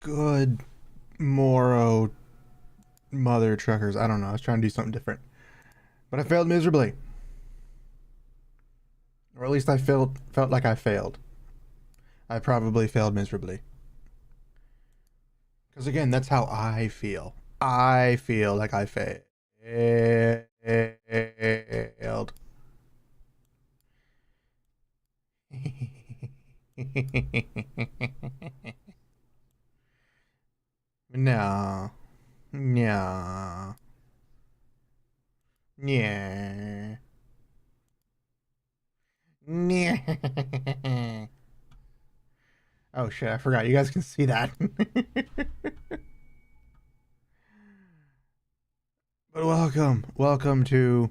Good Moro mother truckers. I don't know. I was trying to do something different. But I failed miserably. Or at least I felt like I failed. I probably failed miserably. Because again, that's how I feel. I feel like I failed. No. No. Yeah. Yeah. Oh shit, I forgot. You guys can see that. But welcome to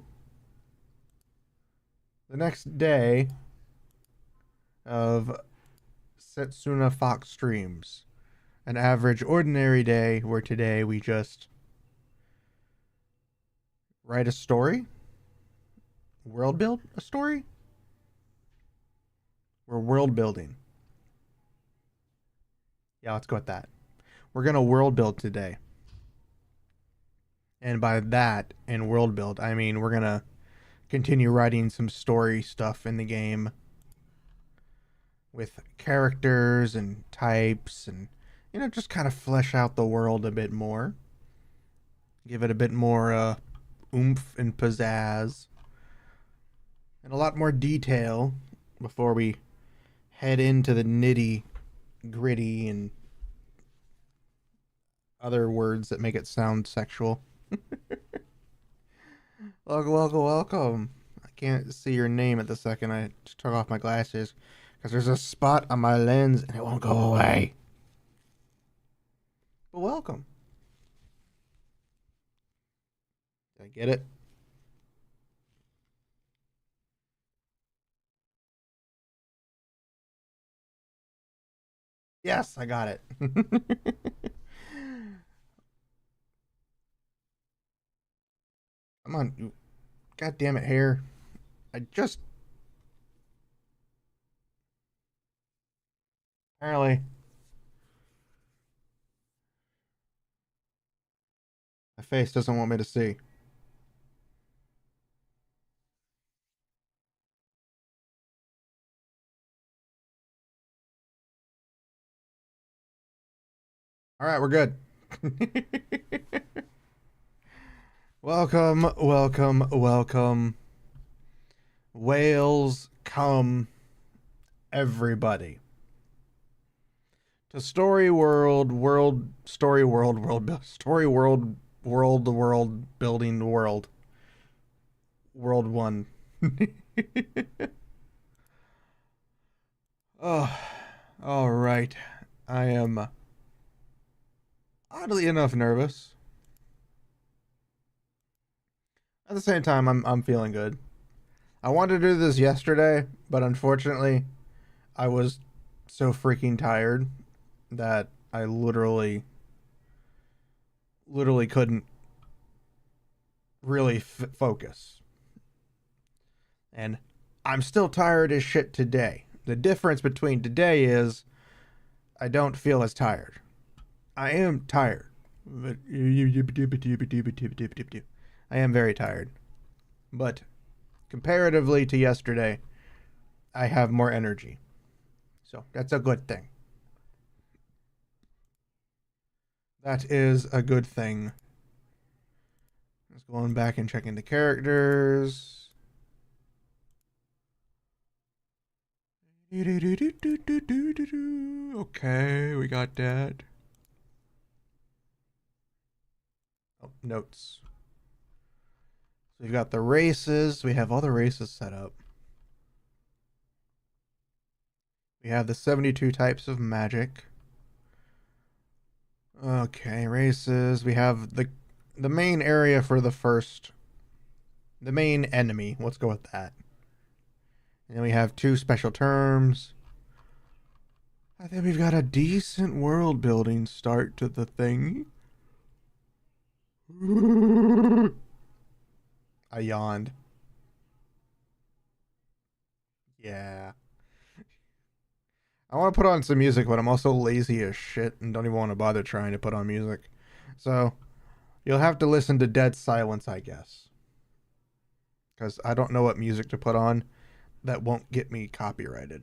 the next day of Setsuna Fox streams. An average, ordinary day where today we just write a story, world build a story. We're world building. Yeah, let's go with that. We're gonna world build today. And by that, and world build, I mean we're gonna continue writing some story stuff in the game with characters and types and just kind of flesh out the world a bit more. Give it a bit more oomph and pizzazz and a lot more detail before we head into the nitty gritty and other words that make it sound sexual. Welcome. I can't see your name at the second. I just took off my glasses because there's a spot on my lens and it won't go away. But welcome. Did I get it? Yes, I got it. Come on, you. God damn it, hair. I just apparently my face doesn't want me to see. All right, we're good. welcome. Whales come, everybody. To the world building the world one. Oh, all right. I am oddly enough nervous. At the same time, I'm feeling good. I wanted to do this yesterday, but unfortunately, I was so freaking tired that I literally couldn't really focus. And I'm still tired as shit today. The difference between today is I don't feel as tired. I am tired. But I am very tired. But comparatively to yesterday, I have more energy. So that's a good thing. That is a good thing. Just going back and checking the characters. Okay, we got that. Oh, notes. So we've got the races. We have all the races set up. We have the 72 types of magic. Okay, races. We have the main area for the main enemy. Let's go with that. And then we have two special terms. I think we've got a decent world building start to the thing. I yawned. Yeah. I want to put on some music, but I'm also lazy as shit and don't even want to bother trying to put on music. So you'll have to listen to dead silence, I guess, because I don't know what music to put on that won't get me copyrighted.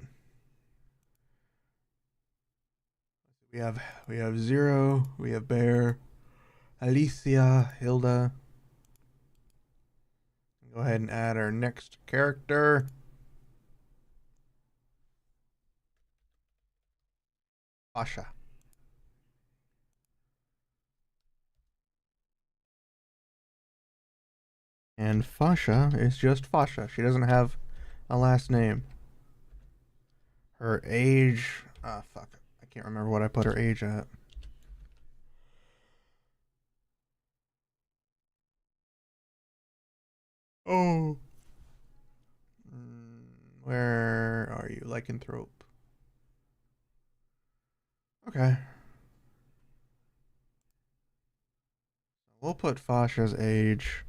We have we have Zero, we have Bear, Alicia, Hilda. Go ahead and add our next character. Fasha. And Fasha is just Fasha. She doesn't have a last name. Her age. Ah, fuck. I can't remember what I put her age at. Oh. Where are you? Lycanthrope. Okay. We'll put Fasha's age.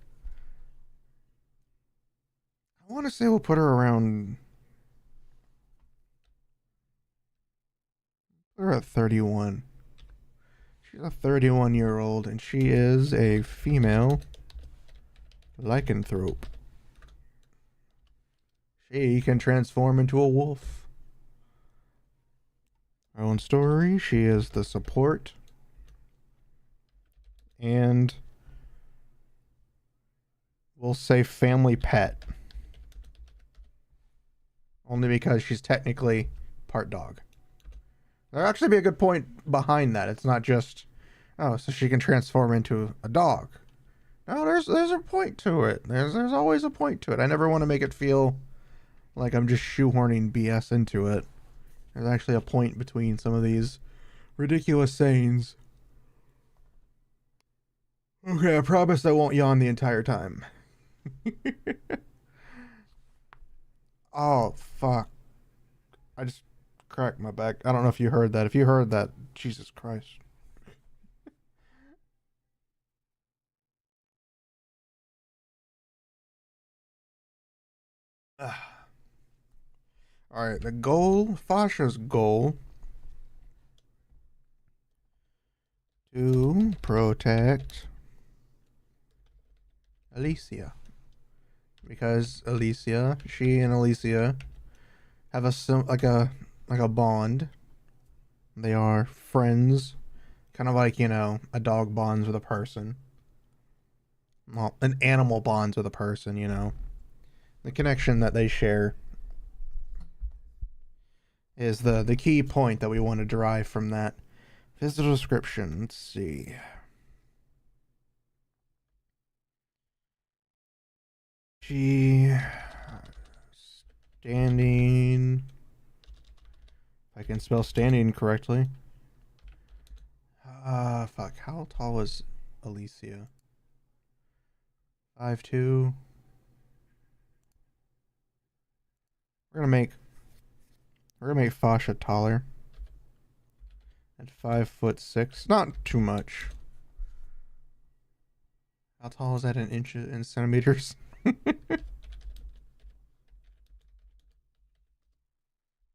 I want to say we'll put her around. Put her at 31. She's a 31-year-old, and she is a female lycanthrope. She can transform into a wolf. Her own story, she is the support. And we'll say family pet. Only because she's technically part dog. There'll actually be a good point behind that. It's not just, oh, so she can transform into a dog. No, there's a point to it. There's always a point to it. I never want to make it feel like I'm just shoehorning BS into it. There's actually a point between some of these ridiculous sayings. Okay, I promise I won't yawn the entire time. Oh, fuck. I just cracked my back. I don't know if you heard that. If you heard that, Jesus Christ. Alright, the goal, Fasha's goal, to protect Alicia. Because Alicia, she and Alicia have like a bond. They are friends, kind of like, a dog bonds with a person. Well, an animal bonds with a person. The connection that they share is the key point that we want to derive from that physical description. Let's see. She standing. If I can spell standing correctly. Fuck. How tall was Alicia? 5'2". We're gonna make Fasha taller. At 5'6". Not too much. How tall is that in inches in centimeters?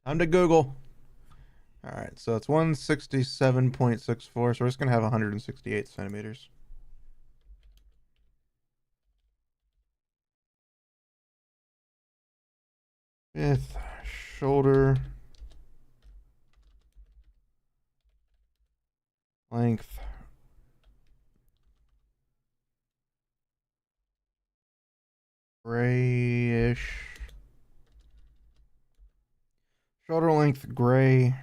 Time to Google. Alright, so it's 167.64, so we're just gonna have 168 centimeters. Fifth shoulder length. Grayish. Shoulder length gray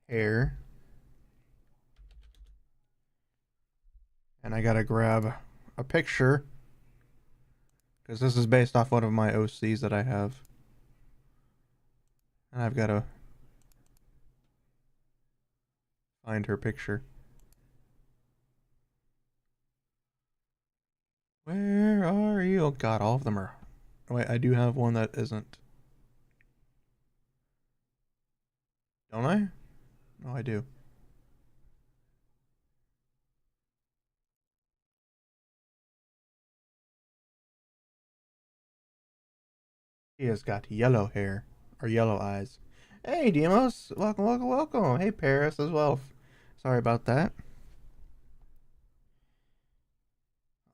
hair. And I gotta grab a picture because this is based off one of my OCs that I have. And I've gotta find her picture. Where are you? Oh god, all of them are. Wait, I do have one that isn't. Don't I? No, I do. He has got yellow hair. or yellow eyes. Hey, Demos. Welcome, welcome, welcome. Hey, Paris as well. Sorry about that.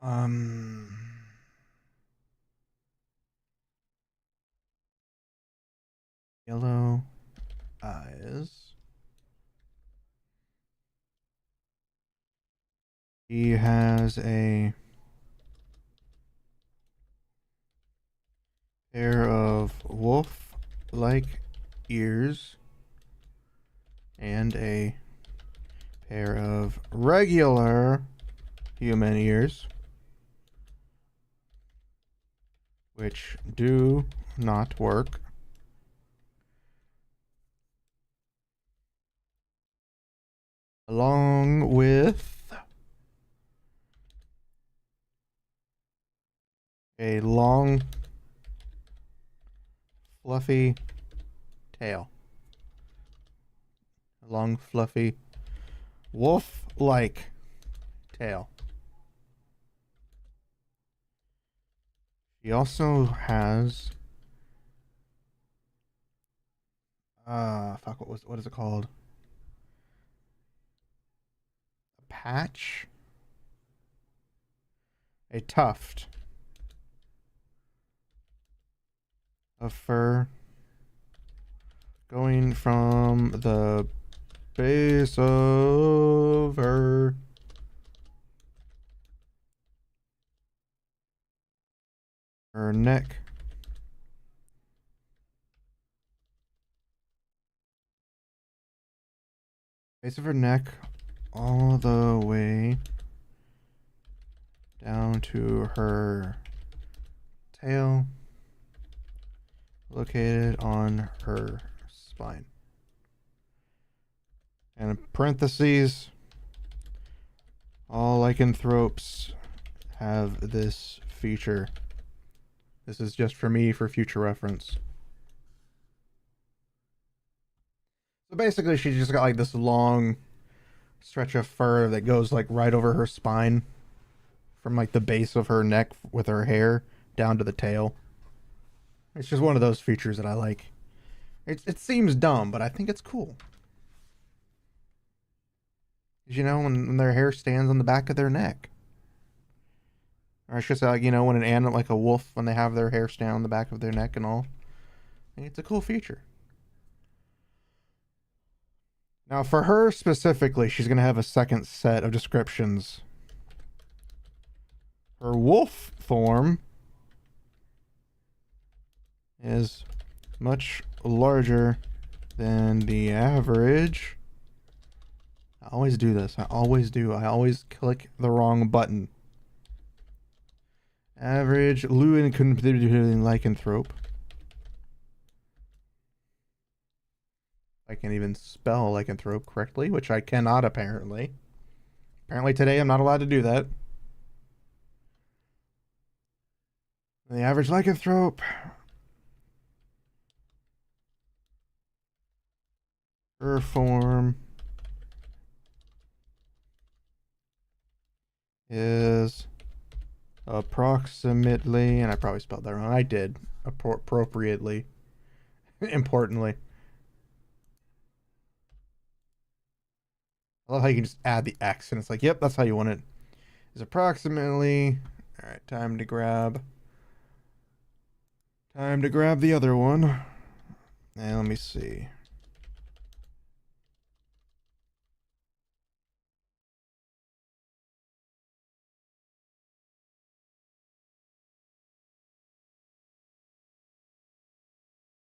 Um, Yellow eyes. He has a pair of wolf-like ears and a pair of regular human ears, which do not work. Along with a long, fluffy tail. A long, fluffy, wolf-like tail. He also has fuck, what is it called? A patch? A tuft of fur going from the base of her neck base of her neck all the way down to her tail located on her spine. And in parentheses, all lycanthropes have this feature. This is just for me for future reference. So basically, she just got like this long stretch of fur that goes like right over her spine from like the base of her neck with her hair down to the tail. It's just one of those features that I like. It seems dumb, but I think it's cool. You know, when their hair stands on the back of their neck. Or I should say, like, you know, when an animal, like a wolf, when they have their hair stand on the back of their neck and all. I think it's a cool feature. Now, for her specifically, she's going to have a second set of descriptions. Her wolf form is much larger than the average. I always do this. I always do. I always click the wrong button. Average Lewin lycanthrope. I can't even spell lycanthrope correctly, which I cannot apparently. Apparently today I'm not allowed to do that. The average lycanthrope her form is approximately, and I probably spelled that wrong. I did appropriately, importantly. I love how you can just add the X and it's like, yep, that's how you want it. Is approximately. All right, time to grab the other one. And let me see.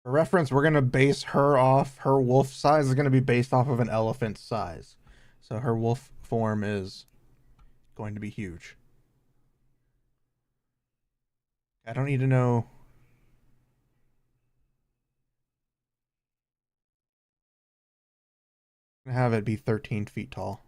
For reference, we're gonna base her off. Her wolf size is gonna be based off of an elephant's size, so her wolf form is going to be huge. I don't need to know. I'm gonna have it be 13 feet tall.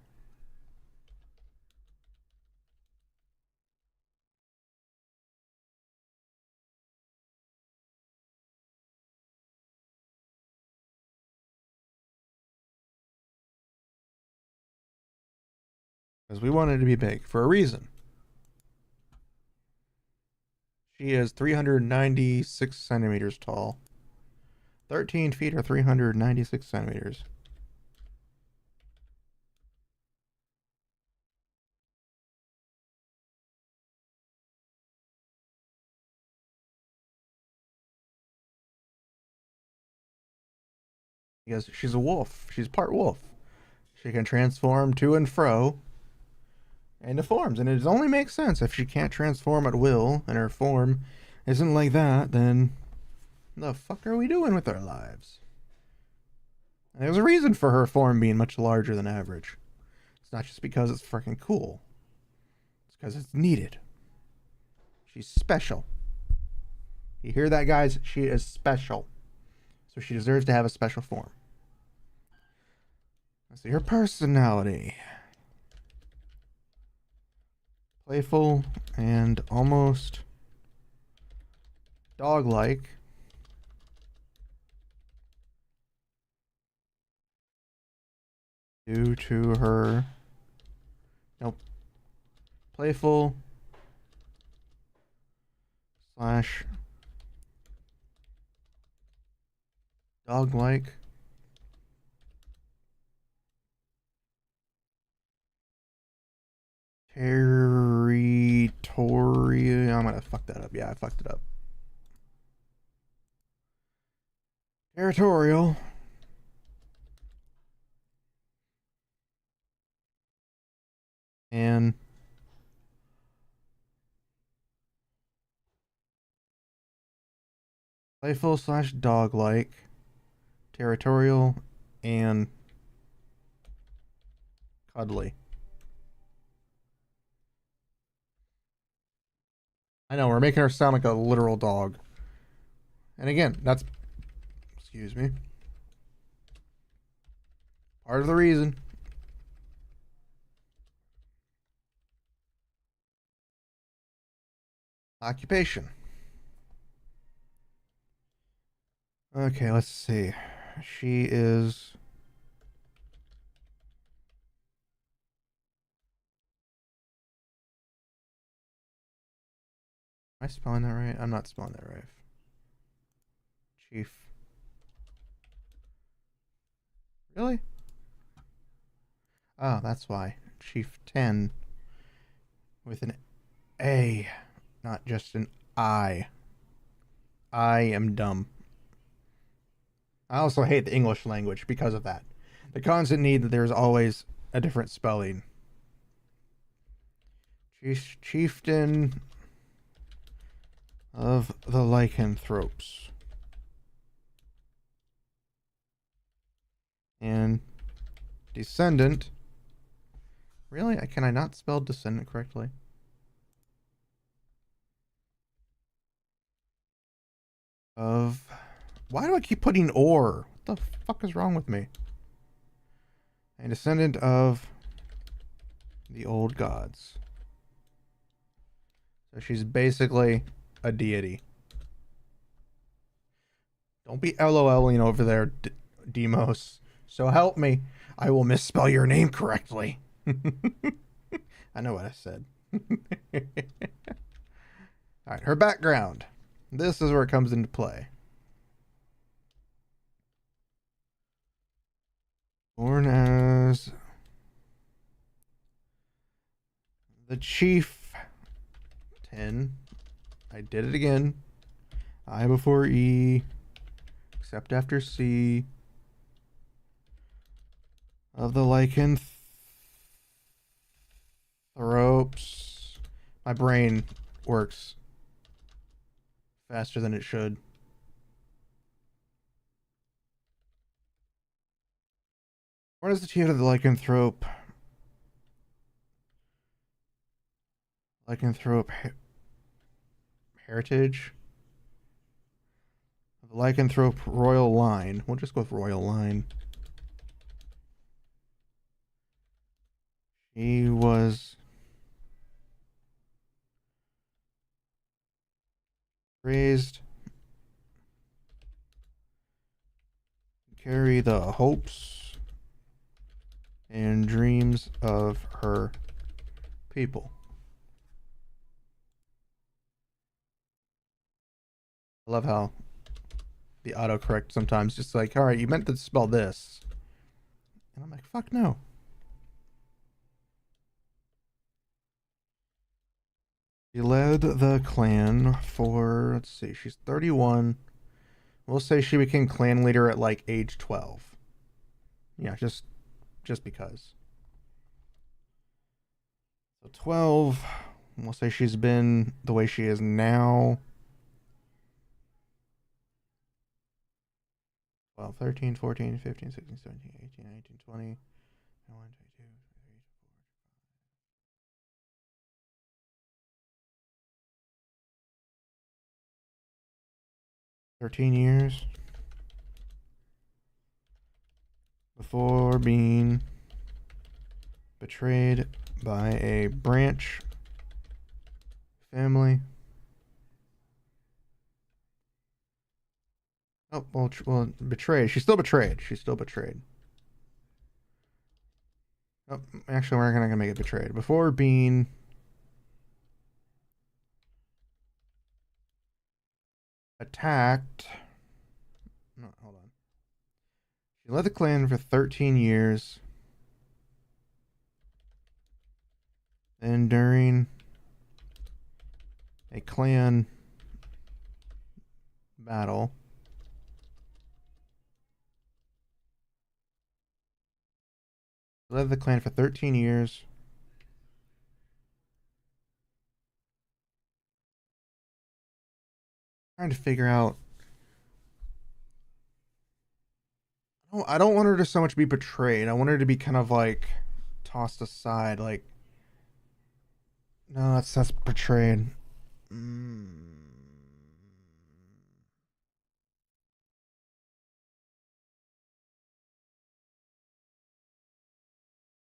Because we want it to be big for a reason. She is 396 centimeters tall. 13 feet or 396 centimeters. Because she's a wolf. She's part wolf. She can transform to and fro into forms. And it only makes sense. If she can't transform at will and her form isn't like that, then the fuck are we doing with our lives? And there's a reason for her form being much larger than average. It's not just because it's freaking cool. It's because it's needed. She's special. You hear that, guys? She is special. So she deserves to have a special form. Let's see her personality. Playful and almost dog-like. Due to her... Nope. Playful slash dog-like. Territorial. I'm gonna fuck that up. Yeah, I fucked it up. Territorial. And playful slash dog-like. Territorial and cuddly. I know, we're making her sound like a literal dog. And again, that's... Excuse me. Part of the reason. Occupation. Okay, let's see. She is... Am I spelling that right? I'm not spelling that right. Chief. Really? Oh, that's why. Chief 10 with an A, not just an I. I am dumb. I also hate the English language because of that. The constant need that there's always a different spelling. Chieftain of the lycanthropes. And descendant. Really? Can I not spell descendant correctly? Of... Why do I keep putting or? What the fuck is wrong with me? A descendant of the old gods. So she's basically a deity. Don't be LOLing over there, Demos. So help me. I will misspell your name correctly. I know what I said. Alright, her background. This is where it comes into play. Born as the Chief 10. I did it again. I before E, except after C. Of the lycanthropes. My brain works faster than it should. What is the chief of the lycanthrope? Lycanthrope heritage? The lycanthrope royal line. We'll just go with royal line. He was raised to carry the hopes and dreams of her people. I love how the autocorrect sometimes. Just like, all right, you meant to spell this. And I'm like, fuck no. She led the clan for, let's see, she's 31. We'll say she became clan leader at like age 12. Yeah, just because. So 12, we'll say she's been the way she is now. 12, 13, 14, 15, 16, 17, 18, 19, 20, 21, 22, 13 years before being betrayed by a branch family. Oh, well, betrayed. She's still betrayed. She's still betrayed. Oh, actually, we're not gonna make it betrayed. Before being attacked. No, hold on. She led the clan for 13 years. And during a clan battle, she led the clan for 13 years. Trying to figure out. Oh, I don't want her to so much be betrayed. I want her to be kind of like tossed aside. Like, no, that's betrayed. Mm.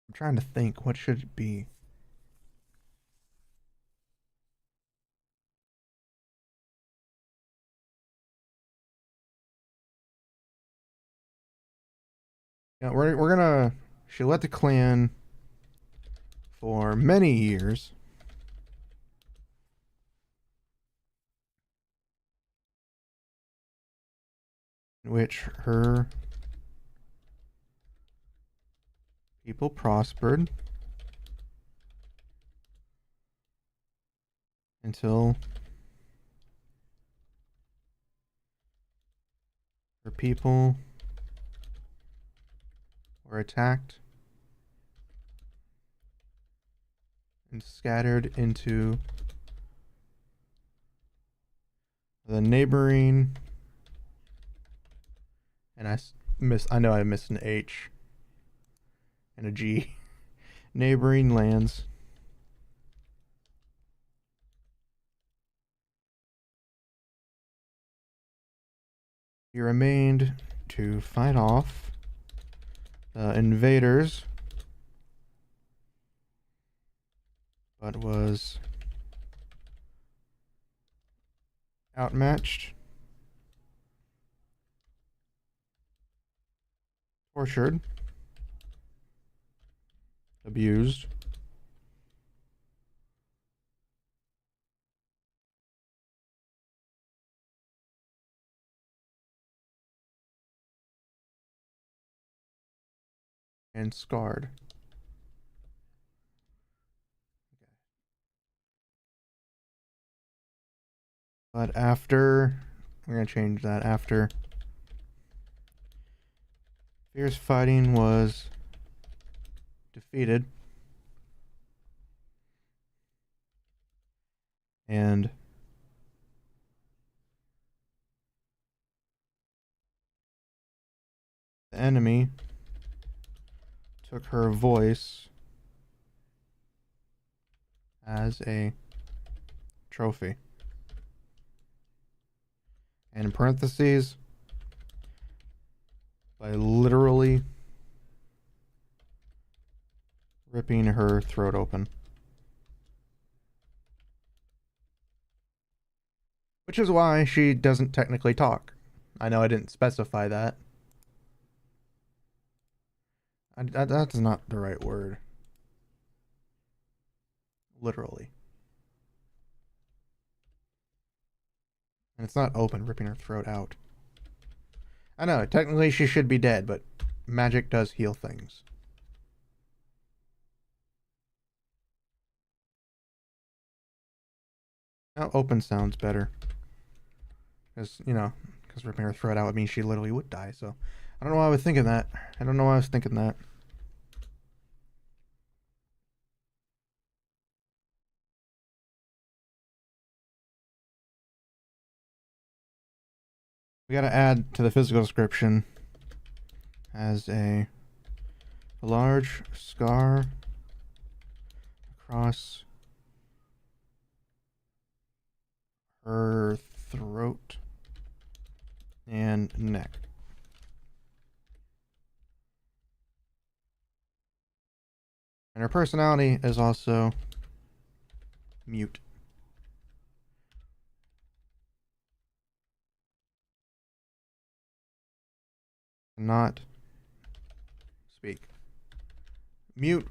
I'm trying to think. What should it be? Yeah, we're gonna. She led the clan for many years, in which her people prospered until her people were attacked and scattered into the neighboring. And I know I missed an H and a G. Neighboring lands. He remained to fight off the invaders, but was outmatched, tortured, abused, and scarred. But after, we're going to change that. After fierce fighting was defeated, and the enemy took her voice as a trophy. And in parentheses, by literally ripping her throat open. Which is why she doesn't technically talk. I know I didn't specify that. That's not the right word. Literally. And it's not open, ripping her throat out. I know, technically she should be dead, but magic does heal things. Now, open sounds better. Because, because ripping her throat out would mean she literally would die, so. I don't know why I was thinking that. I don't know why I was thinking that. We gotta add to the physical description as a large scar across her throat and neck. And her personality is also mute. Not speak. Mute.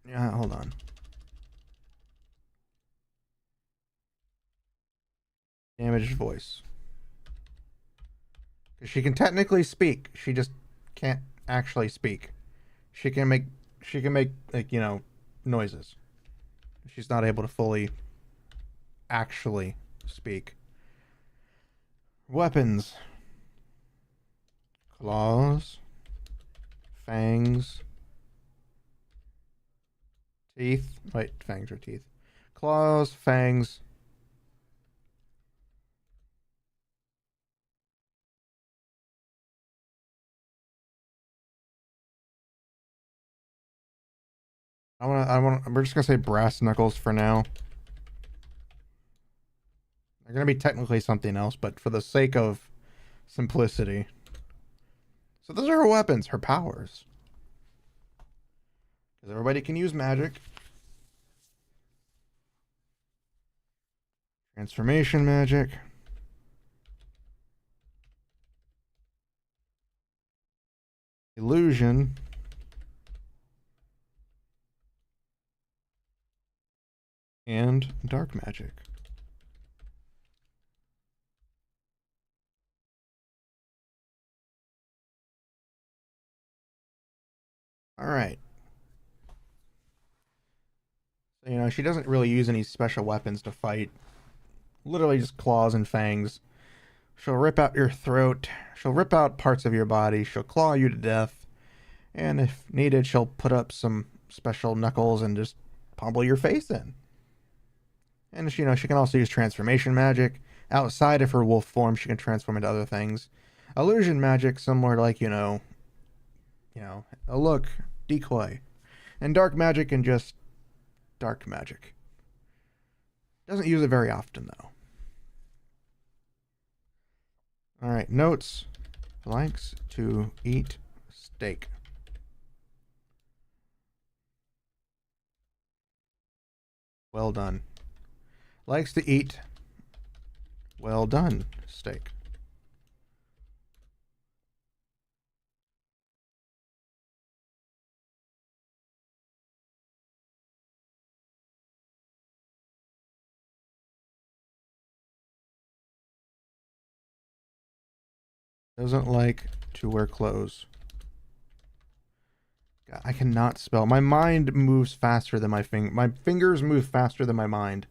Yeah, hold on. Damaged voice. She can technically speak. She just can't actually speak. She can make like, noises. She's not able to fully actually speak. Weapons. Claws. Fangs. Teeth. Wait, fangs or teeth. Claws, fangs. We're just gonna say brass knuckles for now. They're gonna be technically something else, but for the sake of simplicity. So those are her weapons, her powers. Because everybody can use magic. Transformation magic. Illusion. And dark magic. Alright. So, she doesn't really use any special weapons to fight. Literally just claws and fangs. She'll rip out your throat. She'll rip out parts of your body. She'll claw you to death. And if needed, she'll put up some special knuckles and just pummel your face in. And she can also use transformation magic. Outside of her wolf form, she can transform into other things. Illusion magic, similar to like, a look, decoy. And dark magic and just dark magic. Doesn't use it very often though. Alright, notes. Likes to eat steak. Well done. Likes to eat well done steak. Doesn't like to wear clothes. God, I cannot spell. My mind moves faster than my fingers move faster than my mind.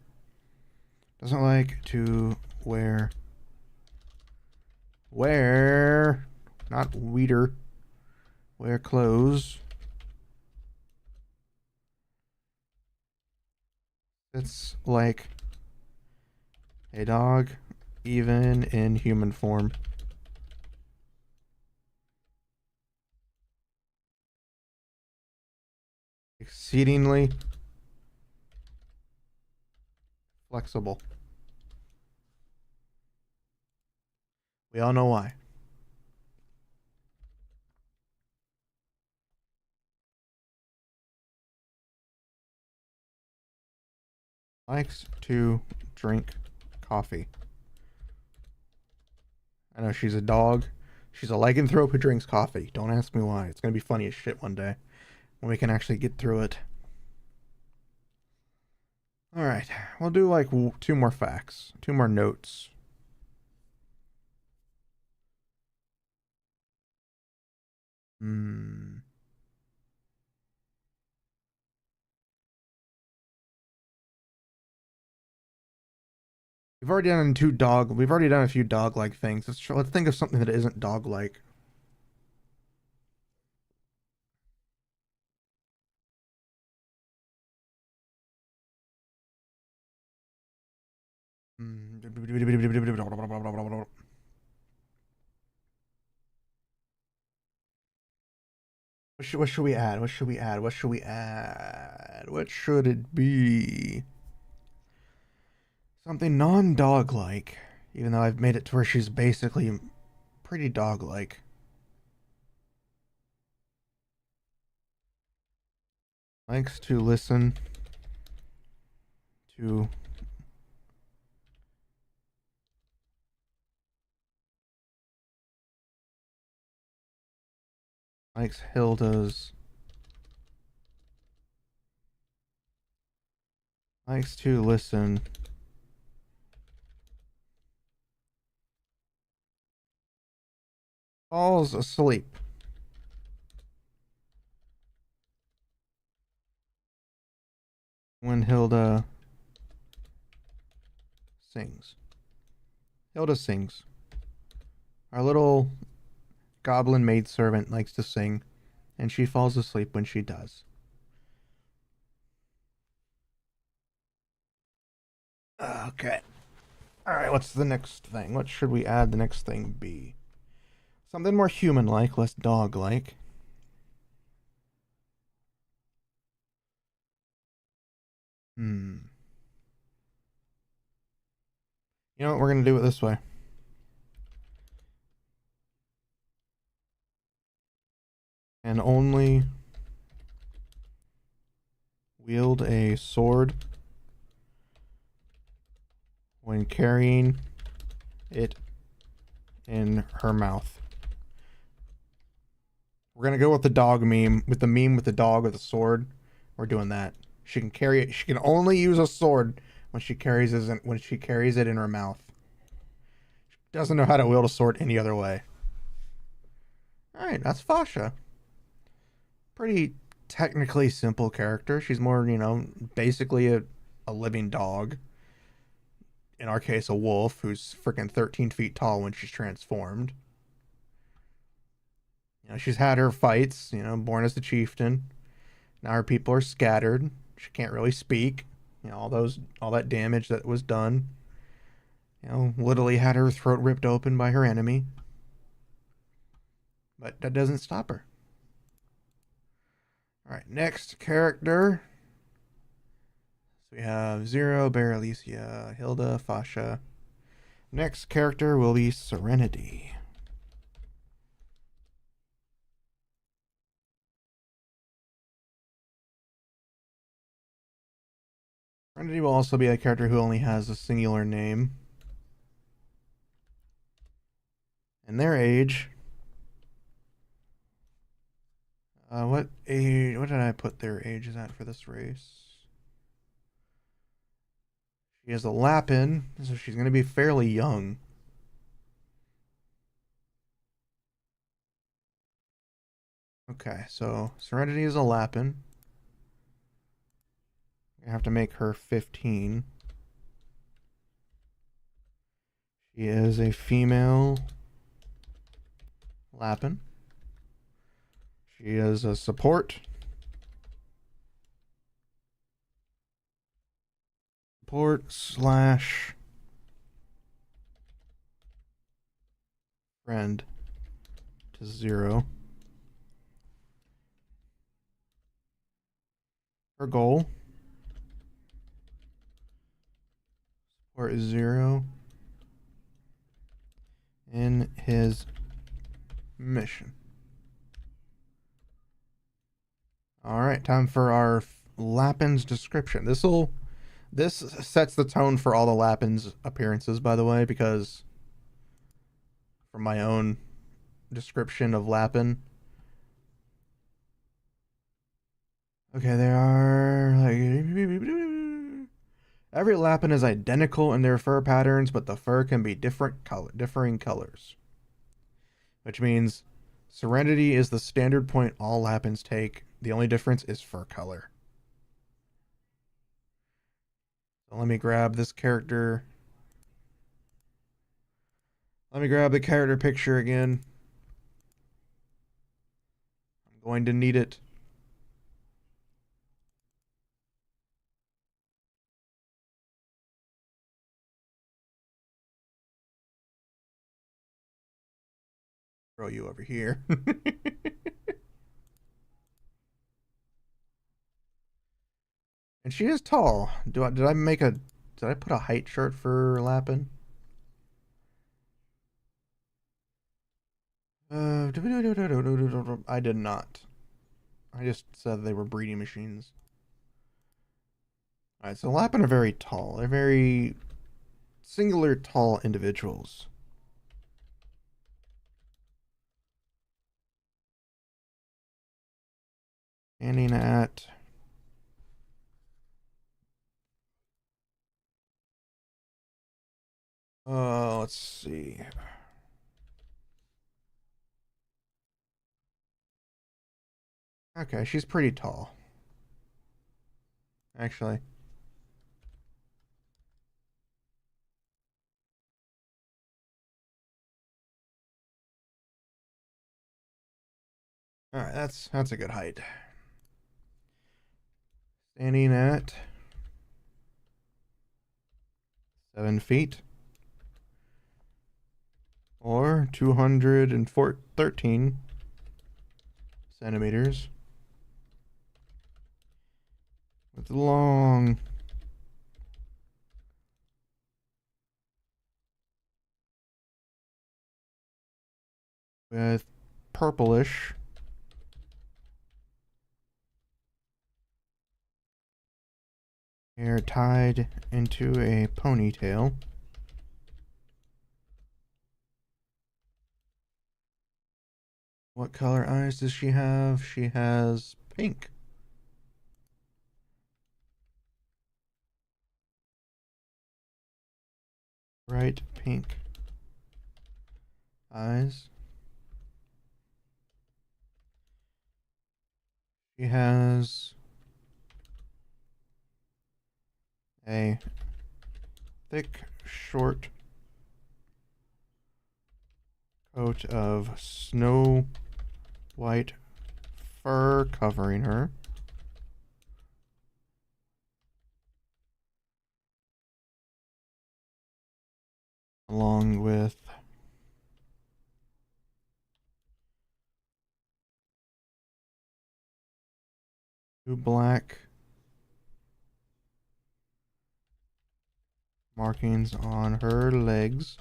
Doesn't like to wear not weeder. Wear clothes. It's like a dog, even in human form. Exceedingly flexible. We all know why. Likes to drink coffee. I know she's a dog. She's a lycanthrope who drinks coffee. Don't ask me why. It's going to be funny as shit one day when we can actually get through it. Alright, we'll do like 2 more facts, 2 more notes. Hmm. We've already done a few dog-like things. Let's think of something that isn't dog-like. Hmm. What should we add? What should we add? What should we add? What should it be? Something non-dog-like. Even though I've made it to where she's basically pretty dog-like. Likes to listen to likes Hilda's likes to listen falls asleep when Hilda sings. Hilda sings. Our little goblin maidservant likes to sing, and she falls asleep when she does. Okay. Alright, what's the next thing? What should we add the next thing be? Something more human-like, less dog-like. Hmm. You know what? We're gonna do it this way. And only wield a sword when carrying it in her mouth. We're gonna go with the dog meme, with the dog with the sword. We're doing that. She can carry it. She can only use a sword when she carries it in her mouth. She doesn't know how to wield a sword any other way. All right, that's Fasha. Pretty technically simple character. She's more, basically a living dog. In our case, a wolf who's freaking 13 feet tall when she's transformed. She's had her fights, born as the chieftain. Now her people are scattered. She can't really speak. All that damage that was done. Literally had her throat ripped open by her enemy. But that doesn't stop her. Alright, next character. So we have Zero, Bear, Alicia, Hilda, Fasha. Next character will be Serenity. Serenity will also be a character who only has a singular name. And their age. What age? What did I put their ages at for this race? She is a Lapin, so she's going to be fairly young. Okay, so Serenity is a Lapin. I have to make her 15. She is a female Lapin. She is a support. Support slash friend to Zero. Her goal support is Zero in his mission. All right, time for our Lapin's description. This sets the tone for all the Lapin's appearances, by the way, because from my own description of Lapin. Okay, they are like every Lapin is identical in their fur patterns, but the fur can be differing colors. Which means Serenity is the standard point all Lapins take. The only difference is fur color. So let me grab this character. Let me grab the character picture again. I'm going to need it. Throw you over here. And she is tall. Did I put a height chart for Lapin? I did not. I just said they were breeding machines. Alright, so Lapin are very tall. They're very singular tall individuals. Standing at let's see. Okay, she's pretty tall. Actually. Alright, that's a good height. Standing at 7 feet. Or 213 centimeters. With long with purplish hair tied into a ponytail. What color eyes does she have? She has pink. Bright pink eyes. She has a thick, short coat of snow white fur covering her. Along with two black markings on her legs.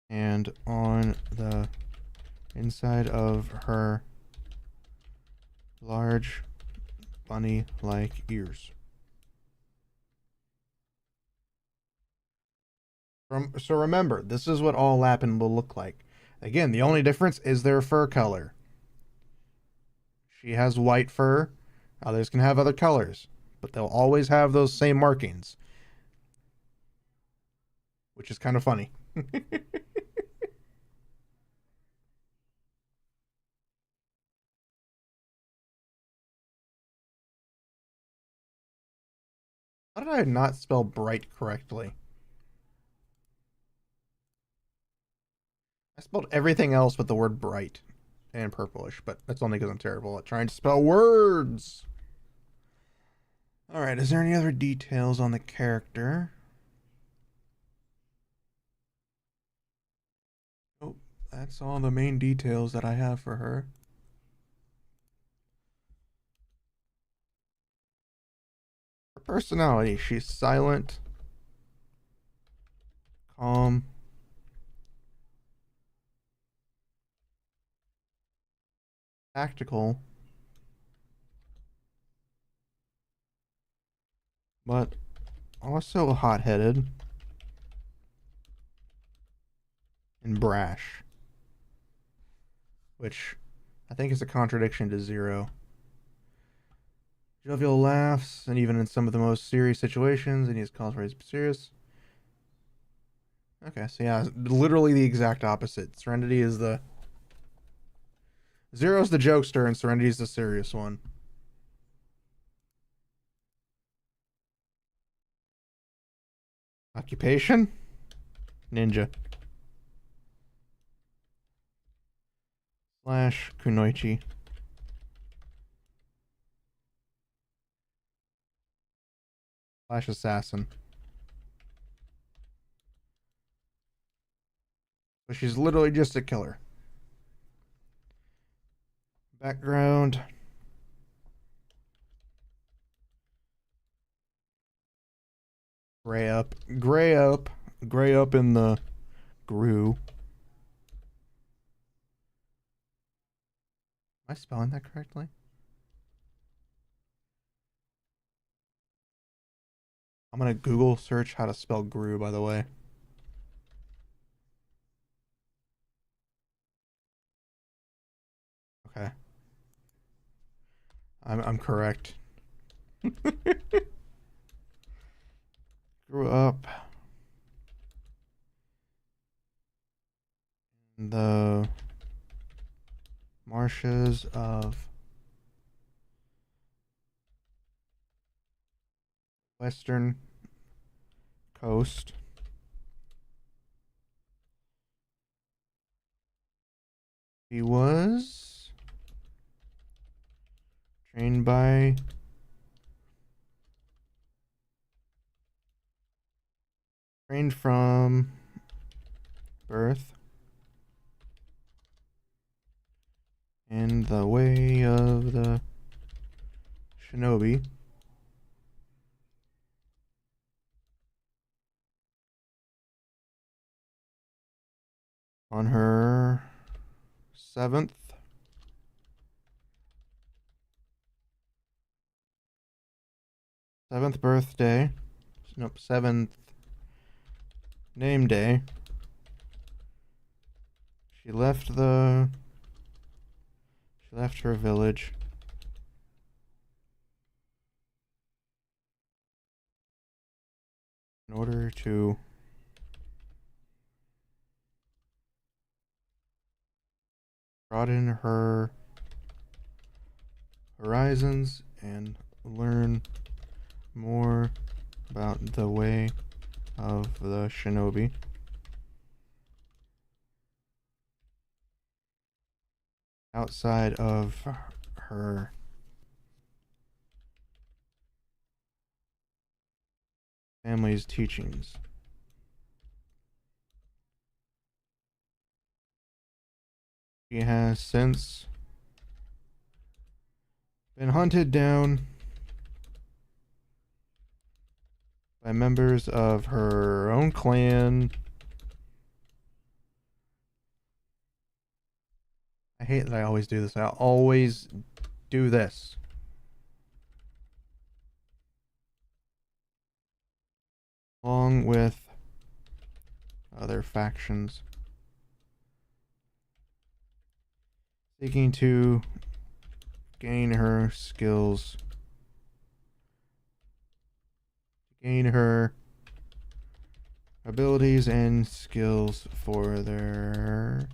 And on the inside of her large bunny-like ears. So remember, this is what all Lapin will look like. Again, the only difference is their fur color. She has white fur. Others can have other colors, but they'll always have those same markings, which is kind of funny. How did I not spell bright correctly? I spelled everything else but the word bright and purplish, but that's only because I'm terrible at trying to spell words. Alright, is there any other details on the character? Oh, that's all the main details that I have for her. Her personality, she's silent, calm, tactical, but also hot-headed and brash, which I think is a contradiction to Zero. Jovial laughs, and even in some of the most serious situations, and he's calls for his serious. Okay, so yeah, literally the exact opposite. Serenity is the Zero's the jokester, and Serenity's the serious one. Occupation? Ninja. Slash Kunoichi. Slash assassin. But she's literally just a killer. Background. Gray up. Gray up. Gray up in the Gru. Am I spelling that correctly? I'm gonna Google search how to spell Gru, by the way. Okay. I'm correct. Grew up in the marshes of western coast. He was trained by trained from birth in the way of the shinobi. On her seventh birthday, nope, seventh name day, she left her village in order to broaden her horizons and learn more about the way of the shinobi. Outside of her family's teachings. She has since been hunted down by members of her own clan. I hate that I always do this. I always do this. Along with other factions seeking to gain her skills, gain her abilities and skills for their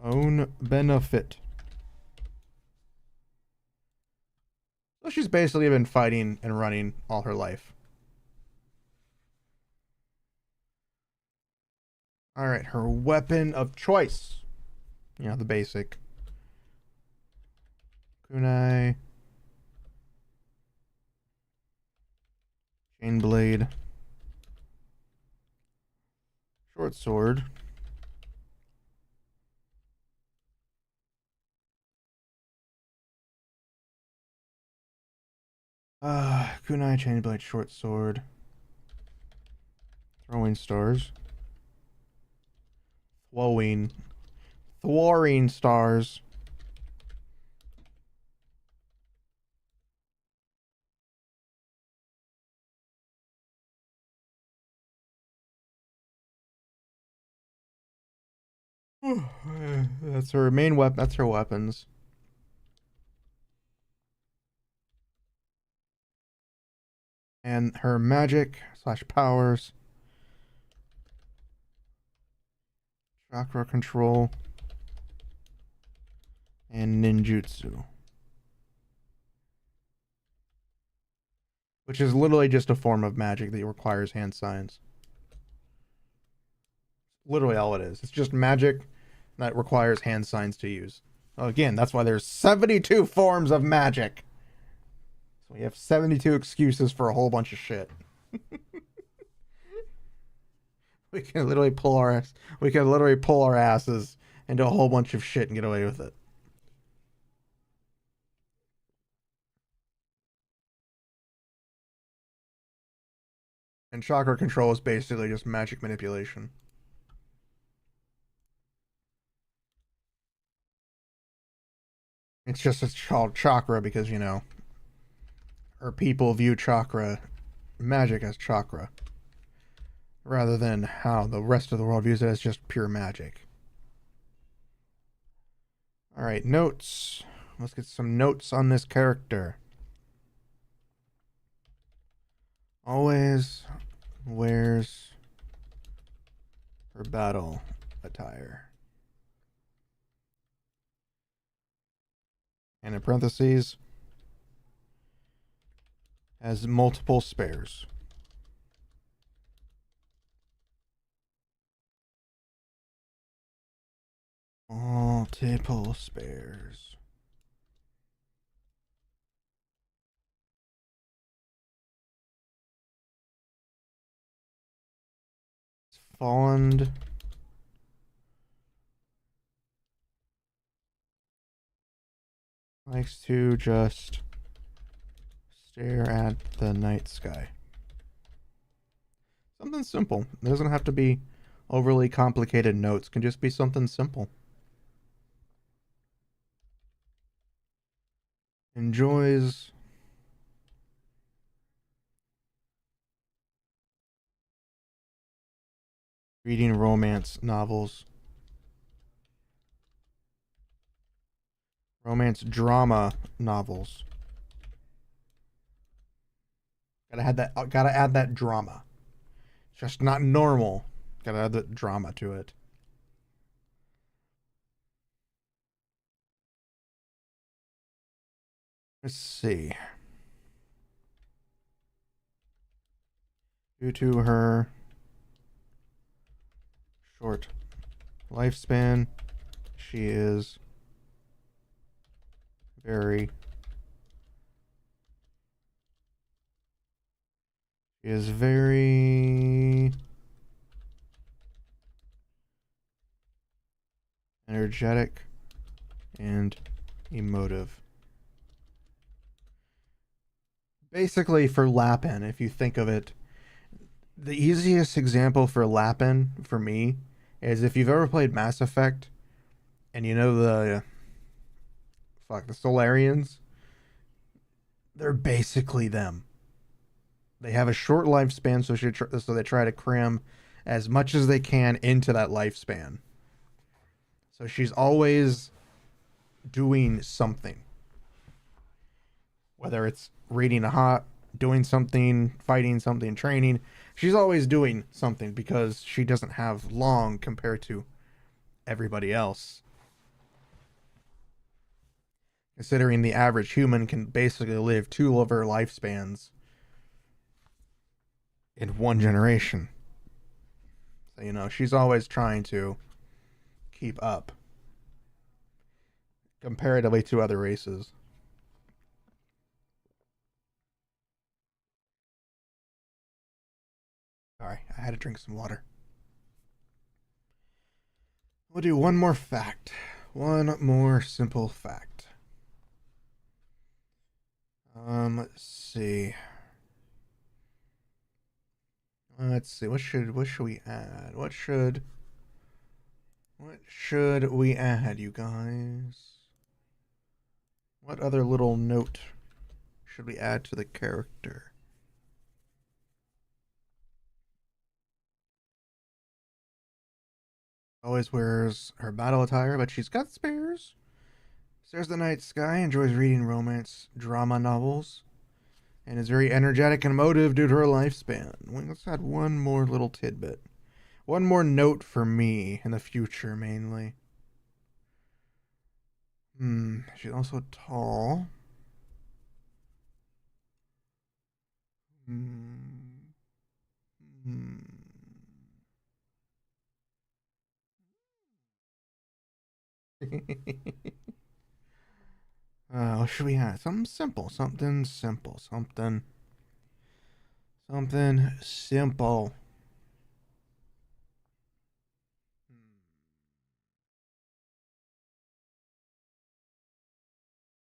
own benefit. So she's basically been fighting and running all her life. All right, her weapon of choice. You know, the basic. Kunai. Chain blade. Short sword. Kunai, chain blade, short sword. Throwing stars. Thwarring stars. That's her main weapon. That's her weapons. And her magic / powers, chakra control, and ninjutsu. Which is literally just a form of magic that requires hand signs. Literally all it is. It's just magic that requires hand signs to use. Again, that's why there's 72 forms of magic. So we have 72 excuses for a whole bunch of shit. We can literally pull our asses into a whole bunch of shit and get away with it. And chakra control is basically just magic manipulation. It's called chakra because, her people view chakra, magic as chakra, rather than how the rest of the world views it as just pure magic. Alright, notes. Let's get some notes on this character. Always wears her battle attire. And in parentheses, has multiple spares. Multiple spares. Fond likes to just stare at the night sky. Something simple. It doesn't have to be overly complicated notes. It can just be something simple. Enjoys reading romance novels. Romance drama novels. Gotta add that drama. It's just not normal. Gotta add the drama to it. Let's see. Due to her short lifespan, she is very energetic and emotive. Basically, for Lapin, if you think of it, the easiest example for Lapin for me is if you've ever played Mass Effect and you know the Solarians, they're basically them. They have a short lifespan, so they try to cram as much as they can into that lifespan. So she's always doing something. Whether it's reading a hot, doing something, fighting something, training, she's always doing something because she doesn't have long compared to everybody else. Considering the average human can basically live 2 of her lifespans in one generation. So, she's always trying to keep up comparatively to other races. Sorry, I had to drink some water. We'll do one more fact. One more simple fact. Let's see. What should we add? What should we add, you guys? What other little note should we add to the character? Always wears her battle attire, but she's got spares. Stares at the night sky, enjoys reading romance drama novels. and is very energetic and emotive due to her lifespan. Let's add one more little tidbit. One more note for me in the future, mainly. She's also tall. Hmm. Hmm. What should we have? Something simple. Something simple. Something simple.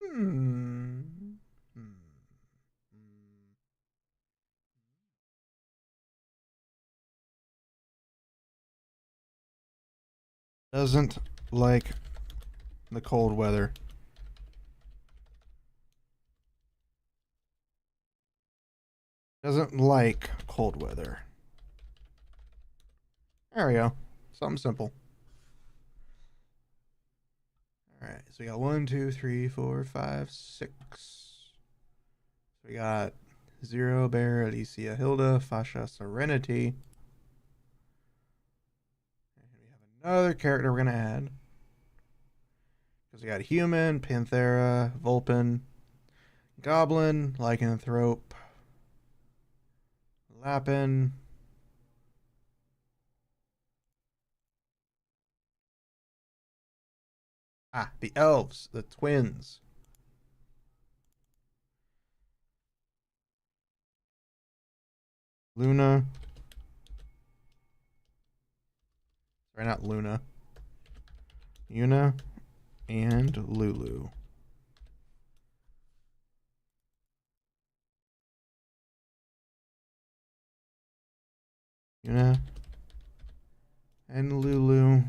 Hmm. Hmm. Doesn't like the cold weather. Doesn't like cold weather. There we go. Something simple. All right. So we got 1, 2, 3, 4, 5, 6. So we got Zero Bear, Alicia, Hilda, Fasha, Serenity. And we have another character we're gonna add. Because we got Human, Panthera, Vulpin, Goblin, Lycanthrope, Lapin. The elves, the twins. Luna. Sorry, not Luna. Yuna and Lulu. Yuna and Lulu.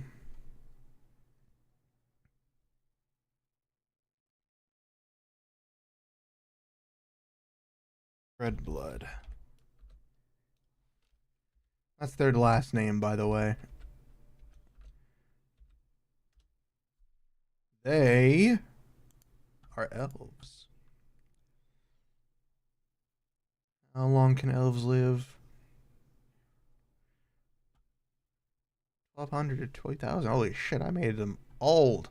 Red Blood. That's their last name, by the way. They are elves. How long can elves live? 1,200 to 20,000. Holy shit, I made them old.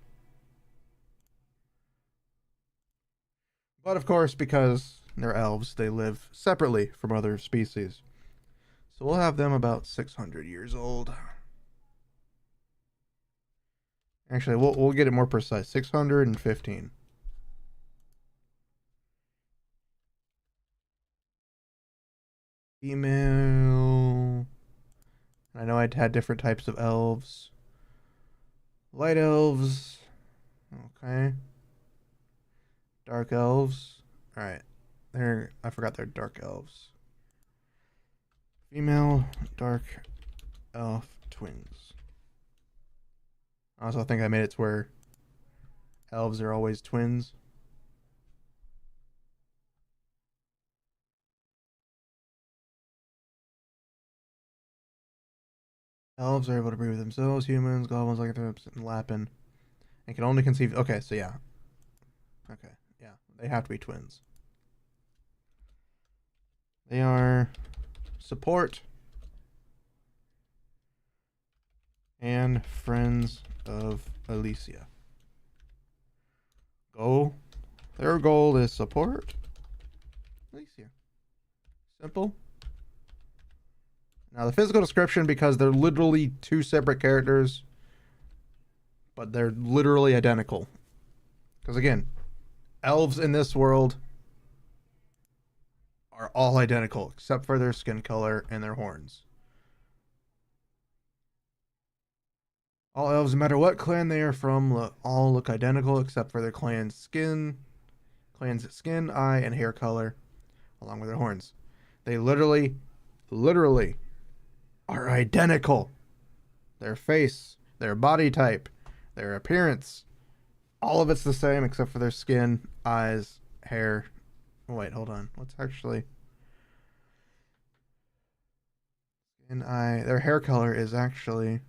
But of course, because they're elves, they live separately from other species. So we'll have them about 600 years old. Actually, we'll get it more precise. 615. Female. I know I'd had different types of elves. Light elves. Okay. Dark elves. Alright. I forgot they're dark elves. Female dark elf twins. I also think I made it to where elves are always twins. Elves are able to breed with themselves, humans, goblins, lycanthropes, and Lapin. And can only conceive. Okay, so yeah. Okay, yeah. They have to be twins. They are support and friends of Alicia. Goal. Their goal is support Alicia. Simple. Now the physical description, because they're literally two separate characters, but they're literally identical. Because again, elves in this world are all identical except for their skin color and their horns. All elves, no matter what clan they are from, all look identical except for their clan's skin, eye, and hair color, along with their horns. They literally are identical. Their face, their body type, their appearance, all of it's the same except for their skin, eyes, hair. Wait, hold on. What's actually skin, eye? Their hair color is actually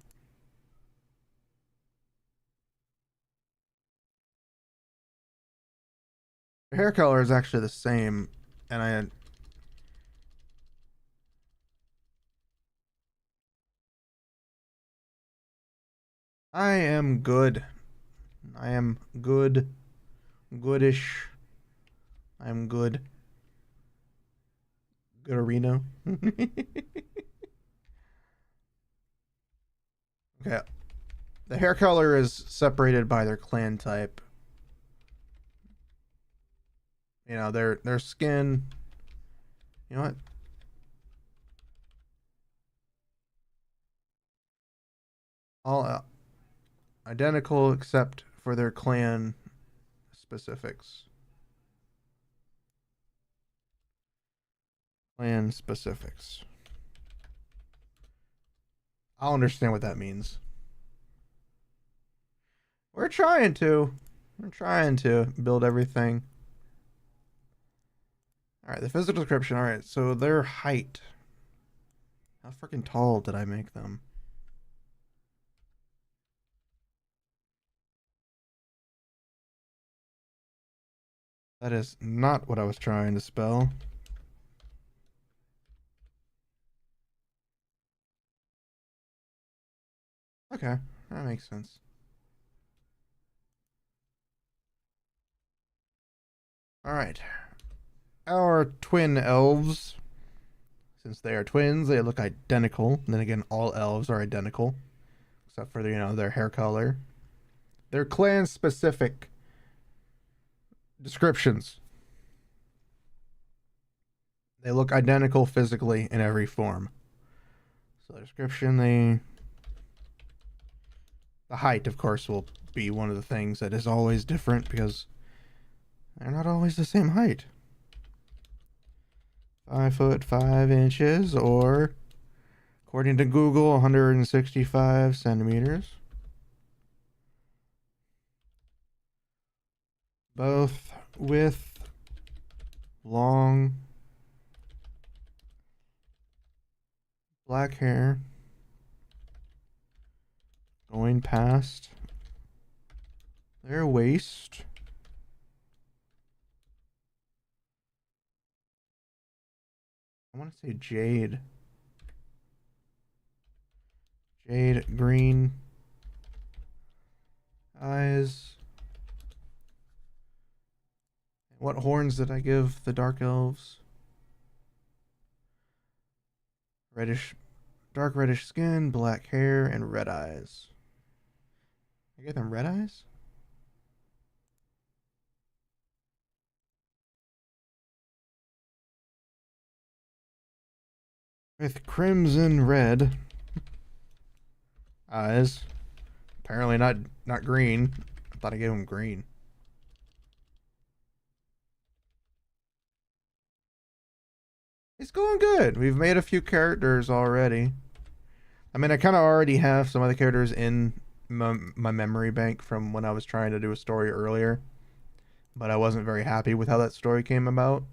their hair color is actually the same And I am good. I am good. Goodish. I am good. Good arena. Okay. The hair color is separated by their clan type. You know, their skin. You know what? All identical except for their clan specifics. Clan specifics. I'll understand what that means. We're trying to. We're trying to build everything. Alright, the physical description. Alright, so their height. How freaking tall did I make them? That is not what I was trying to spell. Okay, that makes sense. Alright. Our twin elves. Since they are twins, they look identical. And then again, all elves are identical. Except for, their hair color. Their clan specific descriptions. They look identical physically in every form. So the description, the height, of course, will be one of the things that is always different because they're not always the same height. 5'5" or, according to Google, 165 centimeters. Both with long black hair going past their waist. I want to say jade. Jade green eyes. What horns did I give the dark elves? Reddish, dark reddish skin, black hair, and red eyes. I gave them red eyes? With crimson red eyes. Apparently not green. I thought I gave them green. It's going good. We've made a few characters already. I mean, I kind of already have some of the characters in my memory bank from when I was trying to do a story earlier, but I wasn't very happy with how that story came about.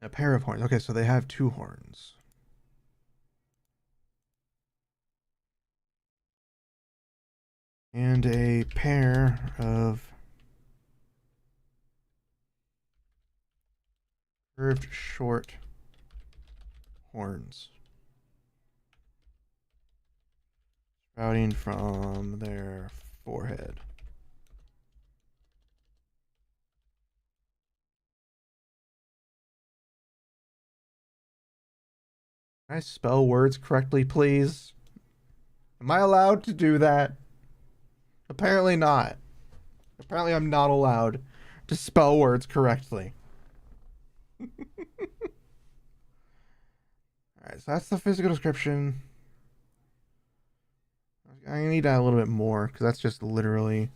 A pair of horns. Okay, so they have two horns. And a pair of curved short horns sprouting from their forehead. Can I spell words correctly, please? Am I allowed to do that? Apparently not. Apparently I'm not allowed to spell words correctly. Alright, so that's the physical description. I need that a little bit more, because that's just literally...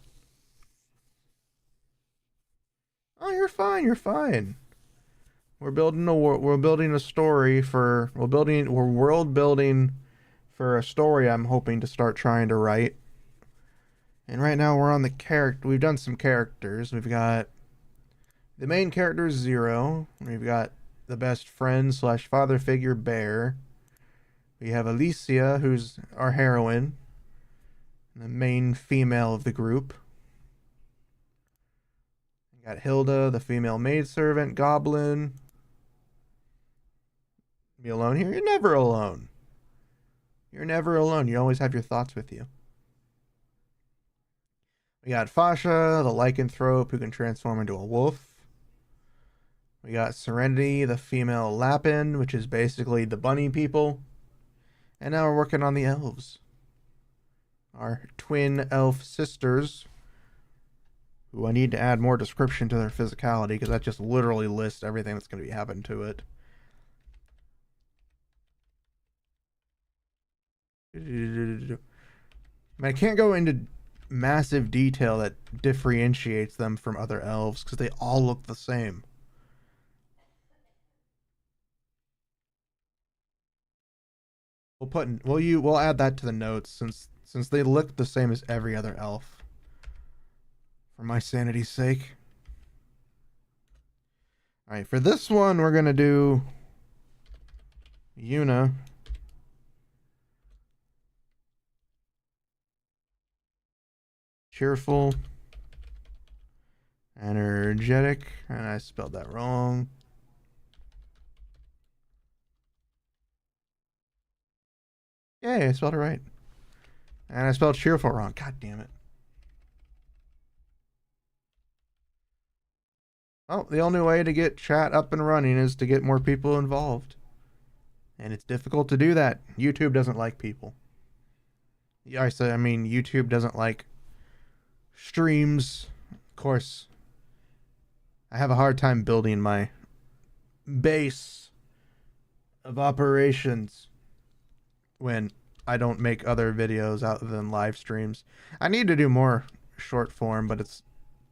Oh, you're fine, you're fine. We're building a story for... We're world building for a story I'm hoping to start trying to write. And right now we're on the character... We've done some characters. We've got... The main character is Zero. We've got the best friend slash father figure, Bear. We have Alicia, who's our heroine. The main female of the group. We got Hilda, the female maidservant, goblin. Be alone here? You're never alone. You're never alone. You always have your thoughts with you. We got Fasha, the lycanthrope who can transform into a wolf. We got Serenity, the female Lapin, which is basically the bunny people. And now we're working on the elves. Our twin elf sisters, who I need to add more description to their physicality, because that just literally lists everything that's going to be happening to it. I mean, I can't go into massive detail that differentiates them from other elves, because they all look the same. We'll add that to the notes since they look the same as every other elf. For my sanity's sake. Alright, for this one we're gonna do Yuna. Cheerful. Energetic. And I spelled that wrong. Yay, I spelled it right. And I spelled cheerful wrong. God damn it. Well, the only way to get chat up and running is to get more people involved. And it's difficult to do that. YouTube doesn't like people. Yeah, I mean, YouTube doesn't like streams. Of course, I have a hard time building my base of operations when I don't make other videos other than live streams. I need to do more short form, but it's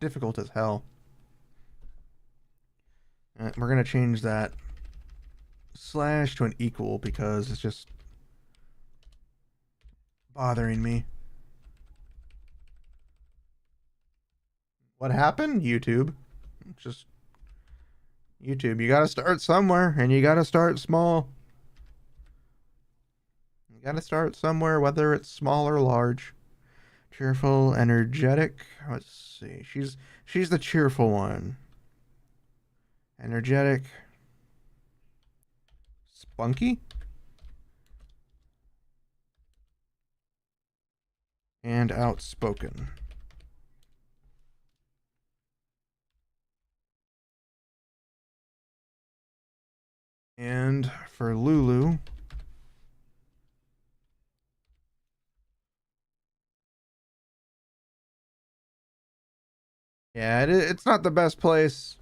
difficult as hell. We're going to change that slash to an equal because it's just bothering me. What happened? YouTube. Just YouTube. You got to start somewhere, and you got to start small. You got to start somewhere, whether it's small or large. Cheerful, energetic. Let's see. She's the cheerful one. Energetic. Spunky. And outspoken. And for Lulu, yeah, it's not the best place.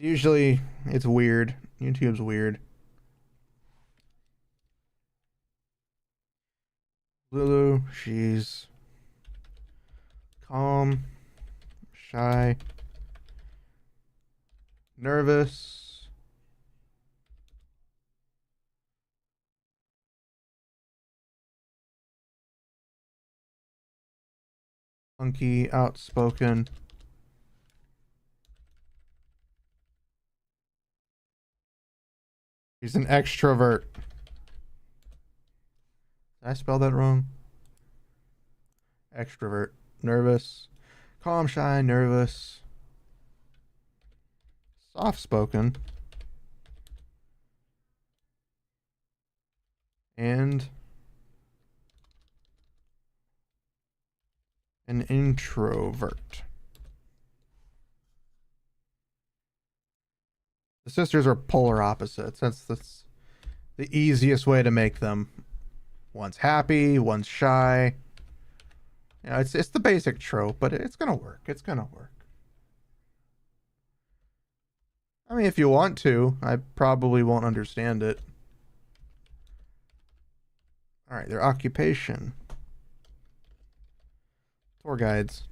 It's weird. YouTube's weird. Lulu, she's calm, shy, nervous, funky, outspoken. She's an extrovert. Did I spell that wrong? Extrovert. Nervous. Calm, shy, nervous. Soft-spoken. And an introvert. The sisters are polar opposites. That's the easiest way to make them. One's happy, one's shy. You know, it's the basic trope, but it's gonna work. It's gonna work. I mean, if you want to, I probably won't understand it. All right, their occupation. Tour guides.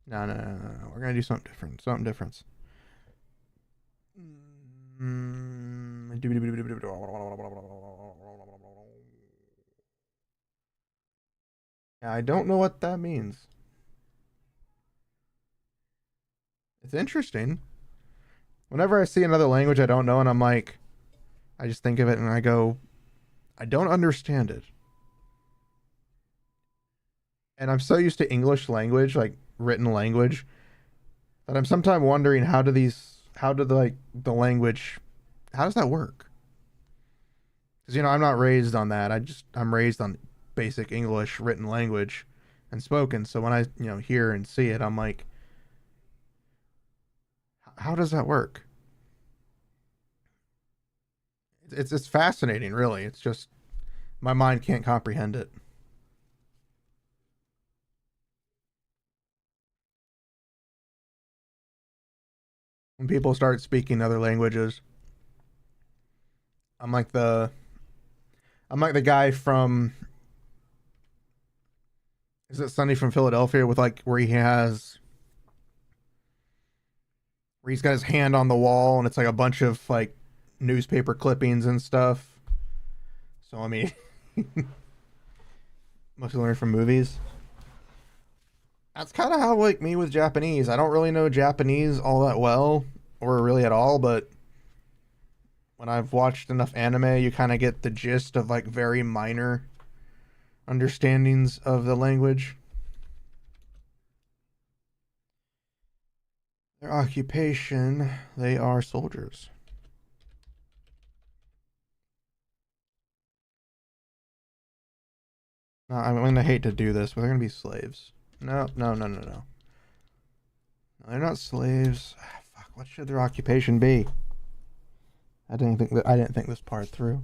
No. We're gonna do something different. Something different. Yeah, I don't know what that means. It's interesting. Whenever I see another language I don't know and I'm like, I just think of it and I go, I don't understand it. And I'm so used to English language, like written language that I'm sometimes wondering how do the language, how does that work? Because I'm not raised on that. I'm raised on basic English written language and spoken. So when I hear and see it, I'm like, how does that work? It's fascinating, really. It's just my mind can't comprehend it. When people start speaking other languages, I'm like the I'm like the guy from, is it Sunny from Philadelphia, with like where he's got his hand on the wall and it's like a bunch of like newspaper clippings and stuff. So I mean, mostly learn from movies. That's kind of how like me with Japanese. I don't really know Japanese all that well, or really at all, but when I've watched enough anime, you kind of get the gist of like very minor understandings of the language. Their occupation, they are soldiers. No, I'm gonna hate to do this, but they're gonna be slaves. No, no, no, no, no. No, they're not slaves. Ah, fuck. What should their occupation be? I didn't think this part through.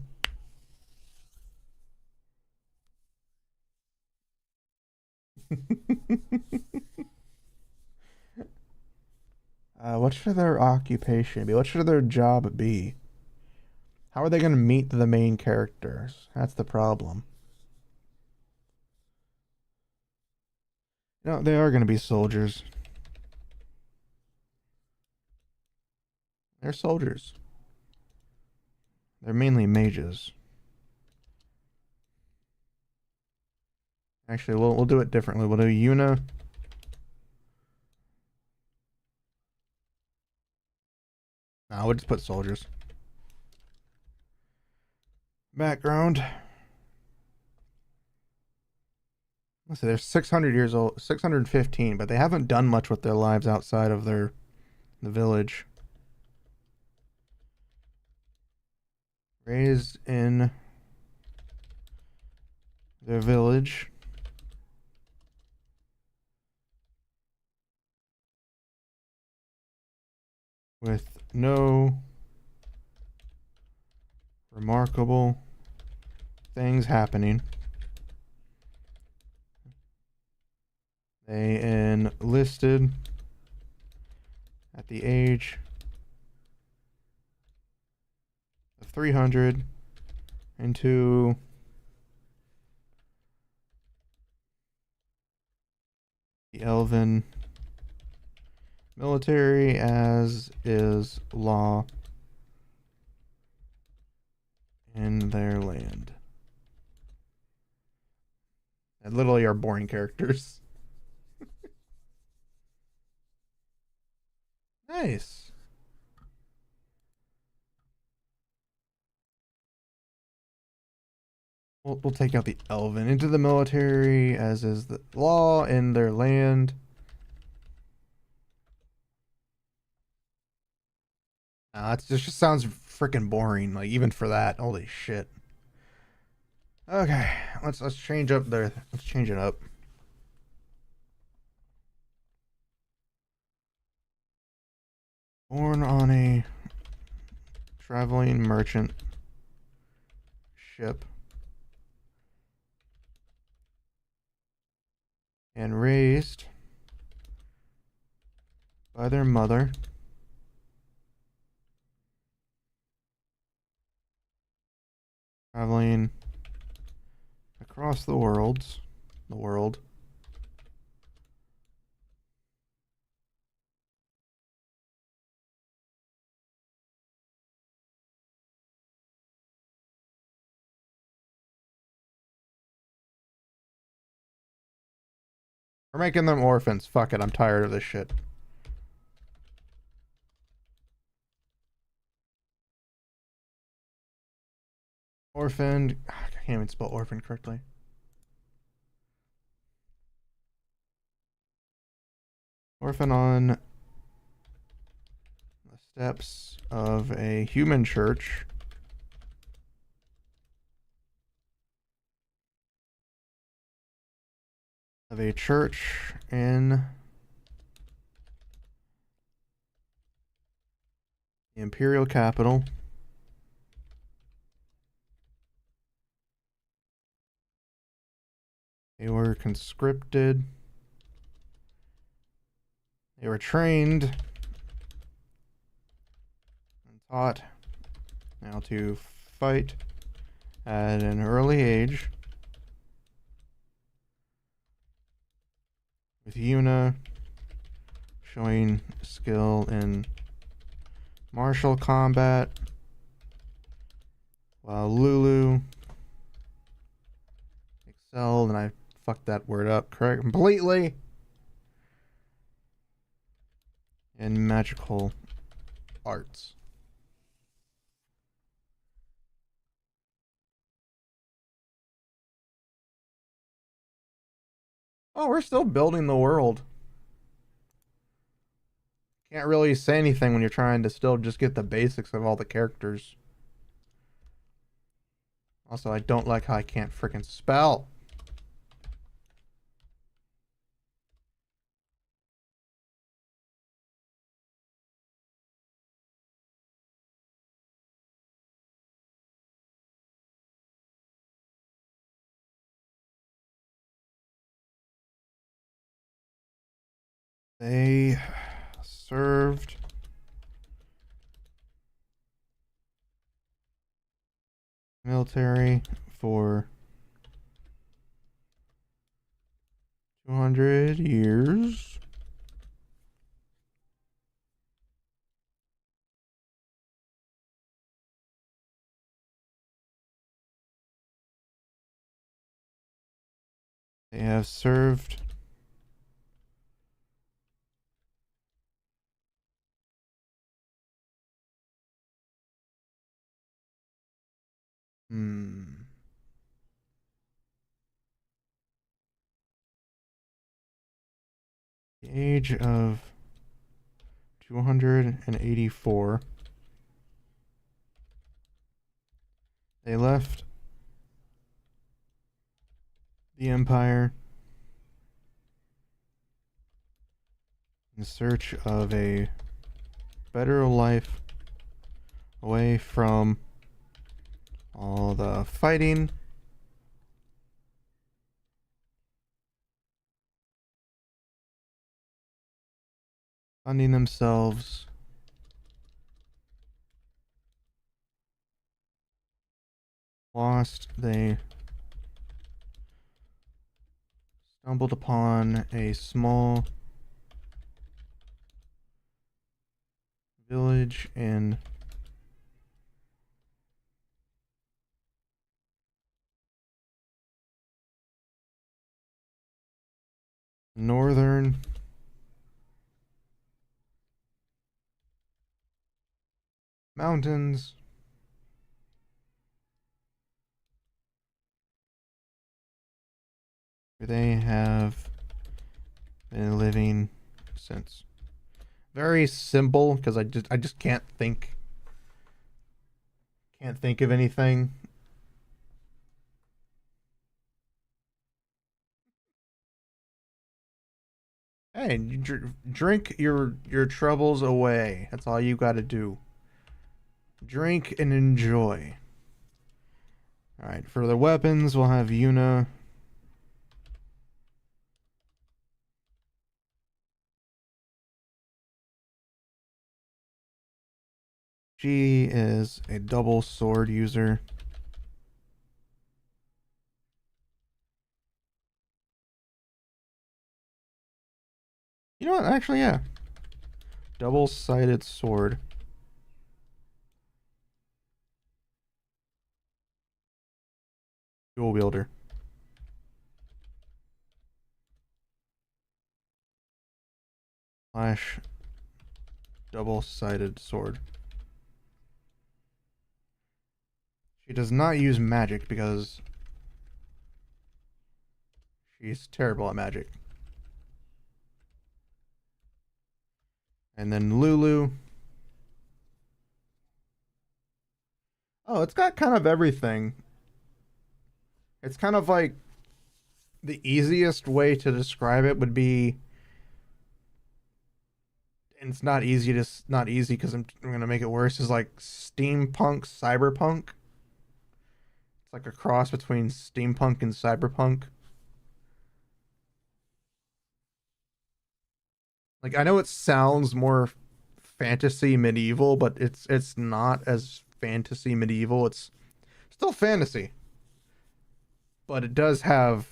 What should their occupation be? What should their job be? How are they going to meet the main characters? That's the problem. No, they are going to be soldiers. They're soldiers. They're mainly mages. Actually, we'll do it differently. We'll do Yuna. No, we'll just put soldiers. Background. Let's see, they're 600 years old, 615, but they haven't done much with their lives outside of the village. Raised in their village. With no remarkable things happening. They enlisted at the age of 300 into the Elven military, as is law in their land. And literally are boring characters. Nice. We'll take out the Elven into the military, as is the law in their land. It just sounds freaking boring. Like even for that, holy shit. Okay, let's change up there. Let's change it up. Born on a traveling merchant ship and raised by their mother, traveling across the world, we're making them orphans. Fuck it, I'm tired of this shit. Orphaned. I can't even spell orphan correctly. Orphan on the steps of a human church. Of a church in the imperial capital. They were conscripted. They were trained and taught how to fight at an early age, with Yuna showing skill in martial combat, while Lulu excelled, and I fucked that word up completely, in magical arts. Oh, we're still building the world. Can't really say anything when you're trying to still just get the basics of all the characters. Also, I don't like how I can't freaking spell. They served military for 200 years. They have served the age of 284. They left the Empire in search of a better life, away from all the fighting, funding themselves lost. They stumbled upon a small village in northern mountains. They have been living since. Very simple, because I just can't think of anything. Hey, drink your troubles away. That's all you got to do. Drink and enjoy. All right, for the weapons, we'll have Yuna. She is a double sword user. You know what? Actually, yeah. Double-sided sword. Dual wielder. Slash double-sided sword. She does not use magic because she's terrible at magic. And then Lulu. Oh, it's got kind of everything. It's kind of like the easiest way to describe it would be, and it's not easy to not easy because I'm gonna make it worse. Is like steampunk cyberpunk. It's like a cross between steampunk and cyberpunk. Like I know it sounds more fantasy medieval, but it's not as fantasy medieval. It's still fantasy, but it does have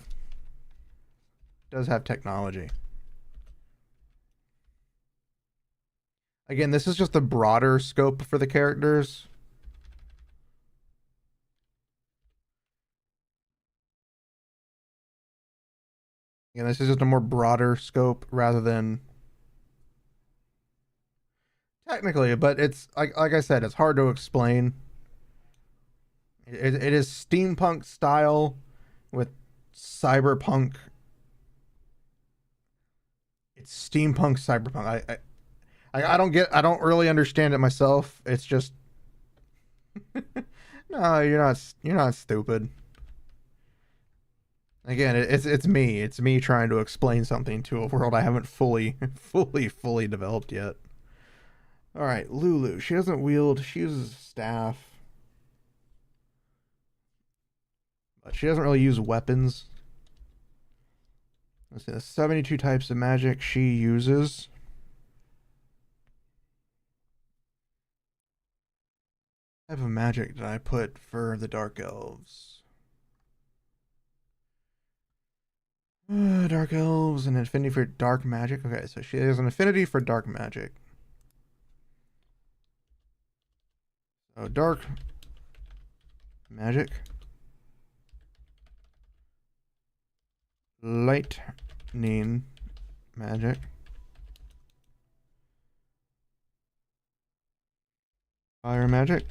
technology. Again, this is just a broader scope for the characters. Again, this is just a more broader scope rather than technically, but it's like I said, it's hard to explain. It is steampunk style with cyberpunk. It's steampunk cyberpunk. I don't really understand it myself. It's just no, you're not stupid. Again, it's me. It's me trying to explain something to a world I haven't fully developed yet. All right, Lulu. She doesn't wield. She uses a staff, but she doesn't really use weapons. Let's see. The 72 types of magic she uses. What type of magic did I put for the dark elves? Dark elves, an affinity for dark magic. Okay, so she has an affinity for dark magic. So dark magic, lightning magic, fire magic,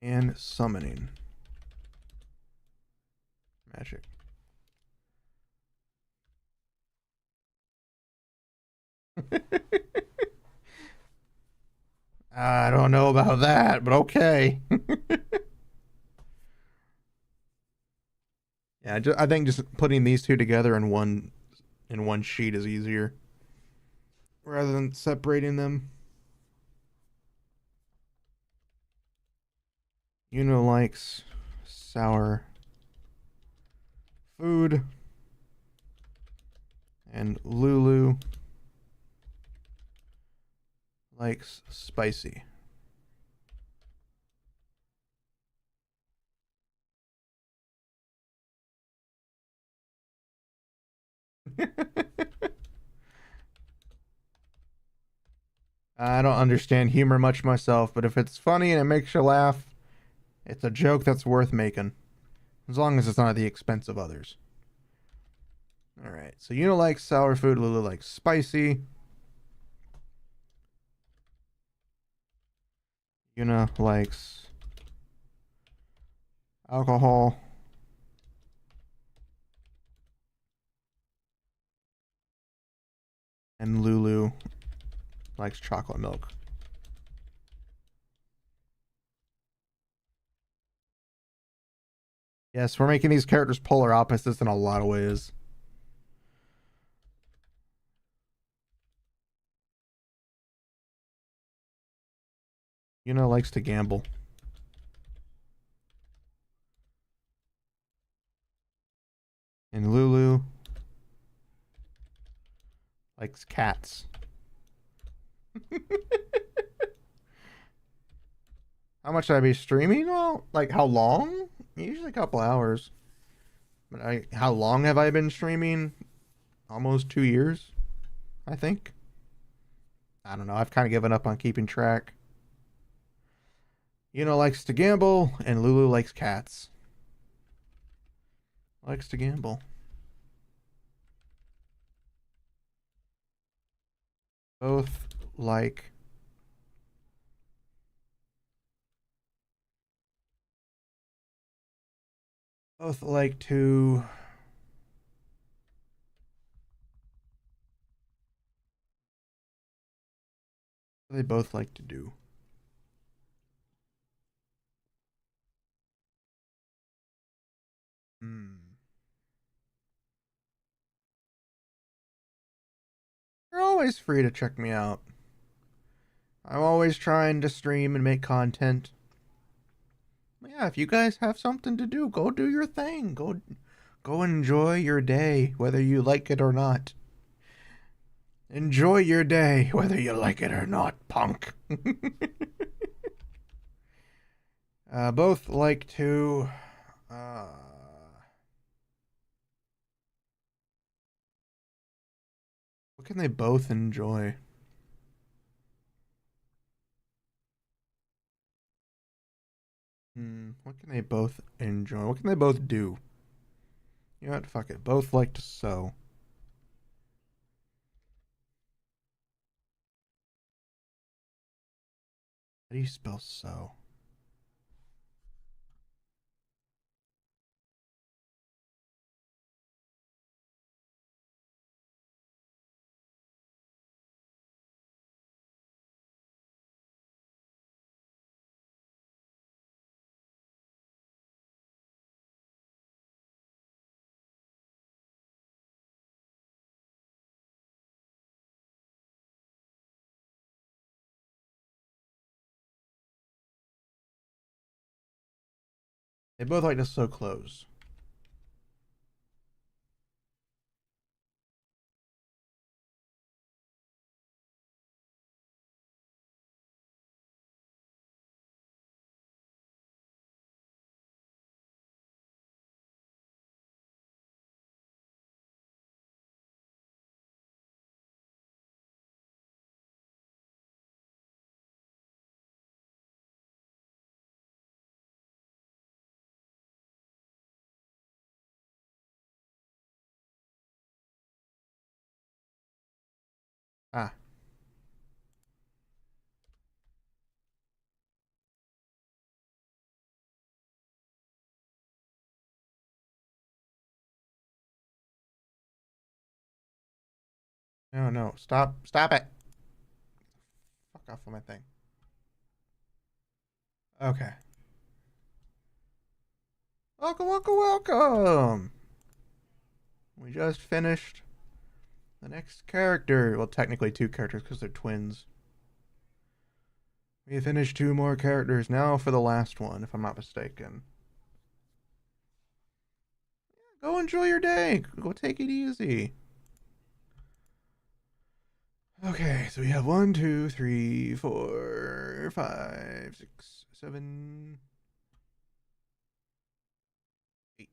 and summoning magic. I don't know about that, but okay. Yeah, I think just putting these two together in one sheet is easier rather than separating them. Yuno likes sour food, and Lulu likes spicy. I don't understand humor much myself, but if it's funny and it makes you laugh, it's a joke that's worth making. As long as it's not at the expense of others. Alright, so Yuna likes sour food, Lulu likes spicy. Yuna likes alcohol. And Lulu likes chocolate milk. Yes, we're making these characters polar opposites in a lot of ways. Yuna likes to gamble. And Lulu likes cats. How much should I be streaming? Well, like how long? Usually a couple hours. But how long have I been streaming? Almost 2 years, I think. I don't know. I've kind of given up on keeping track. Yuna likes to gamble, and Lulu likes cats. Likes to gamble. Both like both like to What do they both like to do? Hmm. You're always free to check me out. I'm always trying to stream and make content. Yeah, if you guys have something to do, go do your thing. Go enjoy your day, whether you like it or not. Enjoy your day, whether you like it or not, punk. Both like to. Uh, what can they both enjoy? What can they both enjoy? What can they both do? You know what? Fuck it. Both like to sew. How do you spell sew? They both like to sew clothes. Ah, no, no. Stop it. Fuck off of my thing. Okay. Welcome. We just finished the next character. Well, technically two characters because they're twins. We finished two more characters now for the last one, if I'm not mistaken. Go enjoy your day. Go take it easy. Okay, so we have 1, 2, 3, 4, 5, 6, 7, 8.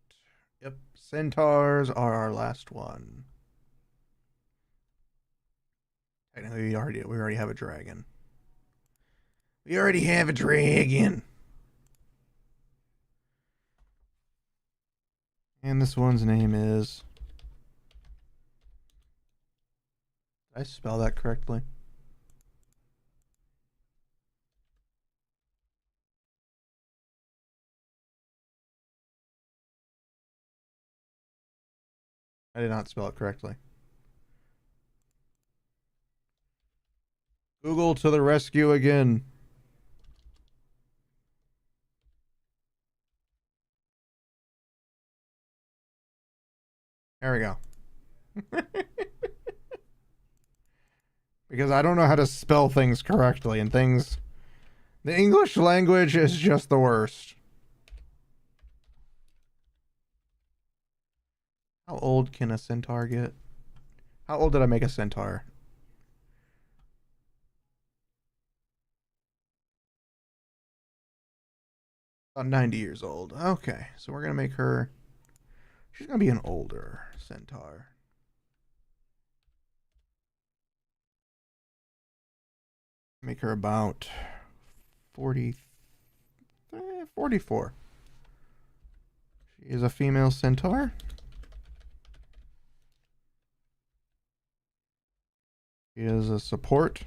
Yep, centaurs are our last one. Technically, we already have a dragon. We already have a dragon. And this one's name is. Did I spell that correctly? I did not spell it correctly. Google to the rescue again. There we go. Because I don't know how to spell things correctly, and things. The English language is just the worst. How old can a centaur get? How old did I make a centaur? About 90 years old. Okay, so we're gonna make her. She's gonna be an older centaur. Make her about 40, 44. She is a female centaur. She is a support.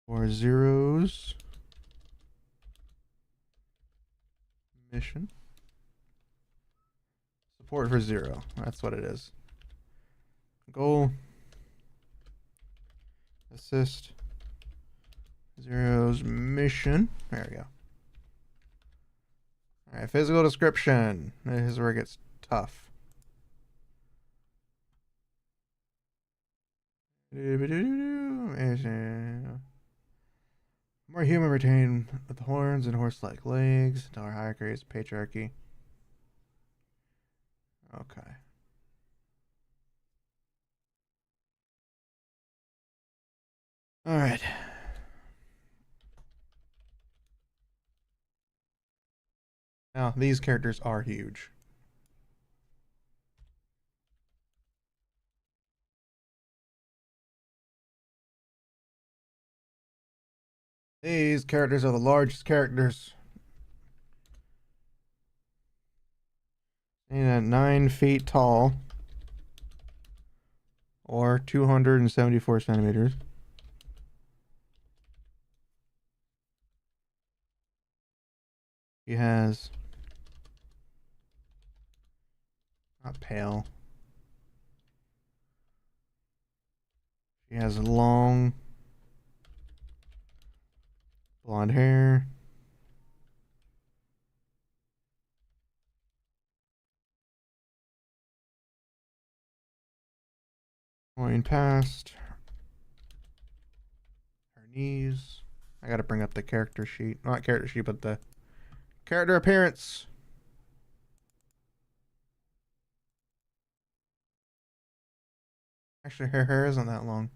For Zero's mission. Support for Zero. That's what it is. Goal. Assist. Zero's mission. There we go. Alright, physical description. This is where it gets tough. More human retain with horns and horse-like legs. Dollar hierarchies, patriarchy. Okay. Alright. Now, these characters are huge. These characters are the largest characters. And at 9 feet tall. Or 274 centimeters. He has... Not pale. She has long blonde hair. Going past her knees. I gotta bring up the character sheet. Not character sheet, but the character appearance. Actually, her hair isn't that long.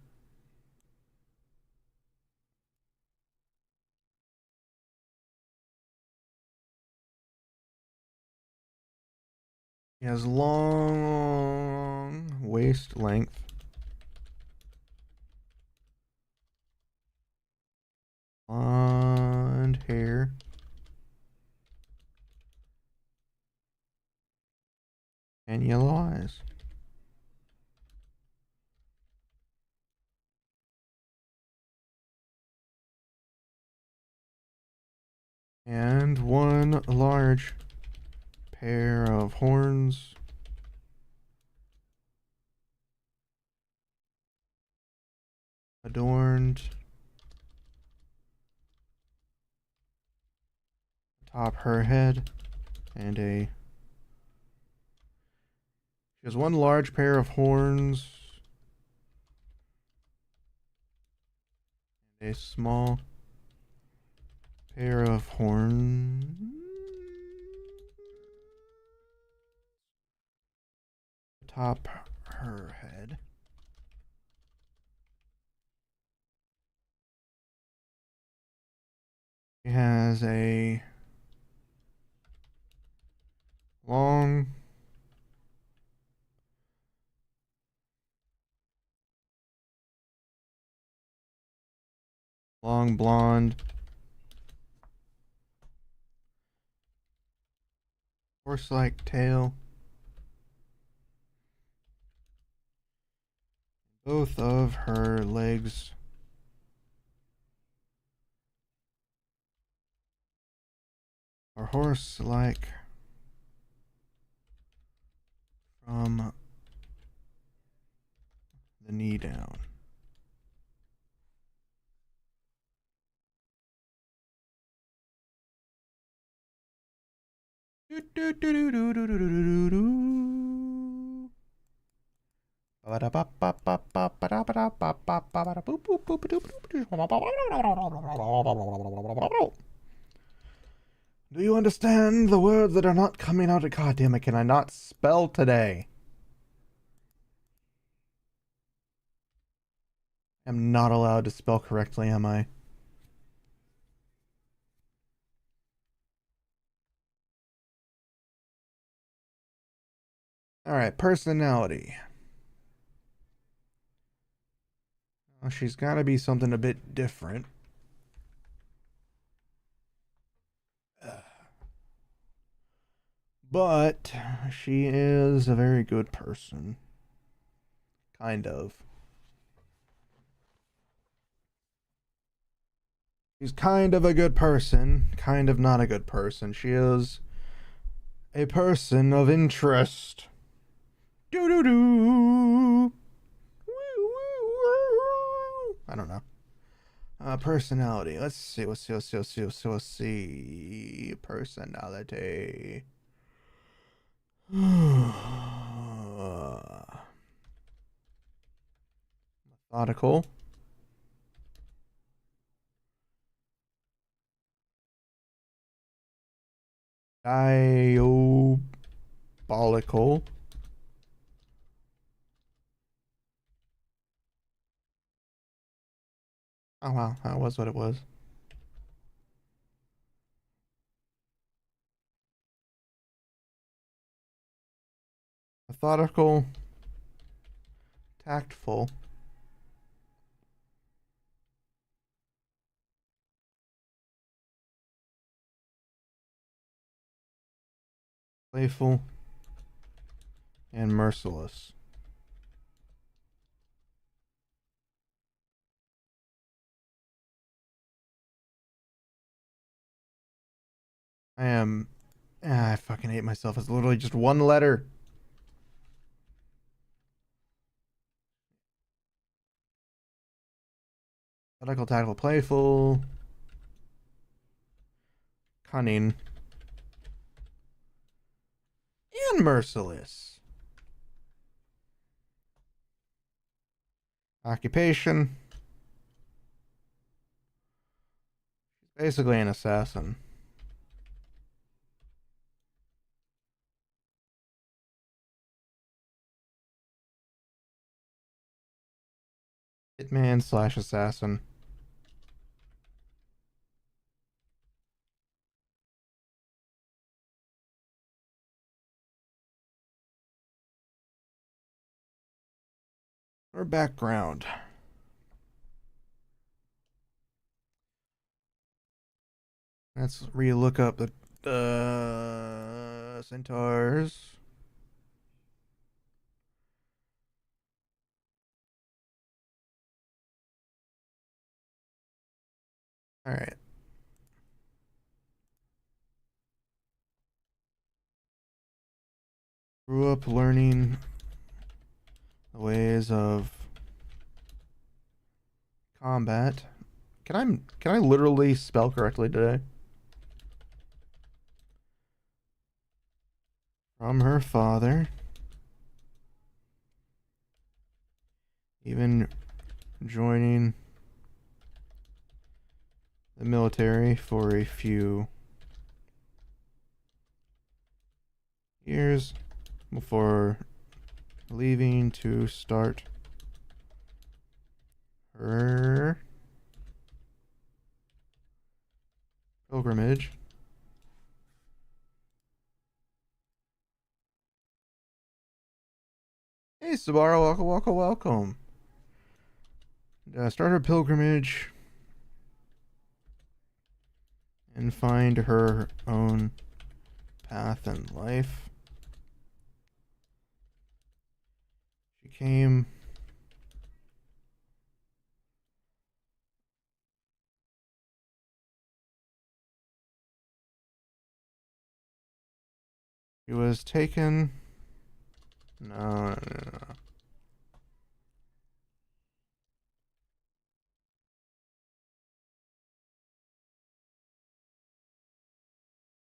He has long waist length. Blonde hair. And yellow eyes. And one large pair of horns. Adorned atop her head. And she has one large pair of horns. And a small pair of horns atop her head. She has a long blonde horse-like tail. Both of her legs are horse-like from the knee down. Do you understand the words that are not coming out? God damn it, can I not spell today? I'm not allowed to spell correctly, am I? Alright, personality. Well, she's got to be something a bit different. But she is a very good person. Kind of. She's kind of a good person, kind of not a good person. She is a person of interest. Doo doo doo. I don't know. Personality. Let's see. Let's see. Personality. Methodical. Diabolical. Oh wow, that was what it was. Methodical. Tactful. Playful. And merciless. I am. I fucking hate myself. It's literally just one letter. Methodical, tactful, playful. Cunning. And merciless. Occupation. Basically an assassin. Hitman slash assassin. Or background. Let's re-look up the centaurs. All right. Grew up learning the ways of combat. Can I literally spell correctly today? From her father. Even joining the military for a few years before leaving to start her pilgrimage. Hey, Sabara, welcome. Start her pilgrimage and find her own path in life. She came She was taken. No.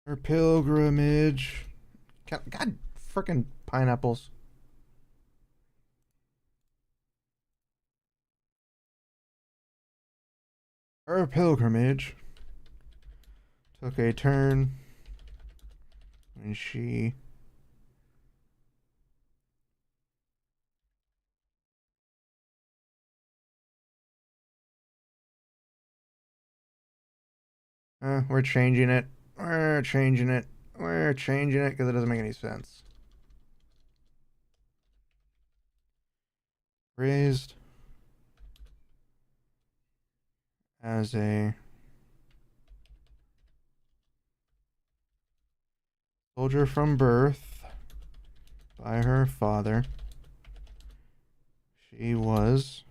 Her pilgrimage. God freaking pineapples. Her pilgrimage took a turn when she we're changing it. We're changing it. We're changing it because it doesn't make any sense. Raised as a soldier from birth by her father. She was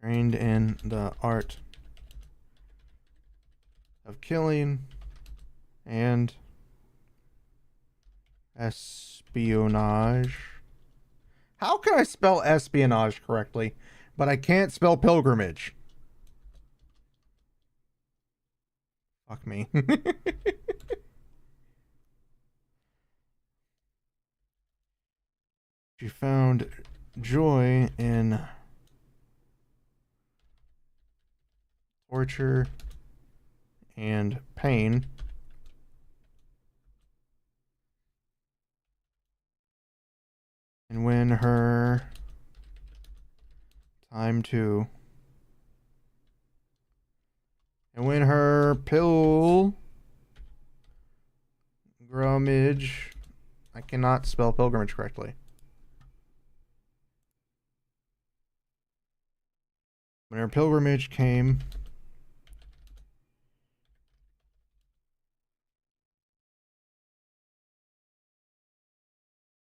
trained in the art of killing and espionage. How can I spell espionage correctly, but I can't spell pilgrimage? Fuck me. She found joy in torture and pain. And when her time to. And when her pilgrimage. I cannot spell pilgrimage correctly. When her pilgrimage came.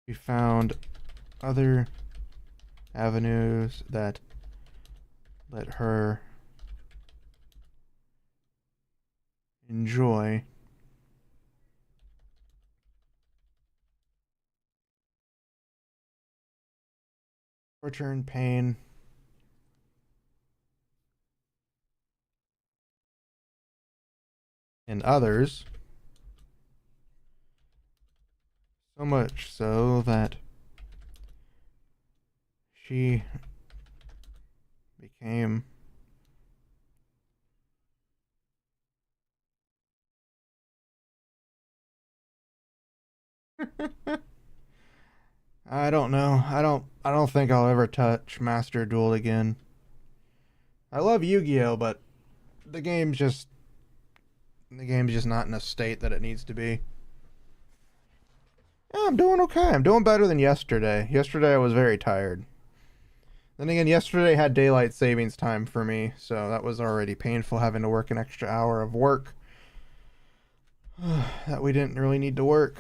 She found other avenues that let her enjoy torture and pain in others, so much so that she became I don't know. I don't think I'll ever touch Master Duel again. I love Yu-Gi-Oh, but the game's just the game's just not in a state that it needs to be. Yeah, I'm doing okay. I'm doing better than yesterday. Yesterday I was very tired. Then again, yesterday had daylight savings time for me, so that was already painful having to work an extra hour of work that we didn't really need to work.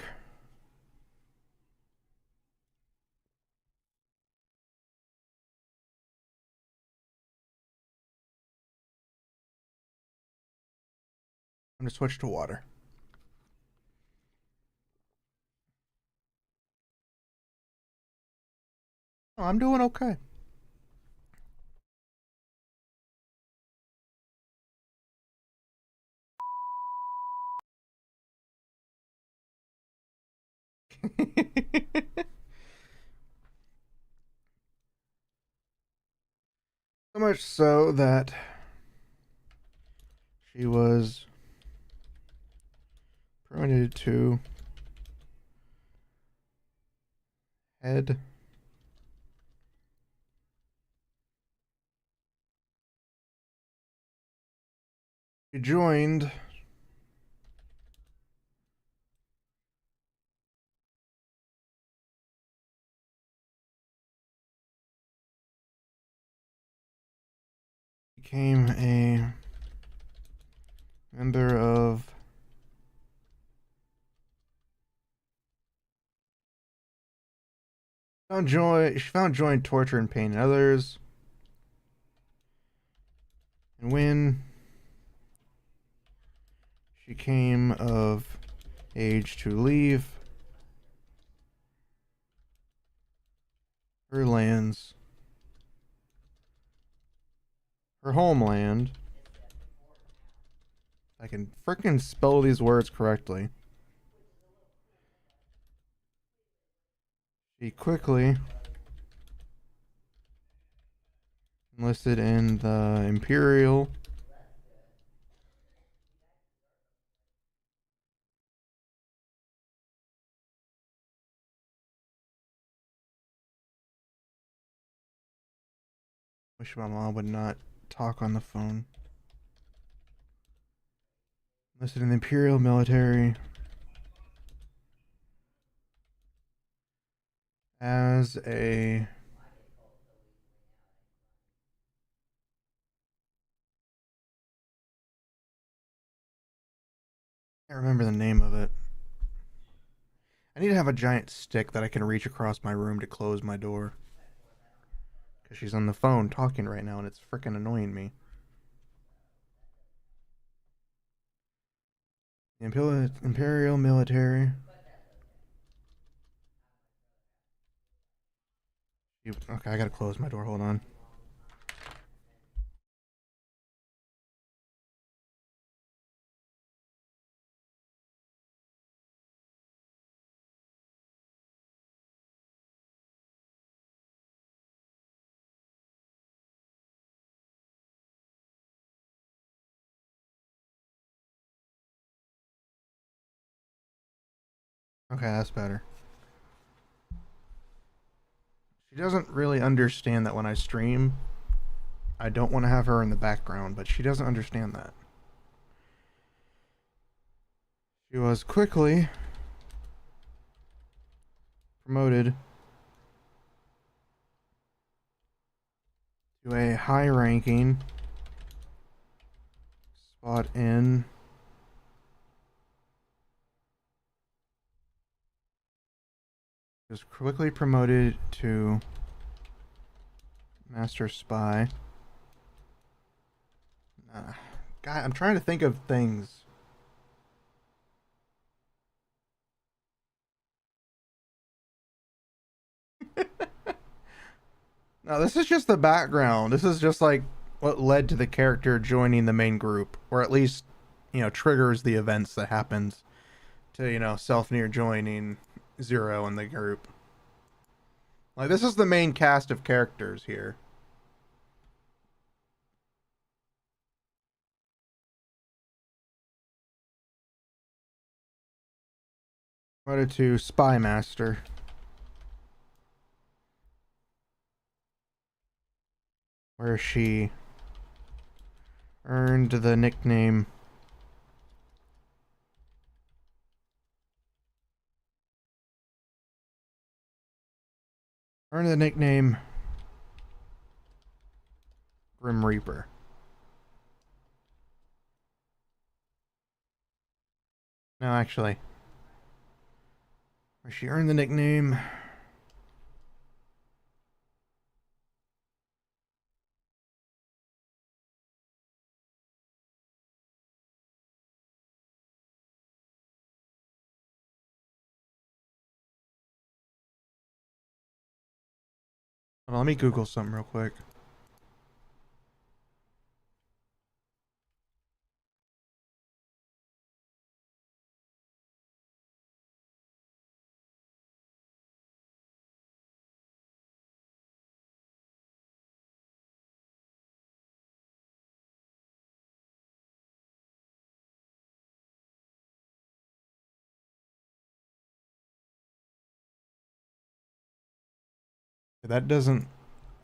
I'm gonna switch to water. Oh, I'm doing okay. So much so that she was promoted to head. She joined became a member of found joy she found joy in torture and pain in others, and when she came of age to leave her lands, her homeland. I can frickin' spell these words correctly. She quickly enlisted in the Imperial wish my mom would not talk on the phone. Enlisted in the Imperial military as a I can't remember the name of it. I need to have a giant stick that I can reach across my room to close my door. Because she's on the phone talking right now and it's freaking annoying me. The Imperial military. Okay, I gotta close my door. Hold on. Okay, that's better. She doesn't really understand that when I stream, I don't want to have her in the background, but she doesn't understand that. She was quickly promoted to a high ranking spot in was quickly promoted to Master Spy. God, I'm trying to think of things. No, this is just the background. This is just like what led to the character joining the main group, or at least, triggers the events that happens to, self near joining Zero in the group. Like, this is the main cast of characters here. Promoted to Spy Master. Where she earned the nickname Grim Reaper. No, actually, where she earned the nickname Well, let me Google something real quick. That doesn't.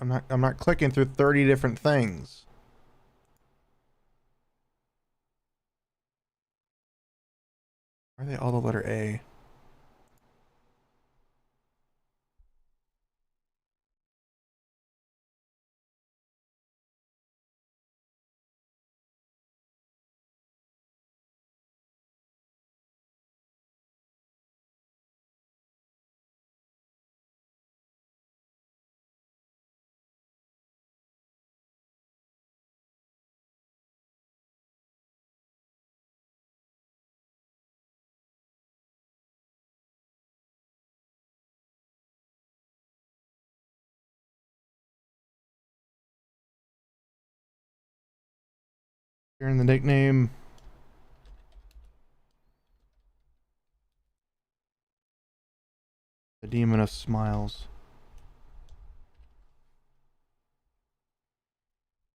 I'm not clicking through 30 different things. Why are they all the letter A? Here in the nickname. The Demon of Smiles.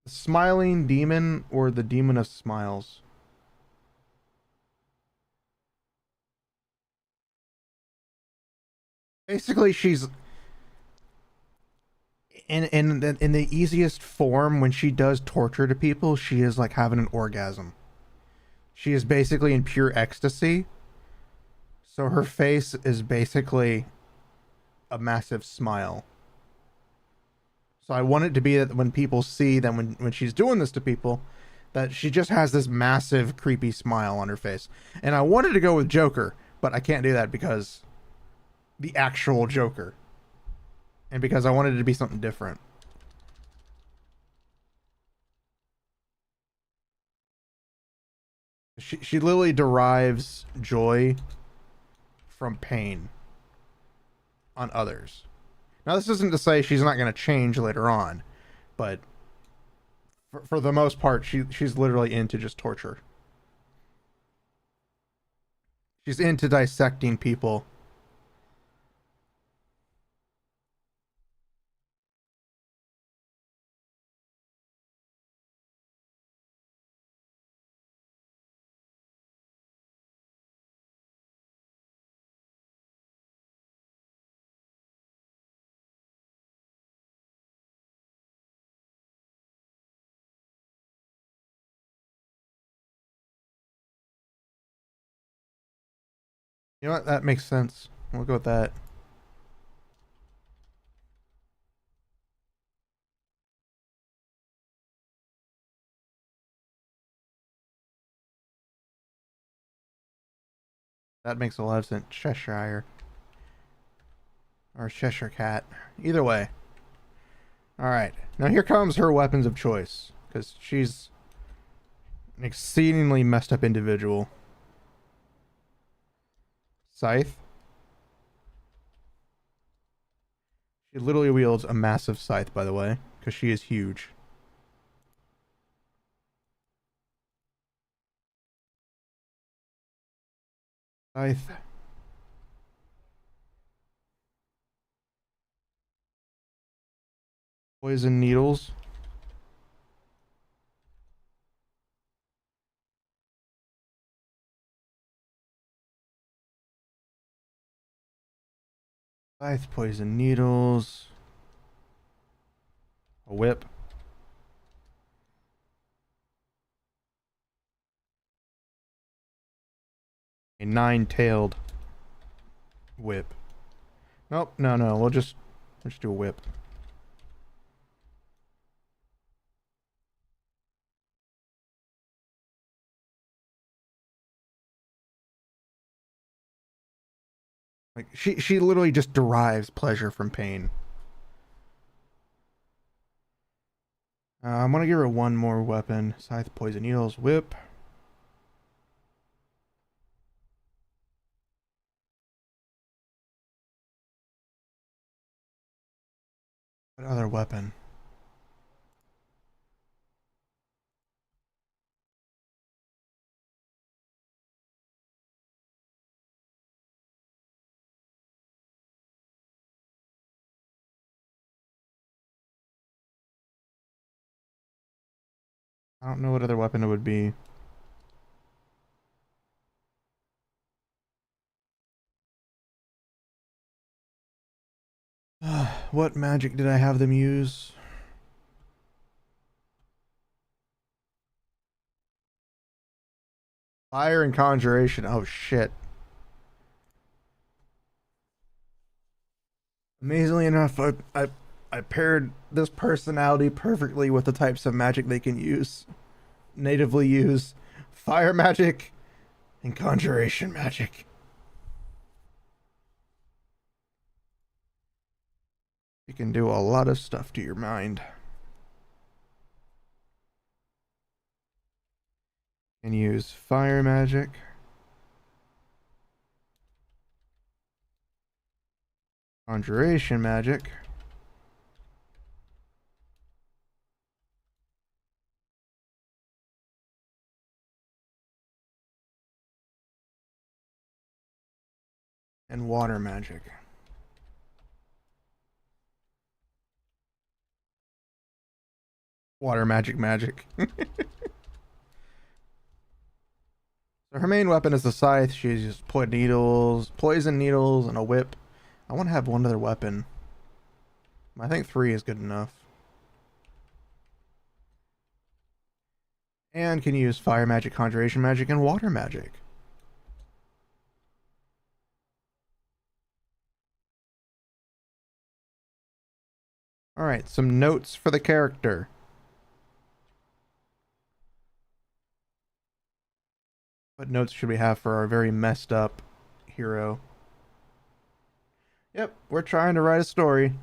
The Smiling Demon or the Demon of Smiles? Basically, she's in the easiest form. When she does torture to people, she is like having an orgasm. She is basically in pure ecstasy. So her face is basically a massive smile. So I want it to be that when people see that when she's doing this to people, that she just has this massive creepy smile on her face. And I wanted to go with Joker, but I can't do that because the actual Joker. And because I wanted it to be something different. She literally derives joy from pain on others. Now, this isn't to say she's not going to change later on, but for the most part, she's literally into just torture. She's into dissecting people. You know what? That makes sense. We'll go with that. That makes a lot of sense. Cheshire. Or Cheshire Cat. Either way. Alright. Now here comes her weapons of choice. Because she's an exceedingly messed up individual. Scythe. She literally wields a massive scythe, by the way. Because she is huge. Scythe. Poison needles. Scythe, poison needles. A whip. A nine-tailed whip. Nope, no. We'll just do a whip. Like she literally just derives pleasure from pain. I'm gonna give her one more weapon. Scythe, poison needles, whip. What other weapon? I don't know what other weapon it would be. What magic did I have them use? Fire and conjuration. Oh shit. Amazingly enough, I paired this personality perfectly with the types of magic they can use. Natively use fire magic and conjuration magic. You can do a lot of stuff to your mind. And use fire magic. Conjuration magic. And water magic. Water magic. So her main weapon is the scythe. She uses poison needles, and a whip. I want to have one other weapon. I think 3 is good enough. And can use fire magic, conjuration magic, and water magic. Alright, some notes for the character. What notes should we have for our very messed up hero? Yep, we're trying to write a story.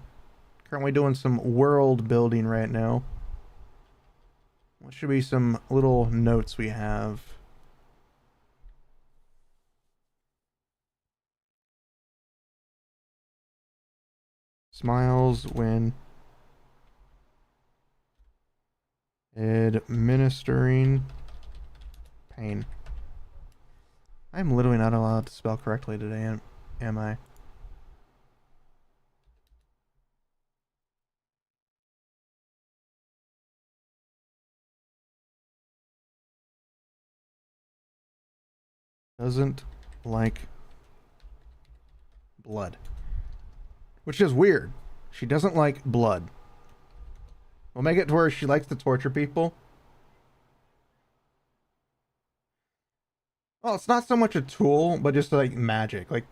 Currently doing some world building right now. What should be some little notes we have? Smiles when administering pain. I'm literally not allowed to spell correctly today, am I? Doesn't like blood. Which is weird. She doesn't like blood. We'll make it to where she likes to torture people. Well, it's not so much a tool, but just like magic. Like,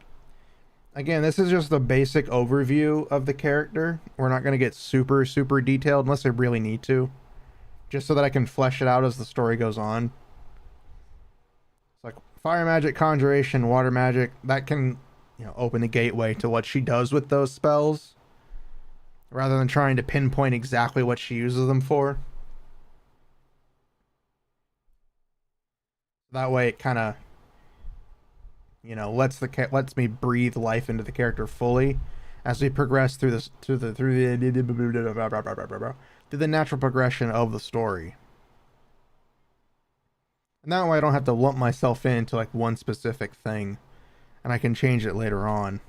again, this is just a basic overview of the character. We're not going to get super, super detailed unless I really need to. Just so that I can flesh it out as the story goes on. It's like fire magic, conjuration, water magic. That can, open the gateway to what she does with those spells. Rather than trying to pinpoint exactly what she uses them for. That way it kind of, lets me breathe life into the character fully as we progress through this through the natural progression of the story. And that way I don't have to lump myself into like one specific thing and I can change it later on.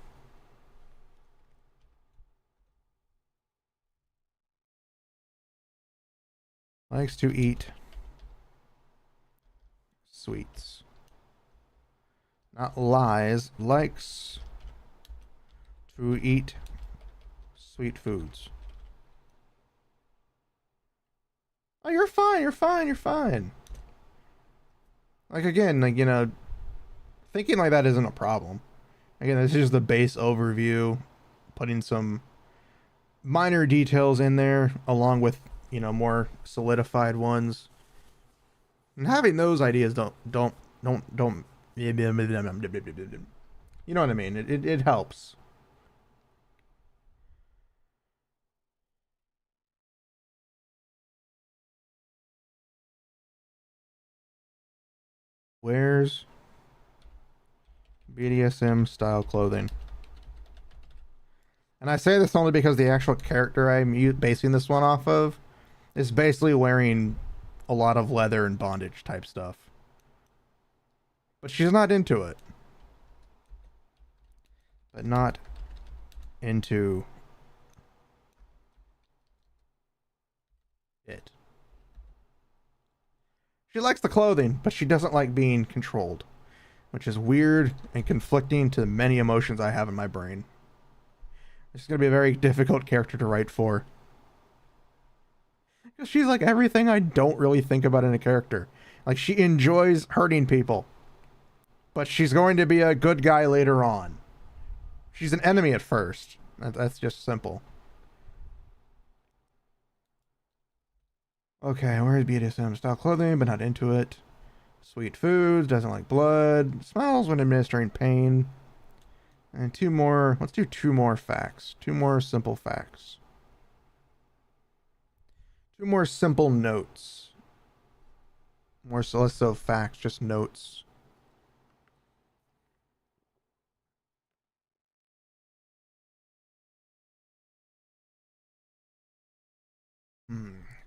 Likes to eat sweets. Not lies, likes to eat sweet foods. Oh, you're fine, you're fine, you're fine. Like, again, like, thinking like that isn't a problem. Again, this is just the base overview, putting some minor details in there along with, more solidified ones. And having those ideas don't you know what I mean? It helps. Wears BDSM style clothing. And I say this only because the actual character I'm basing this one off of is basically wearing a lot of leather and bondage type stuff. But she's not into it. But not into it. She likes the clothing, but she doesn't like being controlled, which is weird and conflicting to many emotions I have in my brain. This is going to be a very difficult character to write for. Because she's like everything I don't really think about in a character. Like, she enjoys hurting people, but she's going to be a good guy later on. She's an enemy at first. That's just simple. Okay, where's BDSM style clothing, but not into it. Sweet foods, doesn't like blood, smiles when administering pain. And two more, let's do two more facts. Two more simple facts. Two more simple notes. More so less so facts, just notes.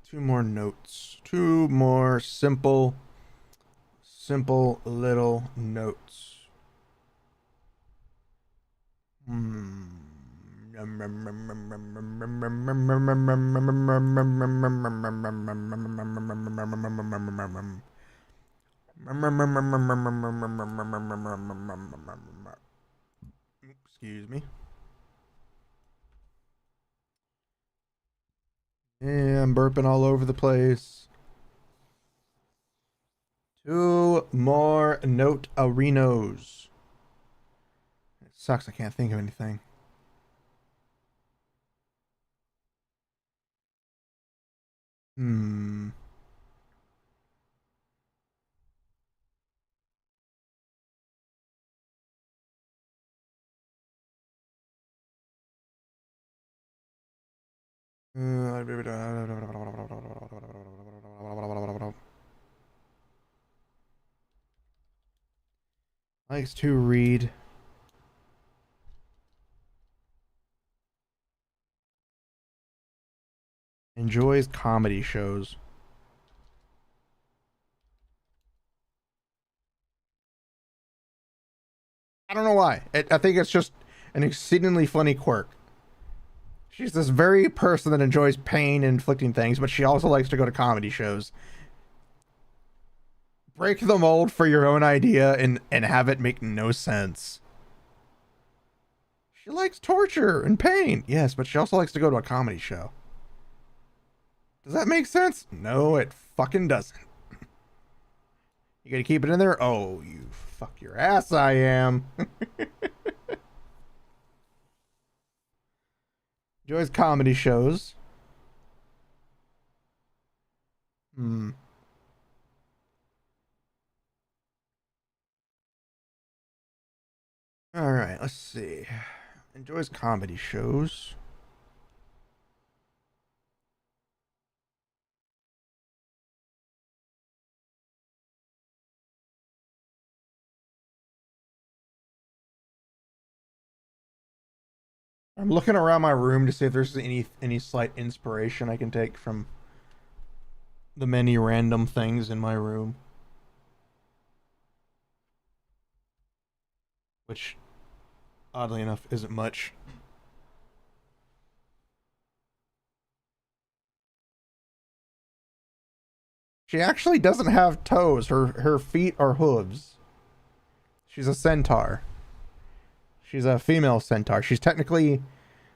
Two more notes. Two more simple little notes. Excuse me. Yeah, I'm burping all over the place. Two more note arenos. It sucks I can't think of anything. Hmm. Likes to read Enjoys comedy shows. I don't know why. I think it's just an exceedingly funny quirk. She's this very person that enjoys pain and inflicting things, but she also likes to go to comedy shows. Break the mold for your own idea and have it make no sense. She likes torture and pain. Yes, but she also likes to go to a comedy show. Does that make sense? No, it fucking doesn't. You gonna keep it in there? Oh, you fuck your ass, I am. Enjoys comedy shows. Hmm. Alright, let's see. Enjoys comedy shows. I'm looking around my room to see if there's any slight inspiration I can take from the many random things in my room. Which, oddly enough, isn't much. She actually doesn't have toes. Her feet are hooves. She's a centaur. She's a female centaur. She's technically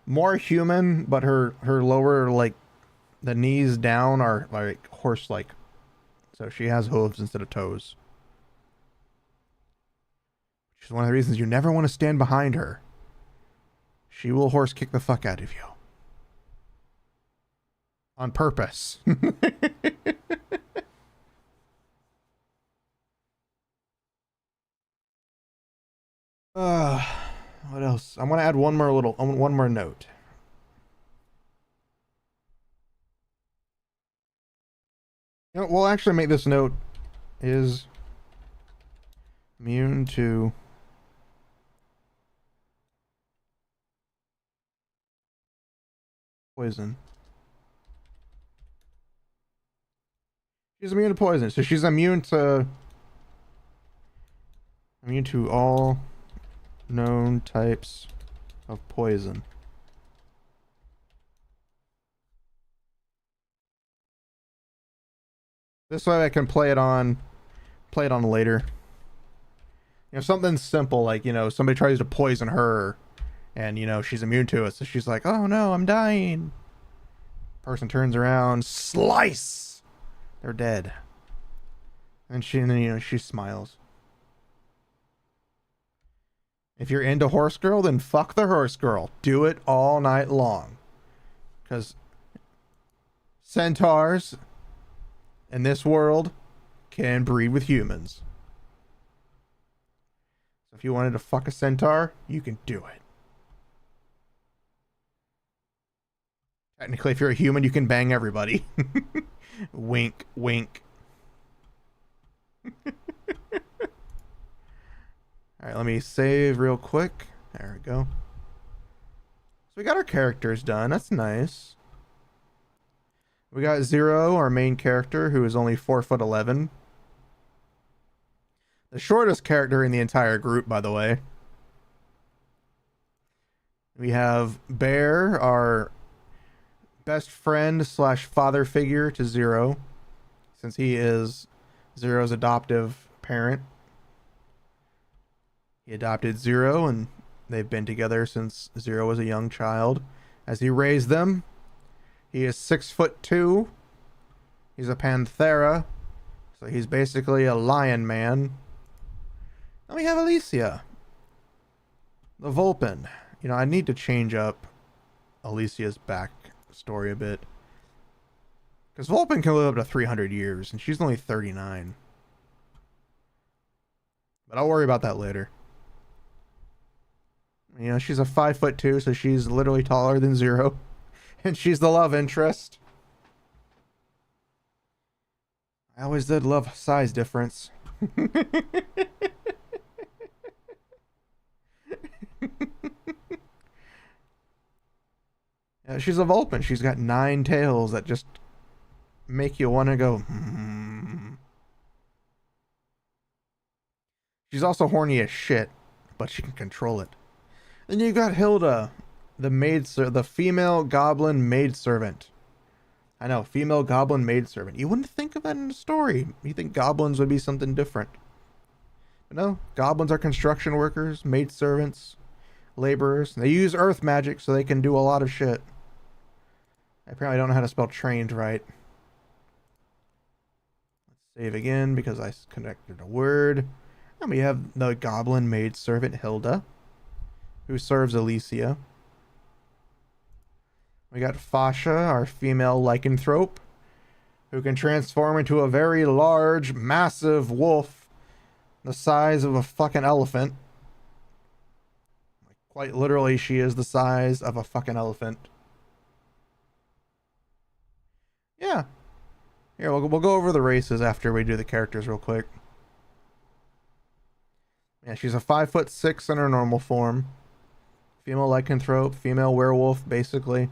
more human, but her lower, like, the knees down are like horse-like. So she has hooves instead of toes. Which is one of the reasons you never want to stand behind her. She will horse kick the fuck out of you. On purpose. uh, what else? I want to add one more note. You know, we'll actually make this note is immune to poison. She's immune to poison, so she's immune to all known types of poison. This way I can play it on later. You know, something simple like, you know, somebody tries to poison her and, you know, she's immune to it. So she's like, oh no, I'm dying. Person turns around, slice! They're dead. And then, you know, she smiles. If you're into Horse Girl, then fuck the Horse Girl. Do it all night long. Because centaurs in this world can breed with humans. So if you wanted to fuck a centaur, you can do it. Technically, if you're a human, you can bang everybody. Wink, wink. Alright, let me save real quick. There we go. So we got our characters done. That's nice. We got Zero, our main character, who is only 4'11". The shortest character in the entire group, by the way. We have Bear, our best friend slash father figure to Zero, since he is Zero's adoptive parent. He adopted Zero, and they've been together since Zero was a young child. As he raised them, he is 6'2". He's a Panthera, so he's basically a lion man. Then we have Alicia, the Vulpin. You know, I need to change up Alicia's backstory a bit. Because Vulpin can live up to 300 years, and she's only 39. But I'll worry about that later. You know, she's a 5'2", so she's literally taller than Zero. And she's the love interest. I always did love size difference. She's a Vulpin. She's got 9 tails that just make you want to go, hmm. She's also horny as shit, but she can control it. Then you got Hilda, the female goblin maidservant. I know, female goblin maidservant. You wouldn't think of that in a story. You think goblins would be something different. But no, goblins are construction workers, maidservants, laborers. They use earth magic so they can do a lot of shit. I apparently don't know how to spell trained right. Let's save again because I connected a word. And we have the goblin maidservant Hilda, who serves Alicia. We got Fasha, our female lycanthrope, who can transform into a very large, massive wolf the size of a fucking elephant. Quite literally, she is the size of a fucking elephant. Yeah. Here, we'll go over the races after we do the characters real quick. Yeah, she's a 5'6" in her normal form. Female lycanthrope, female werewolf, basically.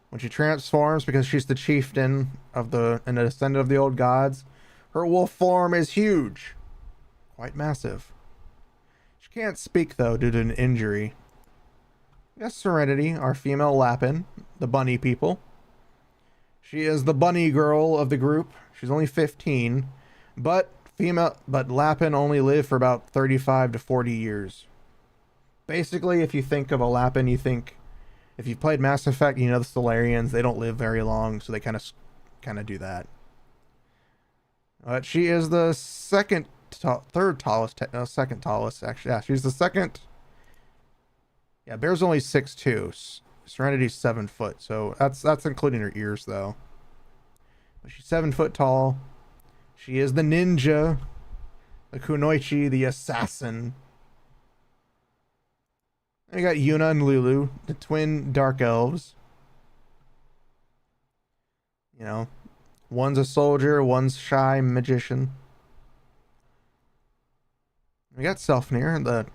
When she transforms, because she's the chieftain of and a descendant of the old gods, her wolf form is huge. Quite massive. She can't speak, though, due to an injury. Yes, Serenity, our female Lapin, the bunny people. She is the bunny girl of the group. She's only 15, but Lapin only live for about 35 to 40 years. Basically, if you think of a Lapin, you think, if you've played Mass Effect, you know the Solarians, they don't live very long, so they kind of do that. But she is the second tallest, actually. Yeah, she's the second. Yeah, Bear's only 6'2". Serenity's 7 foot, so that's including her ears, though. But she's 7 foot tall. She is the ninja, the kunoichi, the assassin. And we got Yuna and Lulu, the twin dark elves. You know, one's a soldier, one's shy magician. We got Selfnir, the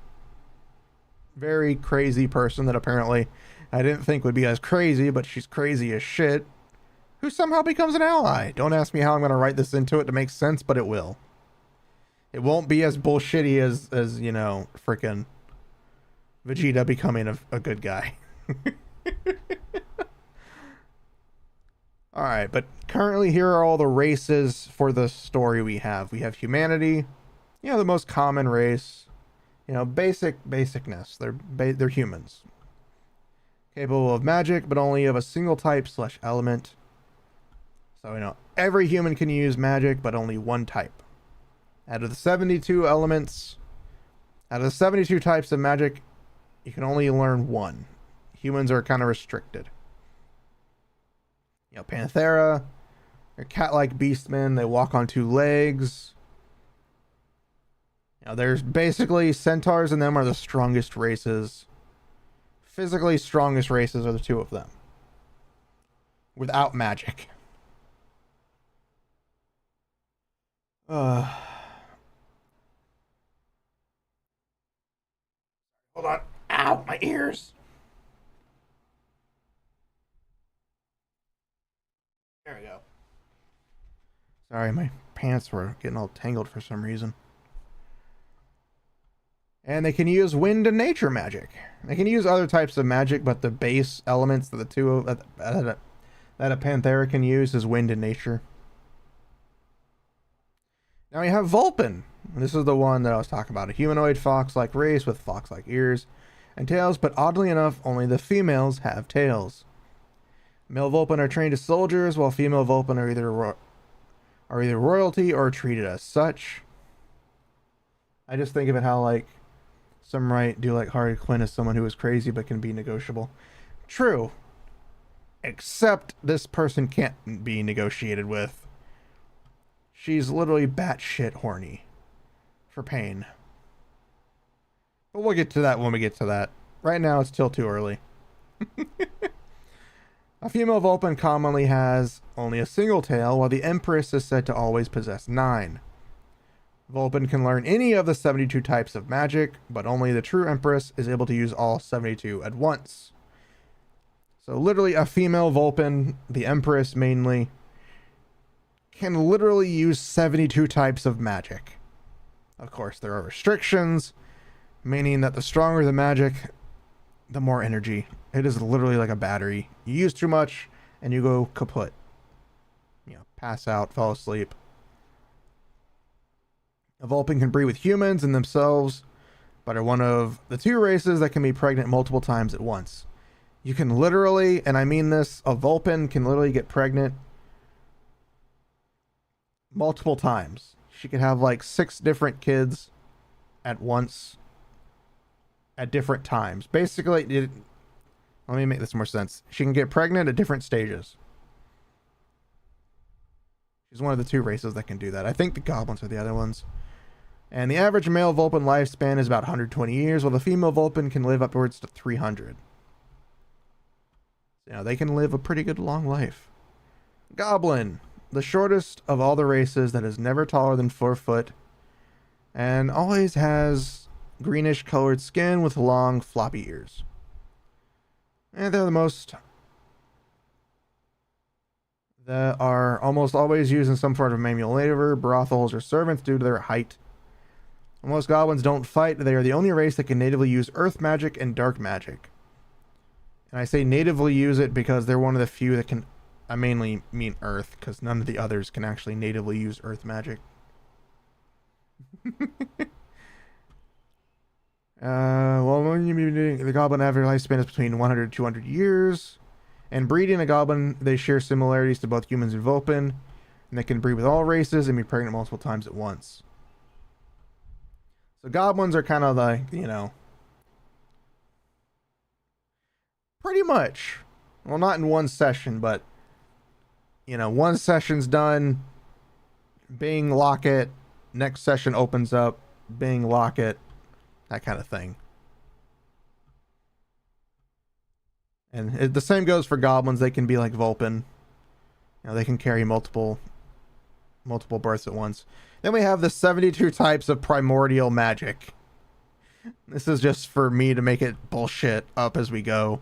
very crazy person that apparently I didn't think would be as crazy, but she's crazy as shit, who somehow becomes an ally. Don't ask me how I'm going to write this into it to make sense, but it will. It won't be as bullshitty as you know, freaking Vegeta becoming a good guy. Alright, but currently here are all the races for the story we have. We have humanity, you know, the most common race. You know, basicness. They're humans. Capable of magic, but only of a single type / element. So, you know, every human can use magic, but only one type. Out of the 72 types of magic, you can only learn one. Humans are kind of restricted. You know, Panthera, they're cat-like beastmen. They walk on 2 legs. You know, there's basically centaurs, and them are the strongest races. Physically strongest races are the 2 of them. Without magic. Hold on. Ow, my ears. There we go. Sorry, my pants were getting all tangled for some reason. And they can use wind and nature magic. They can use other types of magic, but the base elements that that a Panthera can use is wind and nature. Now we have Vulpin. This is the one that I was talking about. A humanoid fox-like race with fox-like ears and tails, but oddly enough, only the females have tails. Male Vulpin are trained as soldiers, while female Vulpin are either royalty or treated as such. I just think of it how, like, some might do like Harley Quinn as someone who is crazy but can be negotiable. True. Except this person can't be negotiated with. She's literally batshit horny for pain. But we'll get to that when we get to that. Right now it's still too early. A female Vulpin commonly has only a single tail, while the Empress is said to always possess 9. Vulpin can learn any of the 72 types of magic, but only the true Empress is able to use all 72 at once. So literally a female Vulpin, the Empress mainly, can literally use 72 types of magic. Of course, there are restrictions, meaning that the stronger the magic, the more energy. It is literally like a battery. You use too much and you go kaput. Pass out, fall asleep. A Vulpin can breed with humans and themselves, but are one of the 2 races that can be pregnant multiple times at once. You can literally, and I mean this, a Vulpin can literally get pregnant multiple times. She could have like 6 different kids at once at different times. Basically, let me make this more sense. She can get pregnant at different stages. She's one of the 2 races that can do that. I think the goblins are the other ones. And the average male Vulpin lifespan is about 120 years, while the female Vulpin can live upwards to 300. They can live a pretty good long life. Goblin, the shortest of all the races that is never taller than 4 foot, and always has greenish colored skin with long floppy ears. And they're the most that are almost always used in some sort of manual labor, brothels, or servants due to their height. Most goblins don't fight. They are the only race that can natively use earth magic and dark magic. And I say natively use it because they're one of the few that can... I mainly mean earth, because none of the others can actually natively use earth magic. The goblin average lifespan is between 100 and 200 years. And breeding a goblin, they share similarities to both humans and Vulpin, and they can breed with all races and be pregnant multiple times at once. So goblins are kind of like, pretty much, well, not in one session, but, one session's done, bing, lock it, next session opens up, bing, lock it, that kind of thing. And the same goes for goblins. They can be like Vulpin. They can carry multiple births at once. Then we have the 72 types of primordial magic. This is just for me to make it bullshit up as we go.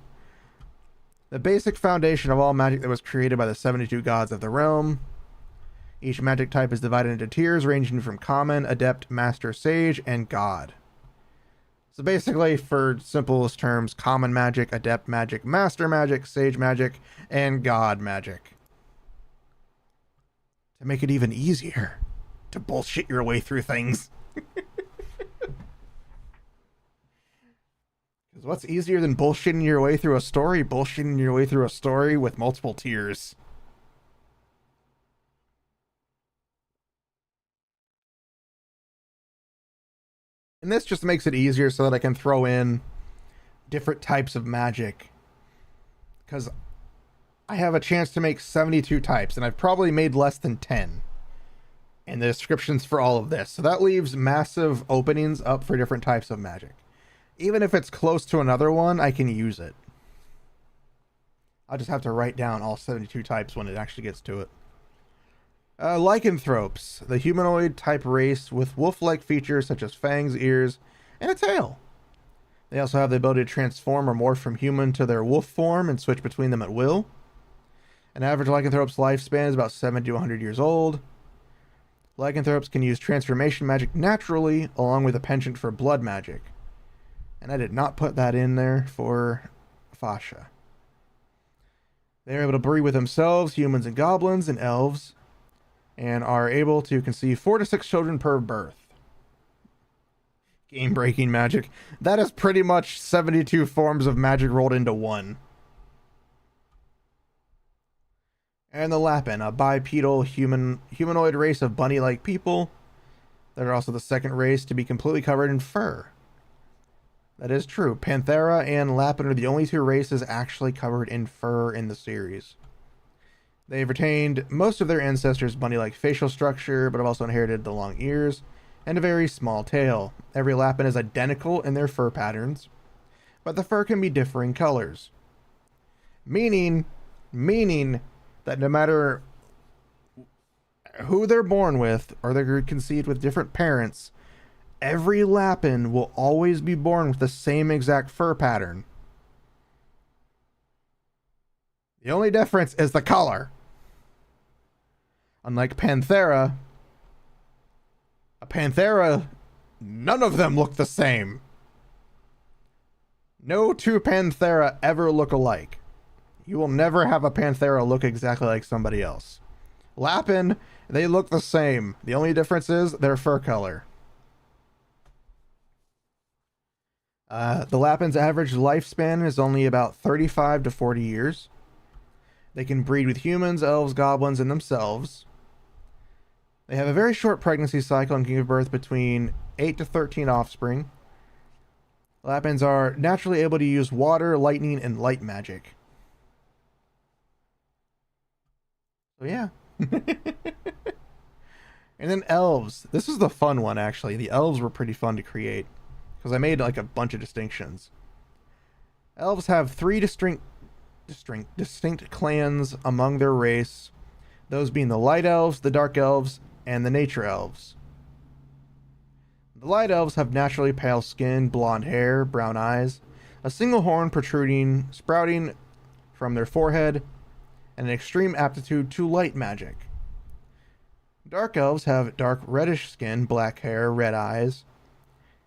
The basic foundation of all magic that was created by the 72 gods of the realm. Each magic type is divided into tiers ranging from common, adept, master, sage, and god. So basically, for simplest terms, common magic, adept magic, master magic, sage magic, and god magic. To make it even easier to bullshit your way through things. Because what's easier than bullshitting your way through a story? Bullshitting your way through a story with multiple tiers. And this just makes it easier so that I can throw in different types of magic. Because I have a chance to make 72 types, and I've probably made less than 10 in the descriptions for all of this. So that leaves massive openings up for different types of magic. Even if it's close to another one, I can use it. I'll just have to write down all 72 types when it actually gets to it. Lycanthropes, the humanoid type race with wolf-like features such as fangs, ears, and a tail. They also have the ability to transform or morph from human to their wolf form and switch between them at will. An average lycanthrope's lifespan is about 70 to 100 years old. Lycanthropes can use transformation magic naturally, along with a penchant for blood magic. And I did not put that in there for Fascia. They are able to breed with themselves, humans and goblins and elves, and are able to conceive 4 to 6 children per birth. Game-breaking magic. That is pretty much 72 forms of magic rolled into one. And the Lapin, a bipedal humanoid race of bunny-like people that are also the second race to be completely covered in fur. That is true. Panthera and Lapin are the only 2 races actually covered in fur in the series. They've retained most of their ancestors' bunny-like facial structure, but have also inherited the long ears and a very small tail. Every Lapin is identical in their fur patterns, but the fur can be differing colors. Meaning that no matter who they're born with, or they're conceived with different parents, every Lapin will always be born with the same exact fur pattern. The only difference is the color. Unlike Panthera, a Panthera, none of them look the same. No two Panthera ever look alike. You will never have a Panthera look exactly like somebody else. Lapin, they look the same. The only difference is their fur color. The Lapin's average lifespan is only about 35 to 40 years. They can breed with humans, elves, goblins, and themselves. They have a very short pregnancy cycle and can give birth between 8 to 13 offspring. Lapins are naturally able to use water, lightning, and light magic. So yeah. And then elves. This is the fun one, actually. The elves were pretty fun to create, because I made like a bunch of distinctions. Elves have three distinct clans among their race, those being the light elves, the dark elves, and the nature elves. The light elves have naturally pale skin, blonde hair, brown eyes, a single horn sprouting from their forehead, and an extreme aptitude to light magic. Dark elves have dark reddish skin, black hair, red eyes,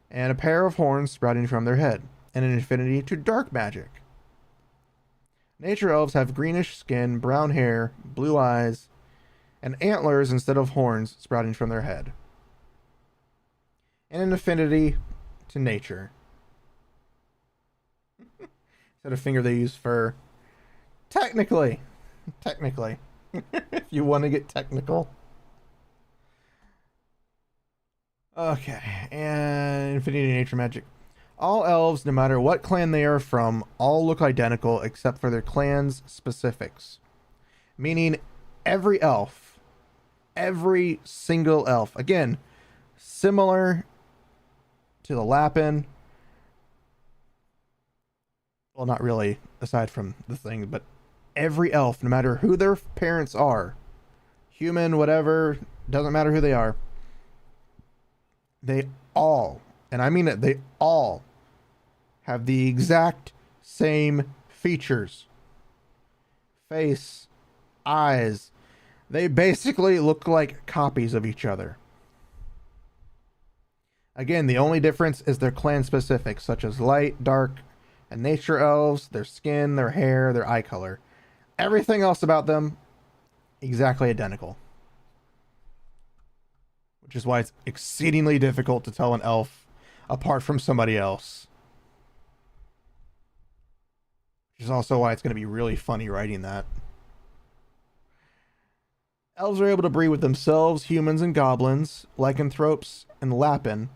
and a pair of horns sprouting from their head, and an affinity to dark magic. Nature elves have greenish skin, brown hair, blue eyes, and antlers instead of horns sprouting from their head, and an affinity to nature. Instead of finger, they use fur. Technically, if you want to get technical. Okay, and affinity to nature magic. All elves, no matter what clan they are from, all look identical except for their clan's specifics. Meaning every elf, every single elf, again, similar to the Lapin. Well, not really, aside from the thing, but every elf, no matter who their parents are, human, whatever, doesn't matter who they are, they all, and I mean it, they all have the exact same features. Face, eyes. They basically look like copies of each other. Again, the only difference is their clan specifics, such as light, dark, and nature elves, their skin, their hair, their eye color. Everything else about them, exactly identical. Which is why it's exceedingly difficult to tell an elf apart from somebody else. Which is also why it's going to be really funny writing that. Elves are able to breed with themselves, humans, and goblins, lycanthropes, and Lapin,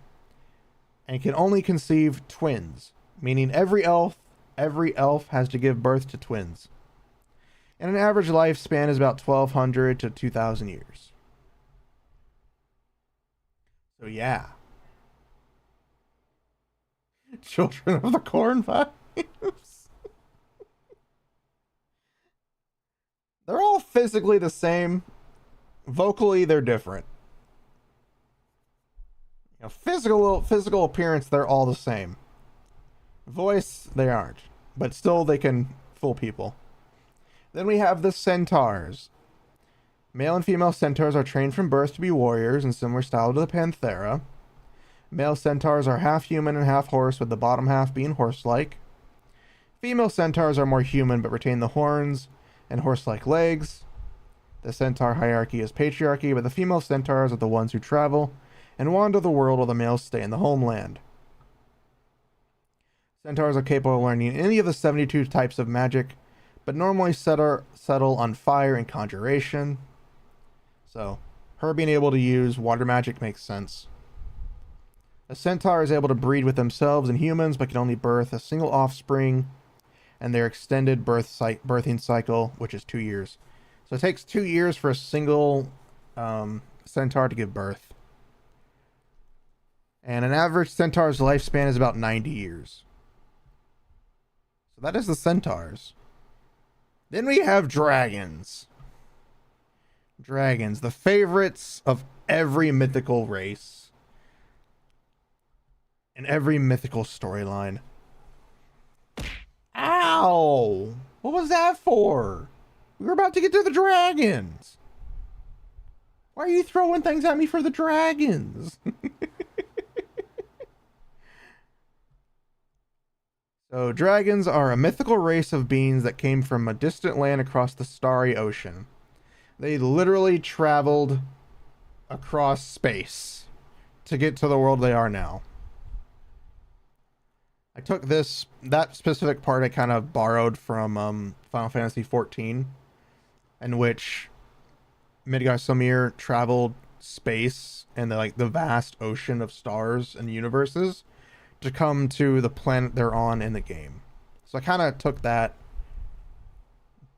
and can only conceive twins, meaning every elf has to give birth to twins. And an average lifespan is about 1,200 to 2,000 years. So yeah. Children of the Corn vibes. They're all physically the same. Vocally, they're different. You know, physical appearance, they're all the same. Voice, they aren't. But still, they can fool people. Then we have the centaurs. Male and female centaurs are trained from birth to be warriors in similar style to the Panthera. Male centaurs are half human and half horse, with the bottom half being horse-like. Female centaurs are more human but retain the horns and horse-like legs. The centaur hierarchy is patriarchy, but the female centaurs are the ones who travel and wander the world while the males stay in the homeland. Centaurs are capable of learning any of the 72 types of magic, but normally settle on fire and conjuration. So, her being able to use water magic makes sense. A centaur is able to breed with themselves and humans, but can only birth a single offspring, and their extended birthing cycle, which is 2 years. So it takes 2 years for a single centaur to give birth. And an average centaur's lifespan is about 90 years. So that is the centaurs. Then we have dragons. Dragons, the favorites of every mythical race. In every mythical storyline. Ow! What was that for? We were about to get to the dragons. Why are you throwing things at me for the dragons? So, dragons are a mythical race of beings that came from a distant land across the starry ocean. They literally traveled across space to get to the world they are now. I took that specific part I kind of borrowed from Final Fantasy XIV, in which Midgar Samir traveled space and the vast ocean of stars and universes to come to the planet they're on in the game. So I kind of took that,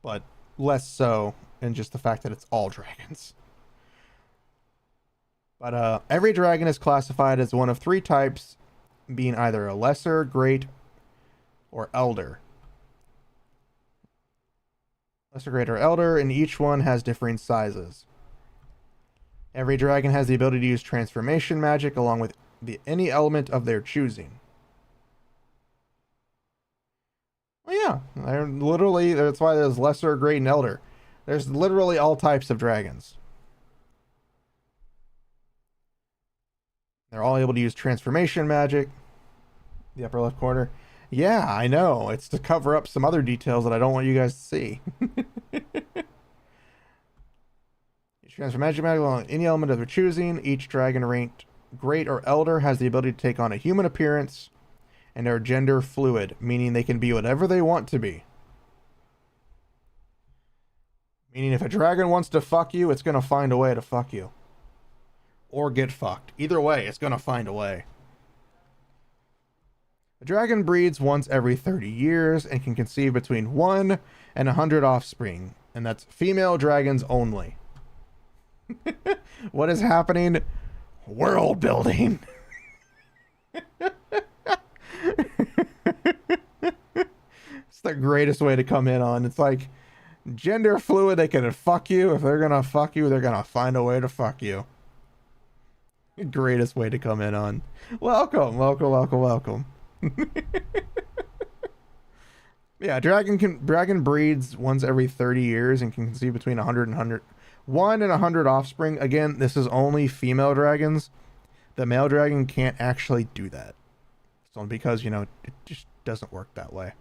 but less so in just the fact that it's all dragons. But every dragon is classified as one of three types, being either a lesser, great, or elder. Lesser, great, or elder, and each one has differing sizes. Every dragon has the ability to use transformation magic along with any element of their choosing. Well, yeah, that's why there's lesser, great, and elder. There's literally all types of dragons. They're all able to use transformation magic. The upper left corner. Yeah, I know. It's to cover up some other details that I don't want you guys to see. Transformation magic along any element of their choosing. Each dragon ranked great or elder has the ability to take on a human appearance and are gender fluid, meaning they can be whatever they want to be. Meaning if a dragon wants to fuck you, it's going to find a way to fuck you. Or get fucked. Either way, it's going to find a way. A dragon breeds once every 30 years and can conceive between 1 and 100 offspring, and that's female dragons only. What is happening? World building. It's the greatest way to come in on. It's like gender fluid. They can fuck you. If they're gonna fuck you, they're gonna find a way to fuck you. Greatest way to come in on. Welcome, welcome, welcome, welcome. Yeah, dragon breeds once every 30 years and can conceive between 1 and 100 offspring. Again, this is only female dragons. The male dragon can't actually do that. It's only because, it just doesn't work that way.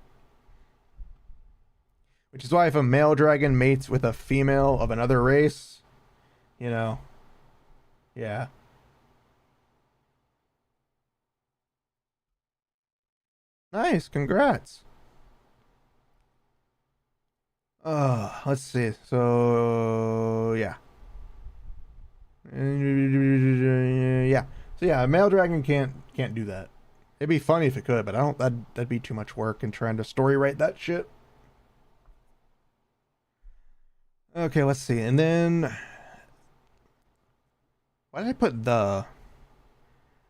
Which is why if a male dragon mates with a female of another race, yeah. Nice, congrats. Let's see. So yeah. Yeah. So yeah, a male dragon can't do that. It'd be funny if it could, but I don't. That'd be too much work in trying to story write that shit. Okay, let's see. And then why did I put the?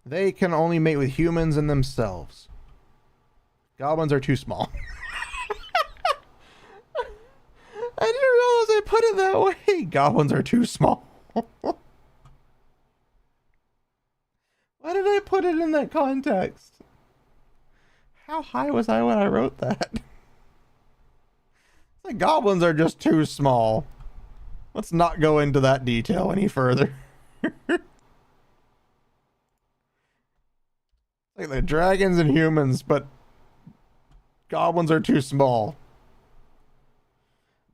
They can only mate with humans and themselves. Goblins are too small. I didn't realize I put it that way. Goblins are too small. Why did I put it in that context? How high was I when I wrote that? The goblins are just too small. Let's not go into that detail any further. Like the dragons and humans, but goblins are too small.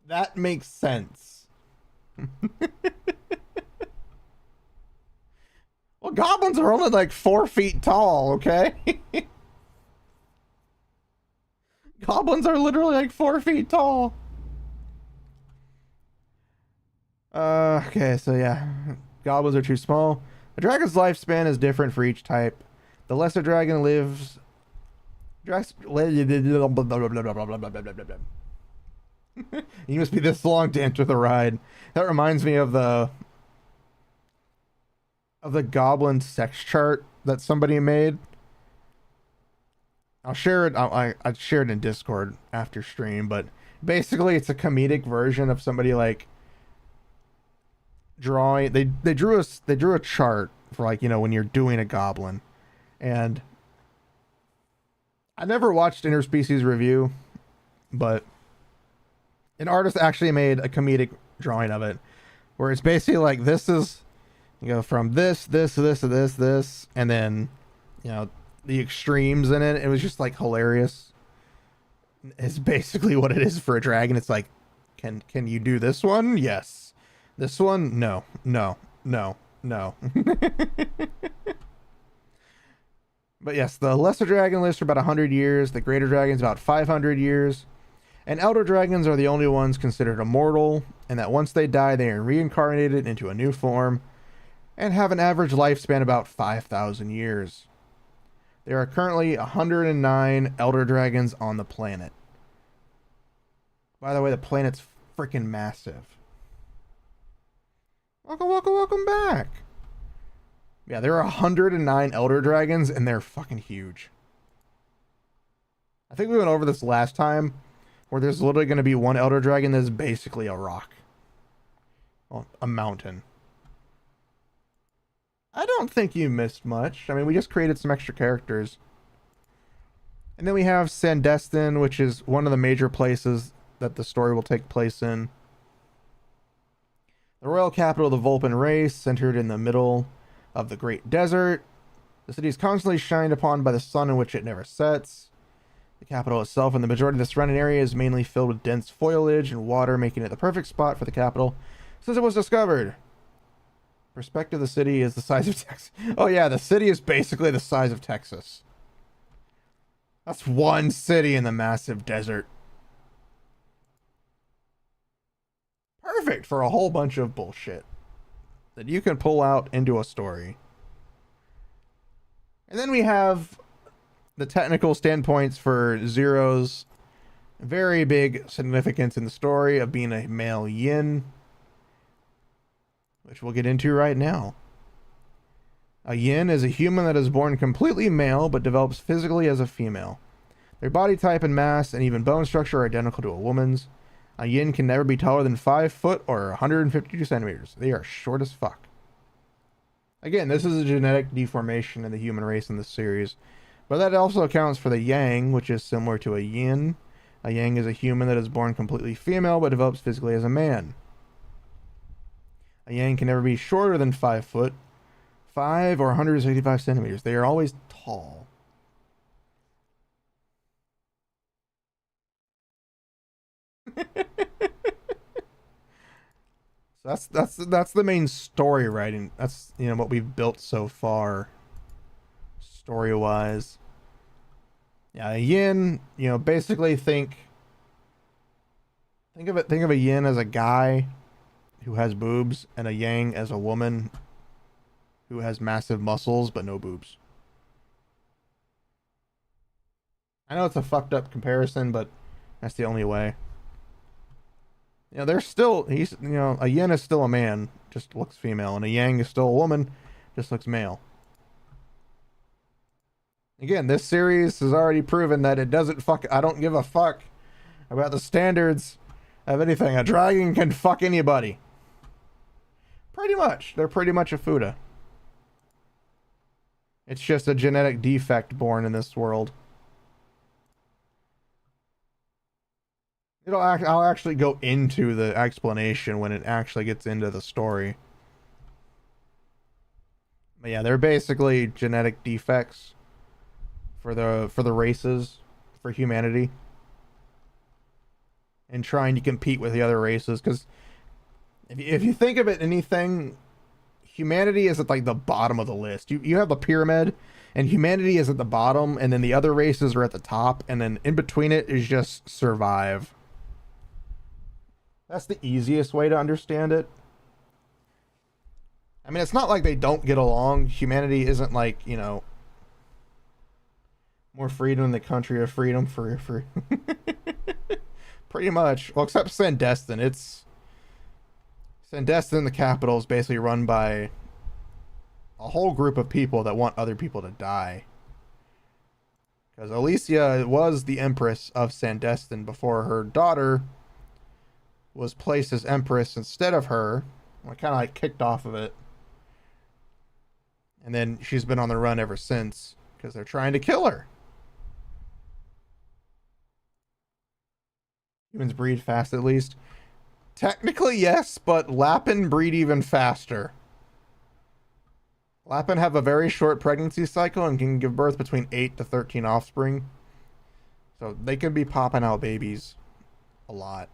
That makes sense. Well, goblins are only like 4 feet tall, okay? Goblins are literally like 4 feet tall. Okay, so yeah. Goblins are too small. A dragon's lifespan is different for each type. The lesser dragon lives... You must be this long to enter the ride. That reminds me of the goblin sex chart that somebody made. I'll share it. I shared it in Discord after stream, but basically it's a comedic version of somebody like drawing. They drew a chart for when you're doing a goblin, and I never watched Interspecies Review, but An artist actually made a comedic drawing of it, where it's basically like this is, you go from this, and then, you know, the extremes in it. It was just like hilarious. It's basically what it is for a dragon. It's like, can you do this one? Yes. This one? No. No. No. No. But yes, the lesser dragon lives for about 100 years. The greater dragons about 500 years. And elder dragons are the only ones considered immortal, and that once they die, they are reincarnated into a new form and have an average lifespan about 5,000 years. There are currently 109 elder dragons on the planet. By the way, the planet's freaking massive. Welcome back. Yeah, there are 109 elder dragons, and they're fucking huge. I think we went over this last time, where there's literally going to be one elder dragon that's basically a rock. Well, a mountain. I don't think you missed much. I mean, we just created some extra characters. And then we have Sandestin, which is one of the major places that the story will take place in. The royal capital of the Vulpan race, centered in the middle of the Great Desert. The city is constantly shined upon by the sun in which it never sets. The capital itself and the majority of the surrounding area is mainly filled with dense foliage and water, making it the perfect spot for the capital since it was discovered. Perspective, the city is the size of Texas. Oh yeah, the city is basically the size of Texas. That's one city in the massive desert. Perfect for a whole bunch of bullshit that you can pull out into a story. And then we have the technical standpoints for Zero's very big significance in the story of being a male yin, which we'll get into right now. A yin is a human that is born completely male but develops physically as a female. Their body type and mass and even bone structure are identical to a woman's. A yin can never be taller than 5 foot or 152 centimeters. They are short as fuck. Again, this is a genetic deformation in the human race in this series, but that also accounts for the yang, which is similar to a yin. A yang is a human that is born completely female but develops physically as a man. A yang can never be shorter than 5 foot, 5 or 165 centimeters. They are always tall. So that's the main story writing. That's, you know, what we've built so far, story wise. Yeah, a yin, you know, basically think of a yin as a guy who has boobs, and a yang as a woman who has massive muscles but no boobs. I know it's a fucked up comparison, but that's the only way. You know, a yin is still a man, just looks female, and a yang is still a woman, just looks male. Again, this series has already proven that it doesn't I don't give a fuck about the standards of anything. A dragon can fuck anybody. Pretty much. They're pretty much a Fuda. It's just a genetic defect born in this world. I'll actually go into the explanation when it actually gets into the story. But yeah, they're basically genetic defects for the races, for humanity, and trying to compete with the other races. Because if you think of it, anything, humanity is at like the bottom of the list. You have the pyramid, and humanity is at the bottom, and then the other races are at the top, and then in between it is just survive. That's the easiest way to understand it. I mean, it's not like they don't get along. Humanity isn't like, you know, more freedom in the country of freedom for pretty much. Well, except Sandestin. Sandestin, the capital, is basically run by a whole group of people that want other people to die. Because Alicia was the empress of Sandestin before her daughter was placed as empress instead of her. I kind of like kicked off of it. And then she's been on the run ever since because they're trying to kill her. Humans breed fast at least. Technically, yes, but Lapin breed even faster. Lapin have a very short pregnancy cycle and can give birth between 8 to 13 offspring. So they can be popping out babies a lot.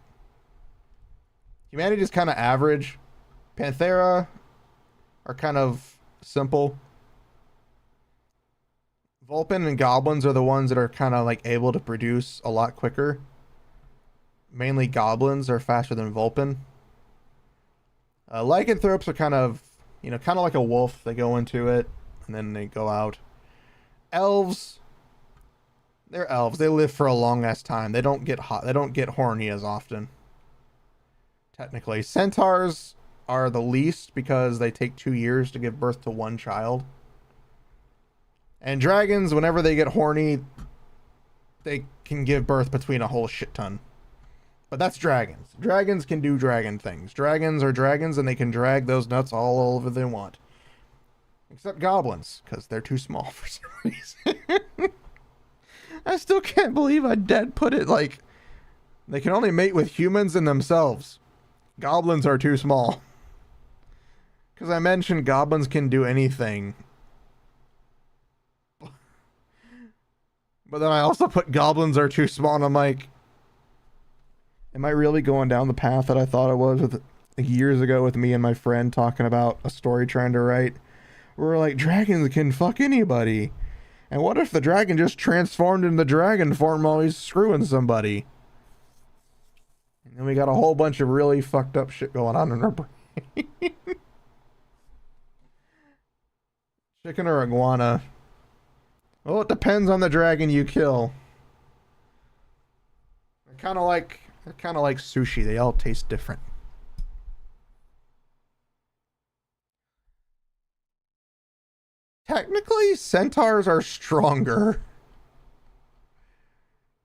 Humanity is kind of average. Panthera are kind of simple. Vulpin and goblins are the ones that are kind of like able to produce a lot quicker. Mainly goblins are faster than Vulpin. Lycanthropes are kind of, kind of like a wolf. They go into it and then they go out. Elves, they're elves. They live for a long ass time. They don't get hot. They don't get horny as often. Technically, centaurs are the least because they take 2 years to give birth to one child. And dragons, whenever they get horny, they can give birth between a whole shit ton. But that's dragons. Dragons can do dragon things. Dragons are dragons and they can drag those nuts all over they want. Except goblins, because they're too small for some reason. I still can't believe I dead put it like they can only mate with humans and themselves. Goblins are too small. Because I mentioned goblins can do anything. But then I also put goblins are too small and I'm like, am I really going down the path that I thought I was with years ago with me and my friend talking about a story trying to write? We're like, dragons can fuck anybody. And what if the dragon just transformed into dragon form while he's screwing somebody? And then we got a whole bunch of really fucked up shit going on in our brain. Chicken or iguana? Well, it depends on the dragon you kill. They're kind of like sushi. They all taste different. Technically, centaurs are stronger.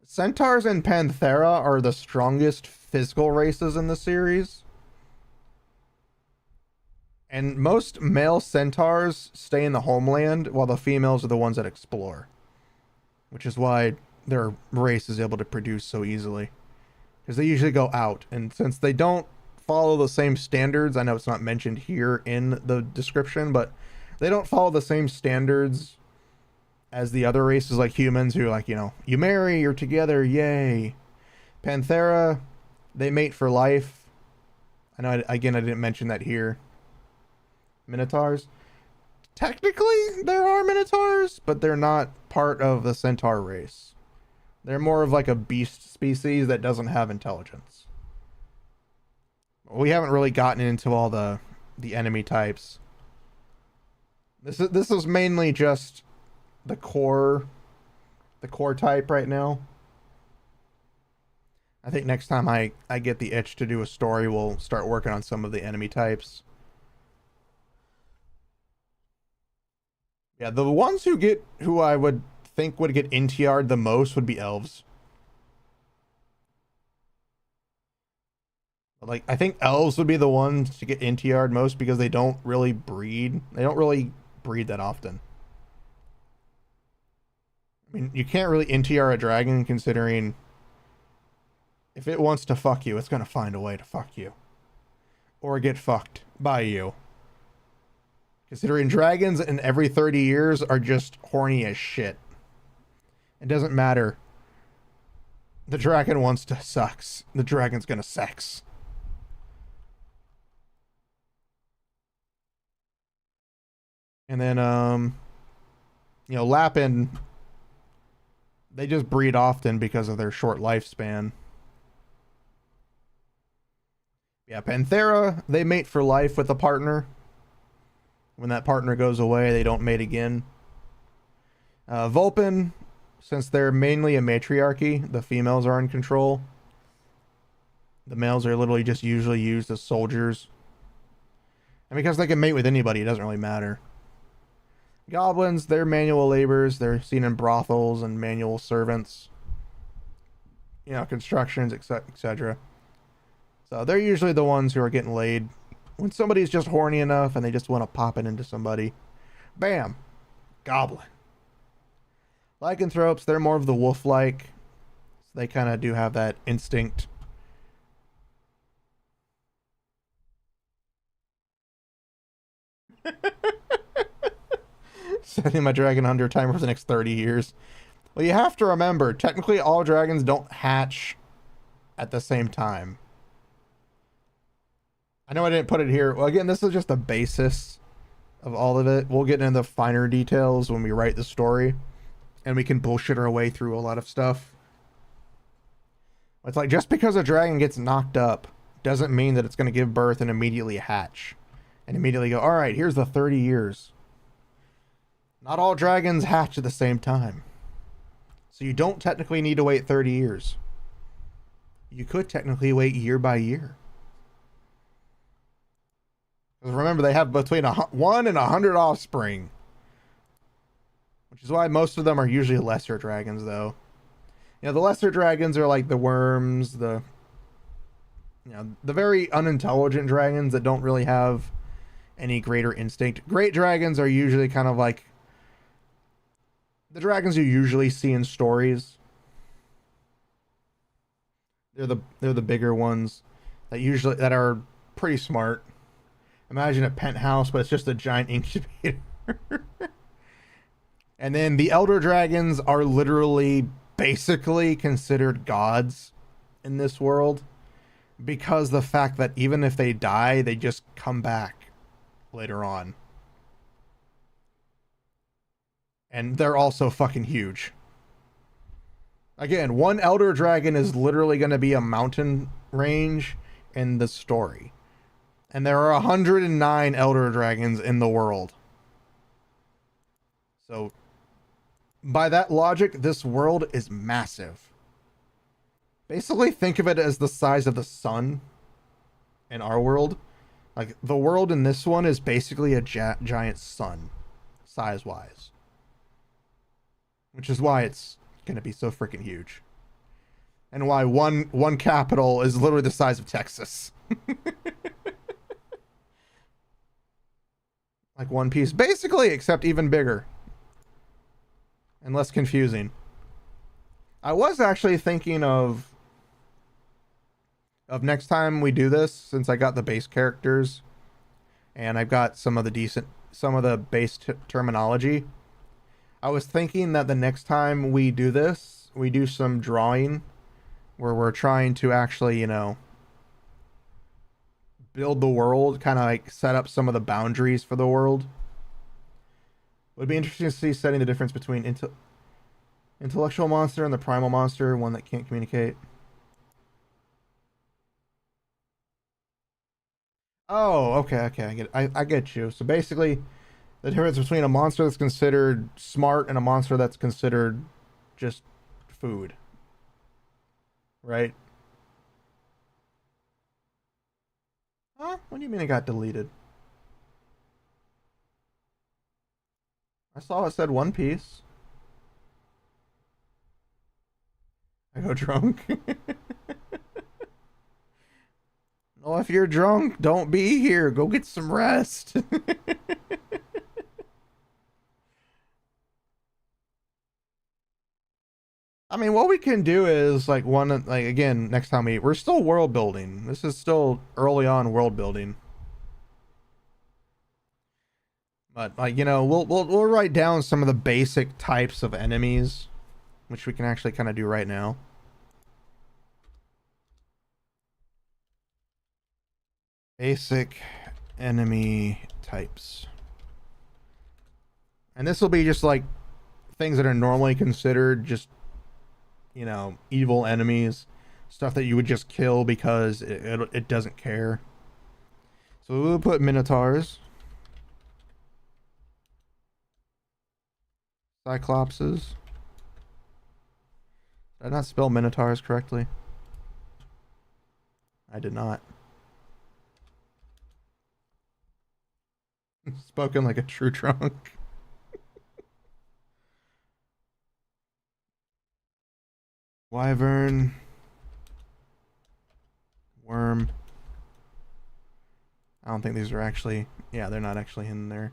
Centaurs and Panthera are the strongest physical races in the series. And most male centaurs stay in the homeland, while the females are the ones that explore. Which is why their race is able to produce so easily. Because they usually go out. And since they don't follow the same standards, I know it's not mentioned here in the description, but they don't follow the same standards as the other races like humans who like, you marry, you're together, yay. Panthera, they mate for life. I know, again, I didn't mention that here. Minotaurs. Technically, there are Minotaurs, but they're not part of the centaur race. They're more of like a beast species that doesn't have intelligence. We haven't really gotten into all the enemy types. This is mainly just the core type right now. I think next time I get the itch to do a story, we'll start working on some of the enemy types. Yeah, the ones who I would think would get NTR'd the most would be elves. Like, I think elves would be the ones to get NTR'd most because they don't really breed. They don't really breed that often. I mean, you can't really NTR a dragon considering if it wants to fuck you, it's going to find a way to fuck you. Or get fucked by you. Considering dragons in every 30 years are just horny as shit. It doesn't matter. The dragon wants to sex. The dragon's gonna sex. And then, Lapin, they just breed often because of their short lifespan. Yeah, Panthera, they mate for life with a partner. When that partner goes away, they don't mate again. Vulpin, since they're mainly a matriarchy, the females are in control. The males are literally just usually used as soldiers. And because they can mate with anybody, it doesn't really matter. Goblins, they're manual laborers. They're seen in brothels and manual servants. Constructions, etc. So they're usually the ones who are getting laid. When somebody's just horny enough and they just want to pop it into somebody, bam, goblin. Lycanthropes, they're more of the wolf-like. So they kind of do have that instinct Setting my dragon under timer for the next 30 years. Well, you have to remember, technically all dragons don't hatch at the same time. I know I didn't put it here. Well, again, this is just the basis of all of it. We'll get into the finer details when we write the story, and we can bullshit our way through a lot of stuff. It's like, just because a dragon gets knocked up doesn't mean that it's going to give birth and immediately hatch. And immediately go, alright, here's the 30 years. Not all dragons hatch at the same time. So you don't technically need to wait 30 years. You could technically wait year by year. Because remember, they have between 1 and 100 offspring. Which is why most of them are usually lesser dragons, though. You know, the lesser dragons are like the worms, the very unintelligent dragons that don't really have any greater instinct. Great dragons are usually kind of like the dragons you usually see in stories. They're the bigger ones that are pretty smart. Imagine a penthouse, but it's just a giant incubator. And then the elder dragons are literally basically considered gods in this world, because the fact that even if they die, they just come back later on. And they're also fucking huge. Again, one elder dragon is literally going to be a mountain range in the story. And there are 109 elder dragons in the world. So, by that logic, this world is massive. Basically, think of it as the size of the sun in our world. Like, the world in this one is basically a giant sun, size-wise. Which is why it's going to be so freaking huge. And why one capital is literally the size of Texas. Like One Piece. Basically, except even bigger. And less confusing. I was actually thinking of next time we do this, since I got the base characters and I've got some of the base terminology. I was thinking that the next time we do this, we do some drawing where we're trying to actually, build the world, kind of like set up some of the boundaries for the world. It would be interesting to see setting the difference between intellectual monster and the primal monster, one that can't communicate. Oh, okay, I get you. So basically, the difference between a monster that's considered smart and a monster that's considered just food. Right? Huh? What do you mean it got deleted? I saw it said One Piece. I go drunk. Well, if you're drunk, don't be here. Go get some rest. I mean, what we can do is again, next time we're still world building. This is still early on world building. But we'll write down some of the basic types of enemies, which we can actually kind of do right now. Basic enemy types. And this will be just like things that are normally considered just, evil enemies. Stuff that you would just kill because it doesn't care. So we'll put minotaurs. Cyclopses. Did I not spell minotaurs correctly? I did not. Spoken like a true drunk. Wyvern. Worm. I don't think these are actually... Yeah, they're not actually in there.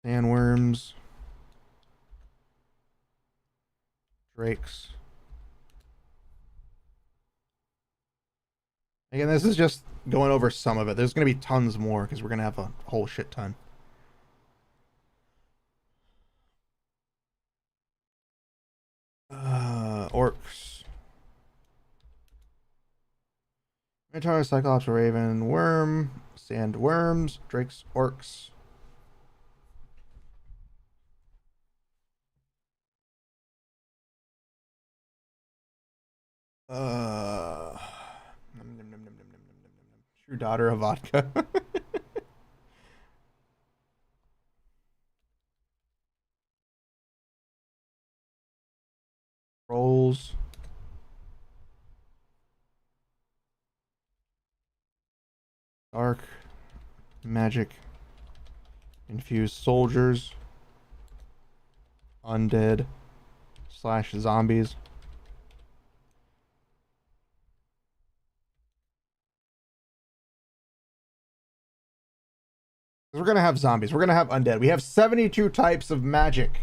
Sandworms. Drakes. Again, this is just going over some of it. There's going to be tons more because we're going to have a whole shit ton. Orcs. Minotaur, Cyclops, Raven, Worm, Sandworms, Drakes, Orcs. Uh, True daughter of vodka. Rolls. Dark. Magic. Infused soldiers. Undead. / zombies. We're gonna have zombies. We're gonna have undead. We have 72 types of magic.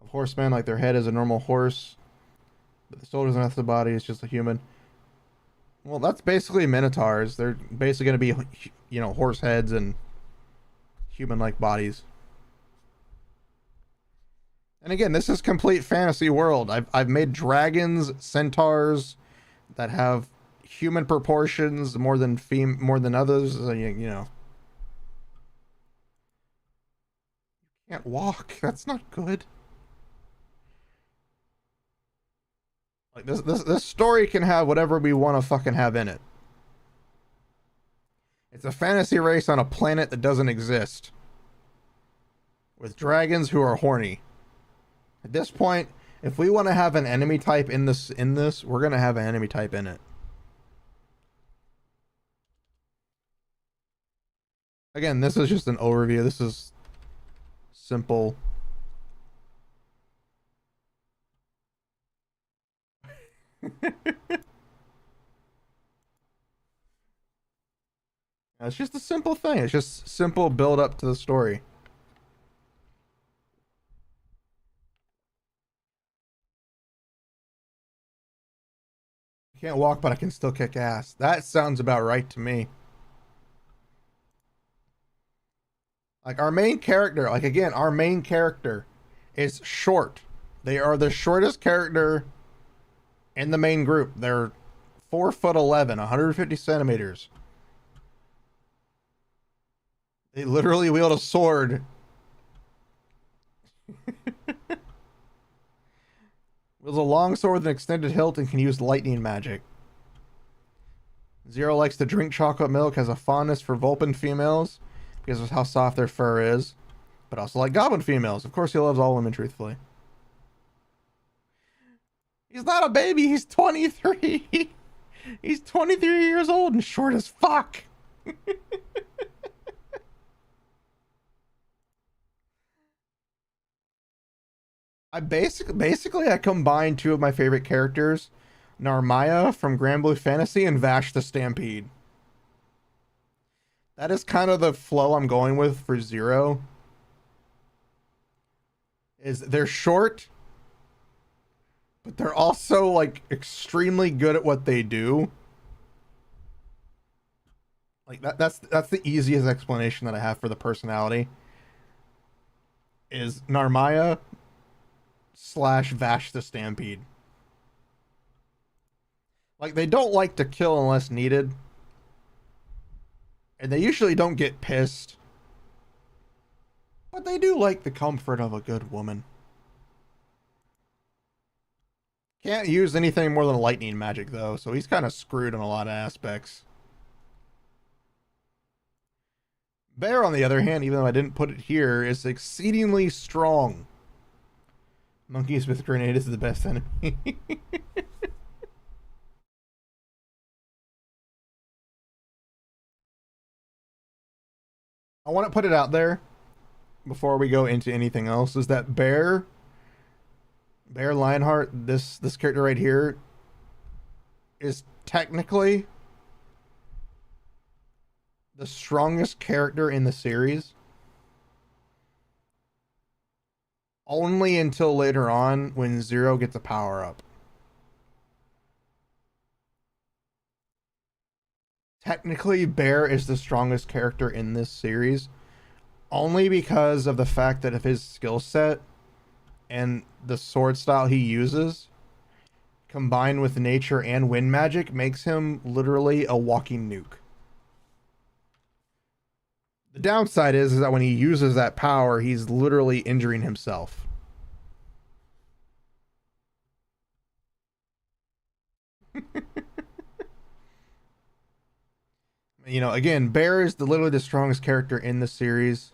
Of horsemen, like their head is a normal horse, but the soldiers and the body is just a human. Well, that's basically minotaurs. They're basically gonna be, you know, horse heads and human-like bodies. And again, this is complete fantasy world. I've made dragons, centaurs that have human proportions more than more than others. You know, can't walk. That's not good. Like this story can have whatever we want to fucking have in it. It's a fantasy race on a planet that doesn't exist, with dragons who are horny. At this point, if we want to have an enemy type in this, we're gonna have an enemy type in it. Again, this is just an overview. This is simple. It's just a simple thing. It's just simple build up to the story. I can't walk, but I can still kick ass. That sounds about right to me. Like our main character, like again, our main character is short. They are the shortest character in the main group. They're 4'11", 150 centimeters. They literally wield a sword. Wields a long sword with an extended hilt and can use lightning magic. Zero likes to drink chocolate milk, has a fondness for Vulpin females because of how soft their fur is, but also like goblin females. Of course, he loves all women truthfully. He's not a baby. He's 23. He's 23 years old and short as fuck. I basically I combined two of my favorite characters, Narmaya from Grand Blue Fantasy and Vash the Stampede. That is kind of the flow I'm going with for Zero. Is they're short, but they're also like extremely good at what they do. Like that's the easiest explanation that I have for the personality. Is Narmaya / Vash the Stampede. Like they don't like to kill unless needed. And they usually don't get pissed. But they do like the comfort of a good woman. Can't use anything more than lightning magic though, so he's kind of screwed in a lot of aspects. Bear, on the other hand, even though I didn't put it here, is exceedingly strong. Monkeys with grenade is the best enemy. I want to put it out there before we go into anything else, is that Bear Lionheart, this character right here, is technically the strongest character in the series. Only until later on when Zero gets a power up. Technically, Bear is the strongest character in this series, only because of the fact that of his skill set and the sword style he uses, combined with nature and wind magic, makes him literally a walking nuke. The downside is that when he uses that power, he's literally injuring himself. You know, again, Bear is literally the strongest character in the series,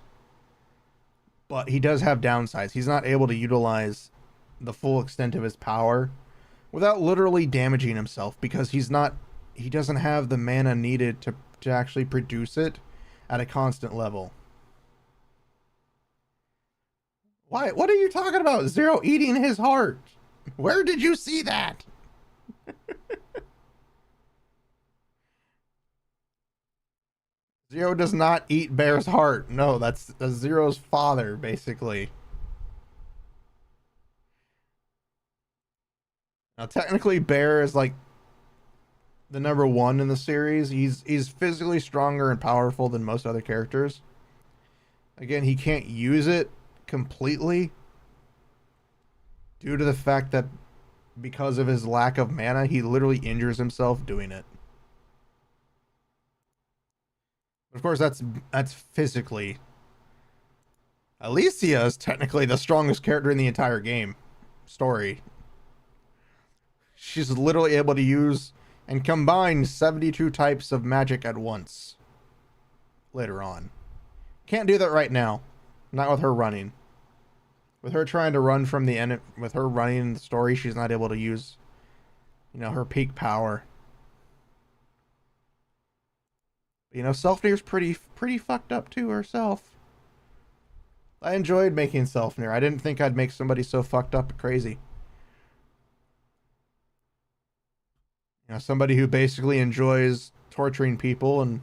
but he does have downsides. He's not able to utilize the full extent of his power without literally damaging himself because he doesn't have the mana needed to actually produce it at a constant level. Why? What are you talking about? Zero eating his heart. Where did you see that? Zero does not eat Bear's heart. No, that's Zero's father, basically. Now, technically, Bear is like the number one in the series. He's physically stronger and powerful than most other characters. Again, he can't use it completely due to the fact that because of his lack of mana, he literally injures himself doing it. Of course, that's physically. Alicia is technically the strongest character in the entire game story. She's literally able to use and combine 72 types of magic at once. Later on. Can't do that right now. Not with her running. With her trying to run from the end, with her running in the story, she's not able to use, you know, her peak power. You know, Selfnir's pretty fucked up too herself. I enjoyed making Selfnir. I didn't think I'd make somebody so fucked up and crazy. You know, somebody who basically enjoys torturing people and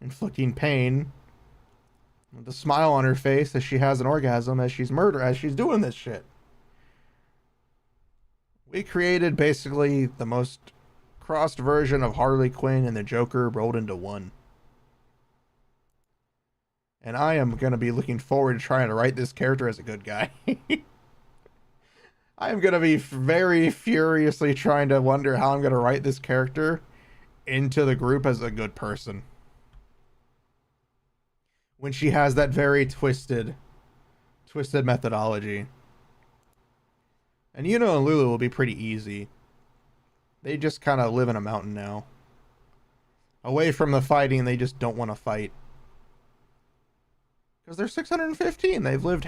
inflicting pain. With a smile on her face as she has an orgasm as she's doing this shit. We created basically the most crossed version of Harley Quinn and the Joker rolled into one. And I am going to be looking forward to trying to write this character as a good guy. I am going to be very furiously trying to wonder how I'm going to write this character into the group as a good person. When she has that very twisted methodology. And Yuno and Lulu will be pretty easy. They just kind of live in a mountain now. Away from the fighting, they just don't want to fight. Because they're 615. They've lived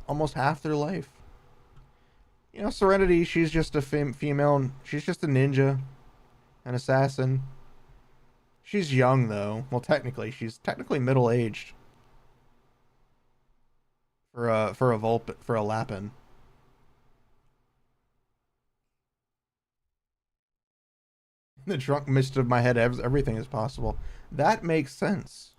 almost half their life. You know, Serenity, she's just a female. She's just a ninja. An assassin. She's young, though. Well, she's technically middle-aged. For a Lapin. In the drunk mist of my head, everything is possible. That makes sense.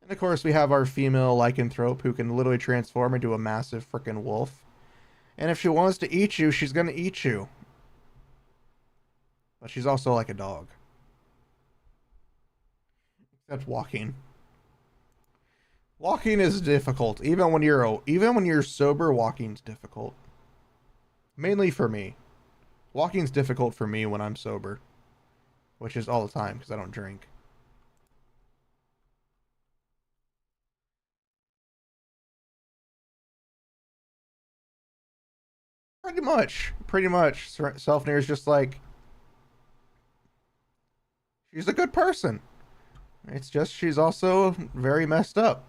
And of course, we have our female lycanthrope who can literally transform into a massive freaking wolf. And if she wants to eat you, she's gonna eat you. But she's also like a dog. Except walking. Walking is difficult. Even when you're sober, walking's difficult. Mainly for me. Walking's difficult for me when I'm sober. Which is all the time, because I don't drink. Pretty much. Selfnir is just like... she's a good person. It's just she's also very messed up.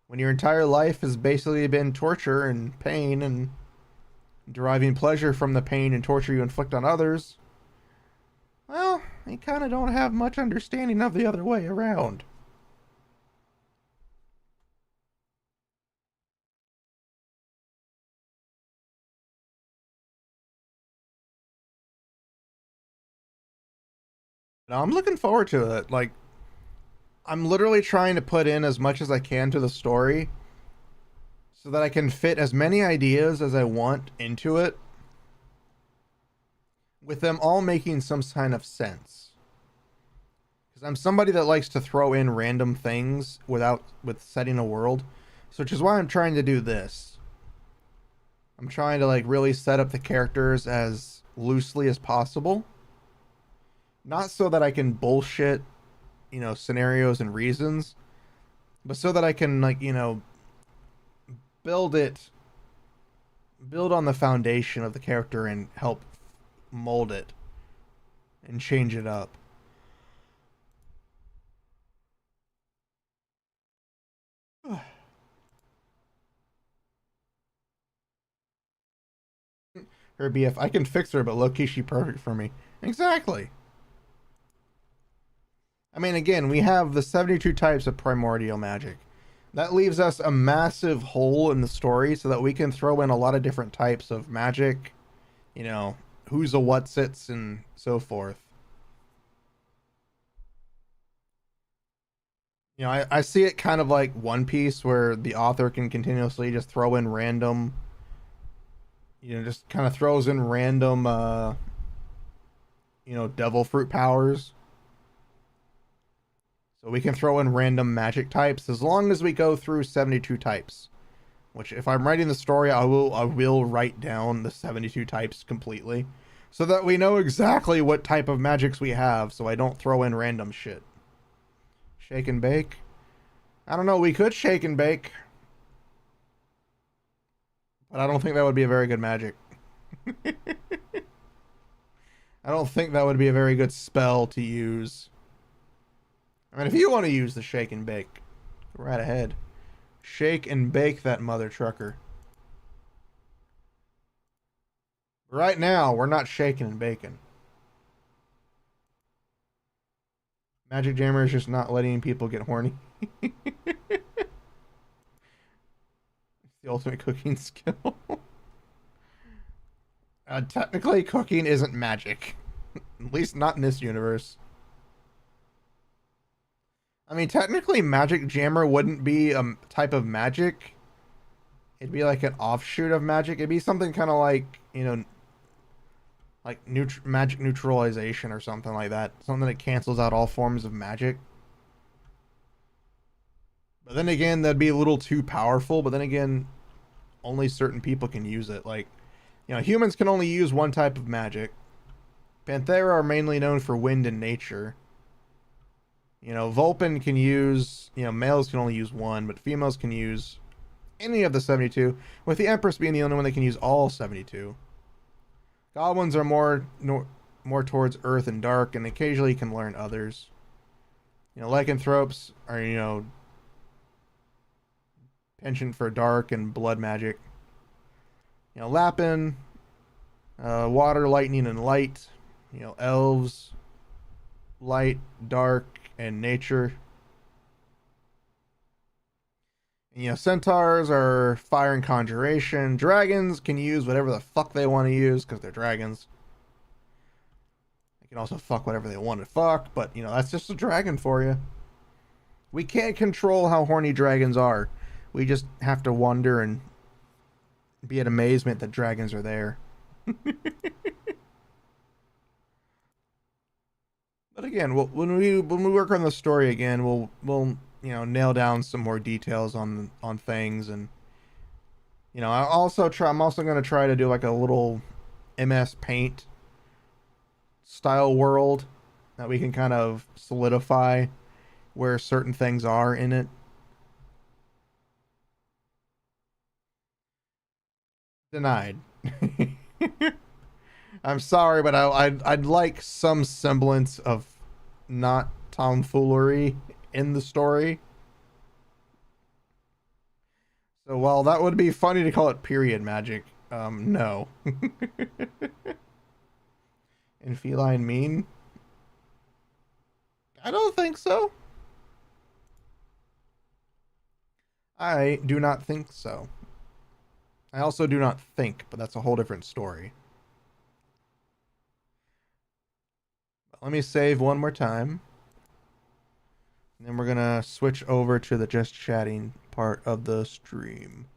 When your entire life has basically been torture and pain and deriving pleasure from the pain and torture you inflict on others, well, you kind of don't have much understanding of the other way around. Now, I'm looking forward to it. Like, I'm literally trying to put in as much as I can to the story so that I can fit as many ideas as I want into it. with them all making some kind of sense. Because I'm somebody that likes to throw in random things with setting a world, so which is why I'm trying to do this. I'm trying to like really set up the characters as loosely as possible, not so that I can bullshit, scenarios and reasons, but so that I can like build it, build on the foundation of the character and help mold it and change it up. Her BF, I can fix her, but low-key she perfect for me. Exactly. I mean, again, we have the 72 types of primordial magic. That leaves us a massive hole in the story so that we can throw in a lot of different types of magic, you know, who's a what sits and so forth. I see it kind of like One Piece where the author can continuously just throw in random, just kind of throws in random, devil fruit powers. So we can throw in random magic types as long as we go through 72 types. Which, if I'm writing the story, I will write down the 72 types completely, so that we know exactly what type of magics we have. So I don't throw in random shit. Shake and bake. I don't know. We could shake and bake, but I don't think that would be a very good magic. I don't think that would be a very good spell to use. I mean, if you want to use the shake and bake, go right ahead. Shake and bake that mother trucker. Right now, we're not shaking and baking. Magic Jammer is just not letting people get horny. It's the ultimate cooking skill. Technically, cooking isn't magic. At least not in this universe. I mean, technically, Magic Jammer wouldn't be a type of magic. It'd be like an offshoot of magic. It'd be something kind of like, like magic neutralization or something like that. Something that cancels out all forms of magic. But then again, that'd be a little too powerful. But then again, only certain people can use it. Like, humans can only use one type of magic. Panthera are mainly known for wind and nature. Vulpin can use, males can only use one, but females can use any of the 72, with the Empress being the only one that can use all 72. Goblins are more towards earth and dark, and occasionally can learn others. Lycanthropes are, penchant for dark and blood magic. Lapin, water, lightning, and light. Elves, light, dark, and nature. And, centaurs are fire and conjuration. Dragons can use whatever the fuck they want to use because they're dragons. They can also fuck whatever they want to fuck, but that's just a dragon for you. We can't control how horny dragons are. We just have to wonder and be in amazement that dragons are there. But again, when we work on the story again, we'll nail down some more details on things, and I'm also going to try to do like a little MS Paint style world that we can kind of solidify where certain things are in it. Denied. I'm sorry, but I'd like some semblance of not tomfoolery in the story. So while that would be funny to call it period magic, no. And feline mean? I don't think so. I do not think so. I also do not think, but that's a whole different story. But let me save one more time. And then we're going to switch over to the just chatting part of the stream.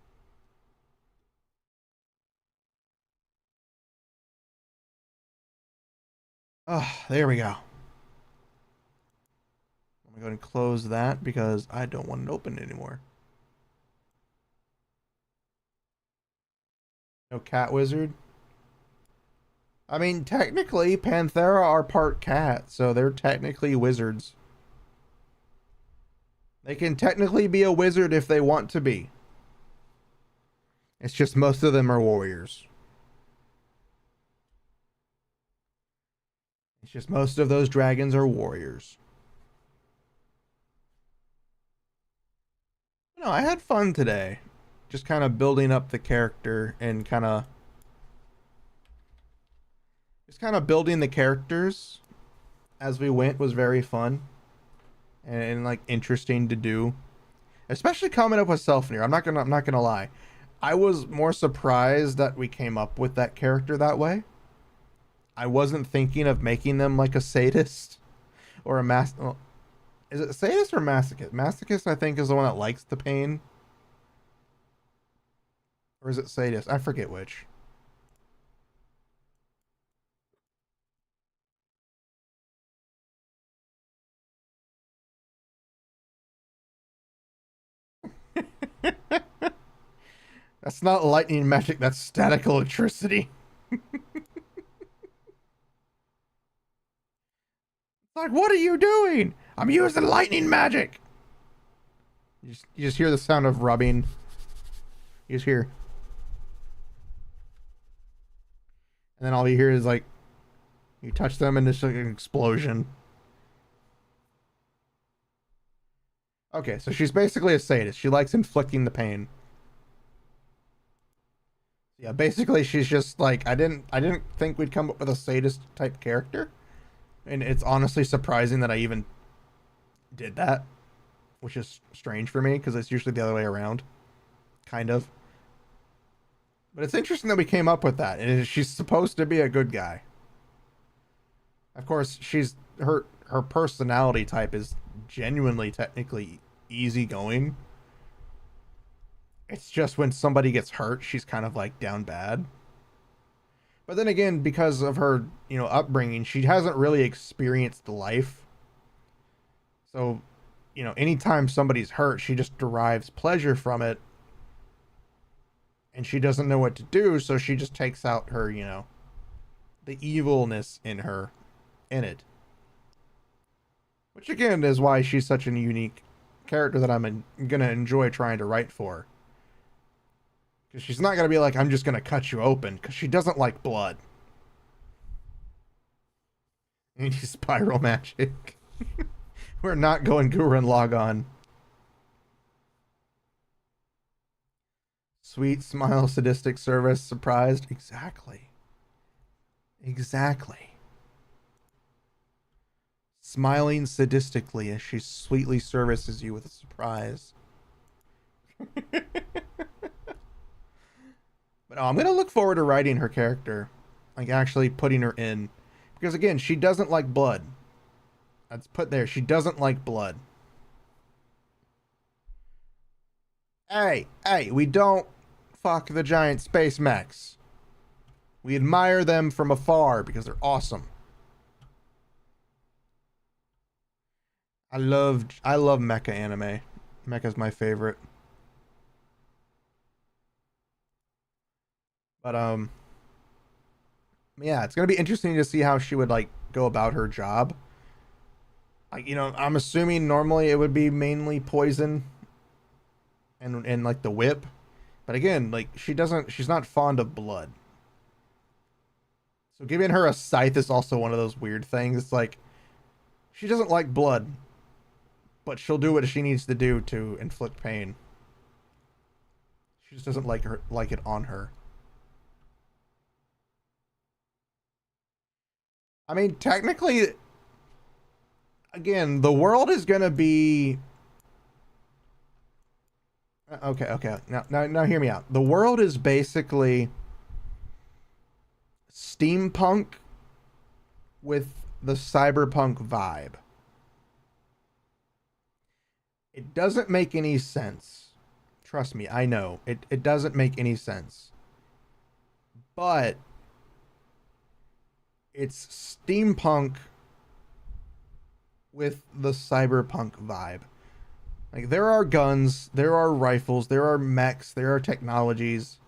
Oh, there we go. I'm gonna go ahead and close that because I don't want it open anymore. No cat wizard. I mean, technically, Panthera are part cat, so they're technically wizards. They can technically be a wizard if they want to be. It's just most of them are warriors. It's just most of those dragons are warriors. No, I had fun today. Just kind of building up the character and kind of building the characters as we went was very fun and like interesting to do. Especially coming up with Selfnir. I'm not gonna lie. I was more surprised that we came up with that character that way. I wasn't thinking of making them like a sadist or a mas. Well, is it sadist or masochist? Masochist, I think, is the one that likes the pain, or is it sadist? I forget which. That's not lightning magic. That's static electricity. Like, what are you doing? I'm using lightning magic. You just hear the sound of rubbing. You just hear, and then all you hear is like you touch them and it's like an explosion. Okay, so she's basically a sadist. She likes inflicting the pain. Yeah, basically she's just like I didn't think we'd come up with a sadist type character, and it's honestly surprising that I even did that, which is strange for me because it's usually the other way around, kind of. But it's interesting that we came up with that, and she's supposed to be a good guy. Of course, she's her personality type is genuinely technically easygoing. It's just when somebody gets hurt, she's kind of like down bad. But then again, because of her, upbringing, she hasn't really experienced life. So, anytime somebody's hurt, she just derives pleasure from it. And she doesn't know what to do, so she just takes out her, the evilness in it. Which again is why she's such a unique character that I'm gonna enjoy trying to write for. Because she's not gonna be like, I'm just gonna cut you open, because she doesn't like blood. Any spiral magic. We're not going Gurren Lagann. Sweet smile, sadistic service, surprised. Exactly. Exactly. Smiling sadistically as she sweetly services you with a surprise. But no, I'm gonna look forward to writing her character, like actually putting her in, because again, she doesn't like blood. That's put there. She doesn't like blood. Hey, we don't fuck the giant space mechs. We admire them from afar because they're awesome. I love mecha anime. Mecha's my favorite. But yeah, it's gonna be interesting to see how she would like go about her job. Like, I'm assuming normally it would be mainly poison and like the whip. But again, like she's not fond of blood. So giving her a scythe is also one of those weird things. It's like she doesn't like blood, but she'll do what she needs to do to inflict pain. She just doesn't like it on her. I mean, technically, again, the world is gonna be okay. Now, hear me out. The world is basically steampunk with the cyberpunk vibe. It doesn't make any sense. Trust me, I know. It doesn't make any sense. But It's steampunk with the cyberpunk vibe. Like there are guns, there are rifles, there are mechs, there are technologies.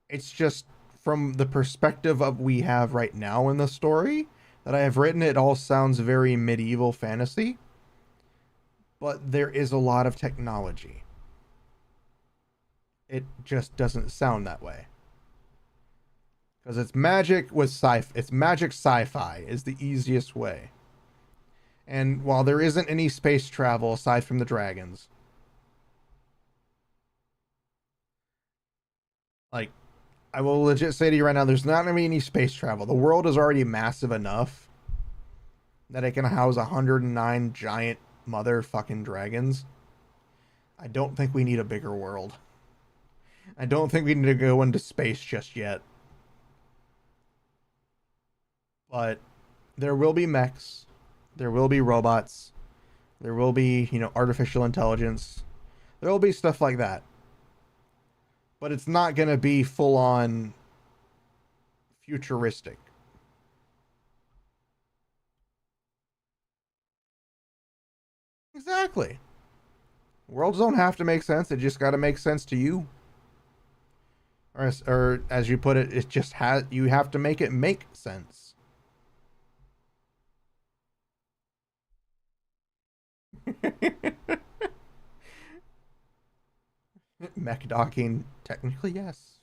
It's just from the perspective of we have right now in the story that I have written, it all sounds very medieval fantasy, but there is a lot of technology. It just doesn't sound that way. Because it's magic with it's magic sci-fi is the easiest way. And while there isn't any space travel aside from the dragons, like I will legit say to you right now, there's not gonna be any space travel. The world is already massive enough that it can house 109 giant motherfucking dragons. I don't think we need a bigger world. I don't think we need to go into space just yet. But there will be mechs, there will be robots, there will be, artificial intelligence. There will be stuff like that. But it's not going to be full on futuristic. Exactly. Worlds don't have to make sense. It just got to make sense to you. Or as you put it, it just has. You have to make it make sense. Mech docking, technically yes.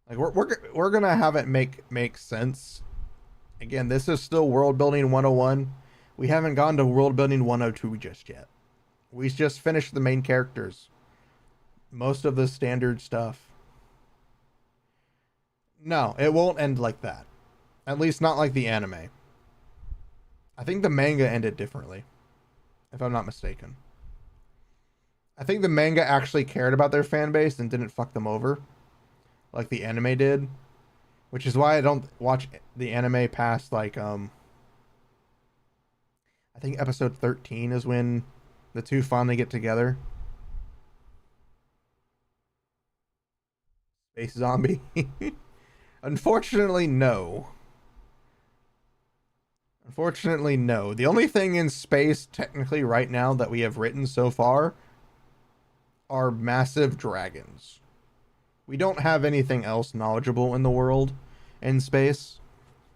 Like we're gonna have it make sense. Again, this is still world building 101. We haven't gone to world building 102 just yet. We just finished the main characters. Most of the standard stuff. No, it won't end like that. At least not like the anime. I think the manga ended differently, if I'm not mistaken. I think the manga actually cared about their fan base and didn't fuck them over like the anime did, which is why I don't watch the anime past like I think episode 13 is when the two finally get together. Space zombie. Unfortunately, no. Unfortunately, no. The only thing in space technically right now that we have written so far are massive dragons. We don't have anything else knowledgeable in the world in space.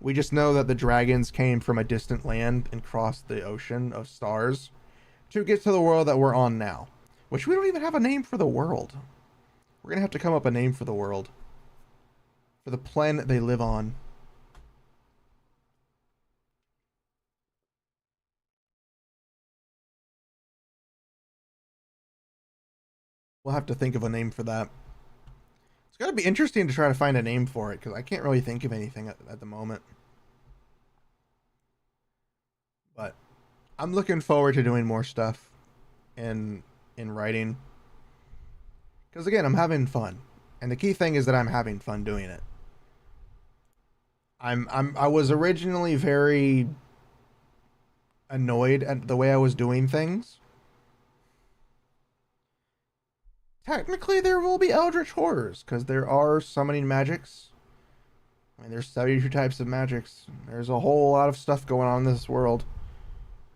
We just know that the dragons came from a distant land and crossed the ocean of stars to get to the world that we're on now, which we don't even have a name for the world. We're going to have to come up with a name for the world, for the planet they live on. We'll have to think of a name for that. It's got to be interesting to try to find a name for it because I can't really think of anything at the moment. But I'm looking forward to doing more stuff in writing because again, I'm having fun, and the key thing is that I'm having fun doing it. I was originally very annoyed at the way I was doing things. Technically, there will be eldritch horrors because there are summoning magics. I mean, there's 72 types of magics. There's a whole lot of stuff going on in this world.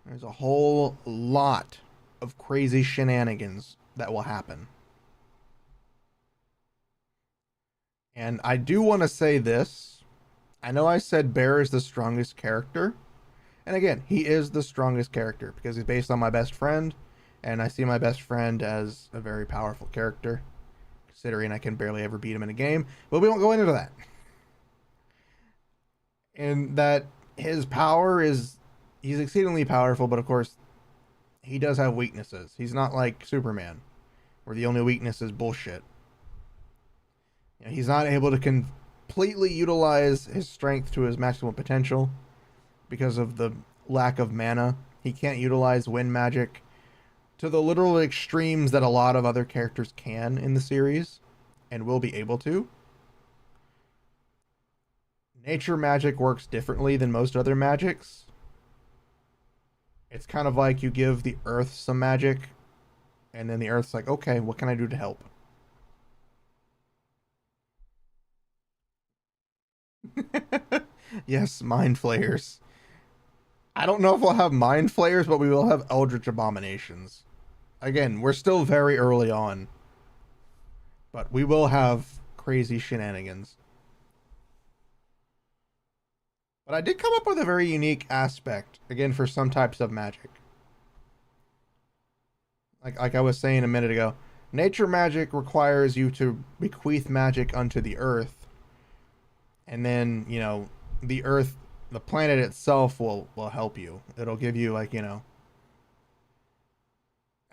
There's a whole lot of crazy shenanigans that will happen. And I do want to say this. I know I said Bear is the strongest character. And again, he is the strongest character because he's based on my best friend. And I see my best friend as a very powerful character, considering I can barely ever beat him in a game. But we won't go into that. And that his power is, he's exceedingly powerful, but of course, he does have weaknesses. He's not like Superman, where the only weakness is bullshit. He's not able to completely utilize his strength to his maximum potential because of the lack of mana. He can't utilize wind magic to the literal extremes that a lot of other characters can in the series and will be able to. Nature magic works differently than most other magics. It's kind of like you give the earth some magic, and then the earth's like, okay, what can I do to help? Yes, mind flayers. I don't know if we'll have mind flayers, but we will have eldritch abominations. Again, we're still very early on, but we will have crazy shenanigans. But I did come up with a very unique aspect, again, for some types of magic. Like I was saying a minute ago, nature magic requires you to bequeath magic unto the earth, and then the earth, the planet itself will help you. It'll give you like I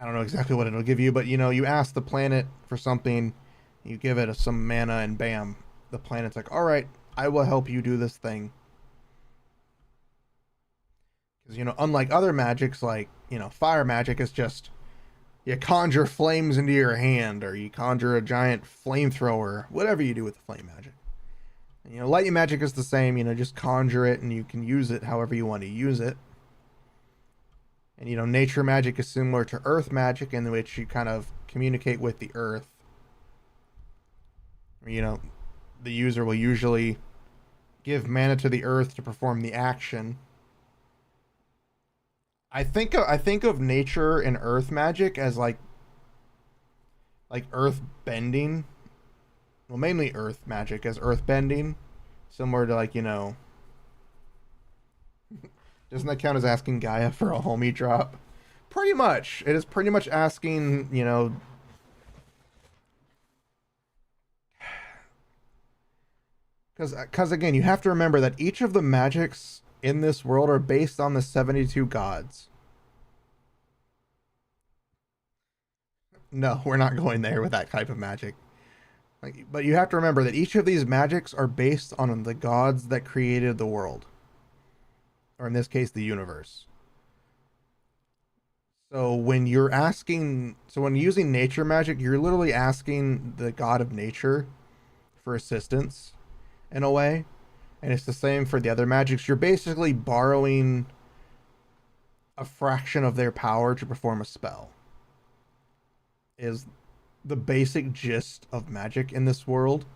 don't know exactly what it'll give you, but you ask the planet for something, you give it some mana, and bam, the planet's like, all right, I will help you do this thing. Because unlike other magics, like fire magic is just you conjure flames into your hand, or you conjure a giant flamethrower, whatever you do with the flame magic. And, light magic is the same. Just conjure it, and you can use it however you want to use it. And nature magic is similar to earth magic, in which you kind of communicate with the earth. The user will usually give mana to the earth to perform the action. I think of nature and earth magic as like earth bending. Well, mainly earth magic as earth bending, similar to doesn't that count as asking Gaia for a homie drop? Pretty much. It is pretty much asking, because again, you have to remember that each of the magics in this world are based on the 72 gods. No, we're not going there with that type of magic. But you have to remember that each of these magics are based on the gods that created the world, or in this case, the universe. So when using nature magic, you're literally asking the god of nature for assistance in a way. And it's the same for the other magics. You're basically borrowing a fraction of their power to perform a spell. Is the basic gist of magic in this world,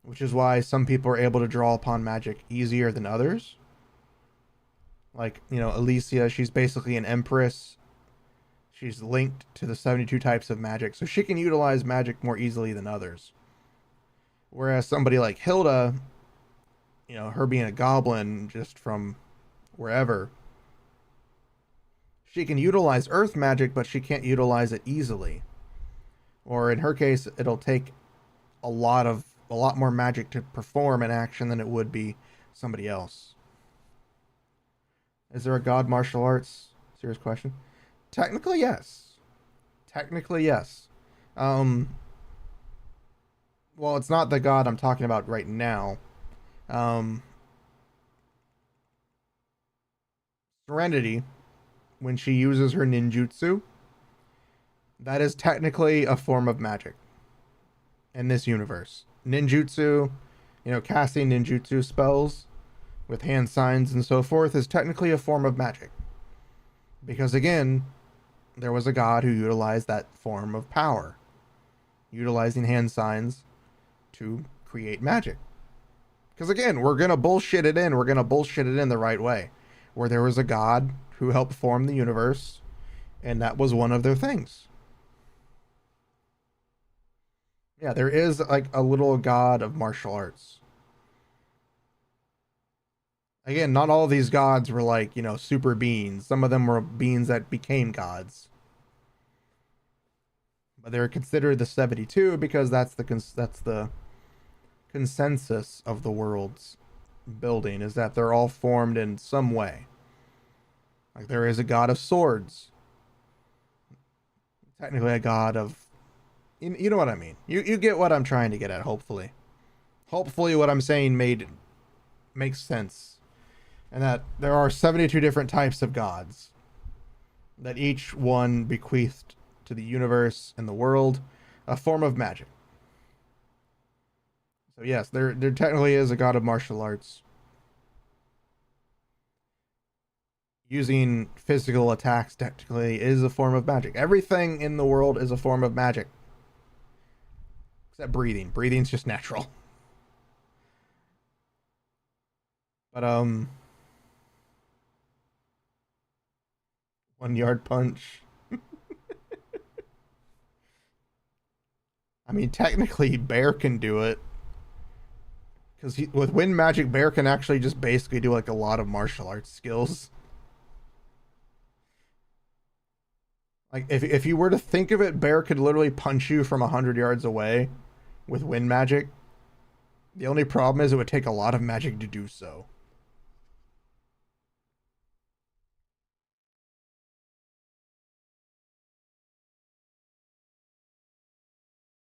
which is why some people are able to draw upon magic easier than others. Like, Alicia, she's basically an empress. She's linked to the 72 types of magic, so she can utilize magic more easily than others. Whereas somebody like Hilda, her being a goblin just from wherever, she can utilize earth magic, but she can't utilize it easily. Or in her case, it'll take a lot more magic to perform an action than it would be somebody else. Is there a god martial arts? Serious question. Technically, yes. Technically, yes. Well, it's not the god I'm talking about right now. Serenity, when she uses her ninjutsu, that is technically a form of magic in this universe. Ninjutsu, casting ninjutsu spells with hand signs and so forth is technically a form of magic. Because again, there was a god who utilized that form of power, utilizing hand signs to create magic. Because again, we're going to bullshit it in. We're going to bullshit it in the right way. Where there was a god who helped form the universe, and that was one of their things. Yeah, there is like a little god of martial arts. Again, not all of these gods were like, super beings. Some of them were beings that became gods. But they're considered the 72 because that's the consensus of the world's building, is that they're all formed in some way. Like there is a god of swords. Technically a god of you know what I mean. You get what I'm trying to get at, hopefully. Hopefully what I'm saying makes sense. And that there are 72 different types of gods. That each one bequeathed to the universe and the world a form of magic. So yes, there technically is a god of martial arts. Using physical attacks technically is a form of magic. Everything in the world is a form of magic. Except breathing. Breathing's just natural. But 1 yard punch. I mean, technically, Bear can do it because with wind magic, Bear can actually just basically do like a lot of martial arts skills. Like if you were to think of it, Bear could literally punch you from 100 yards away with wind magic. The only problem is it would take a lot of magic to do so.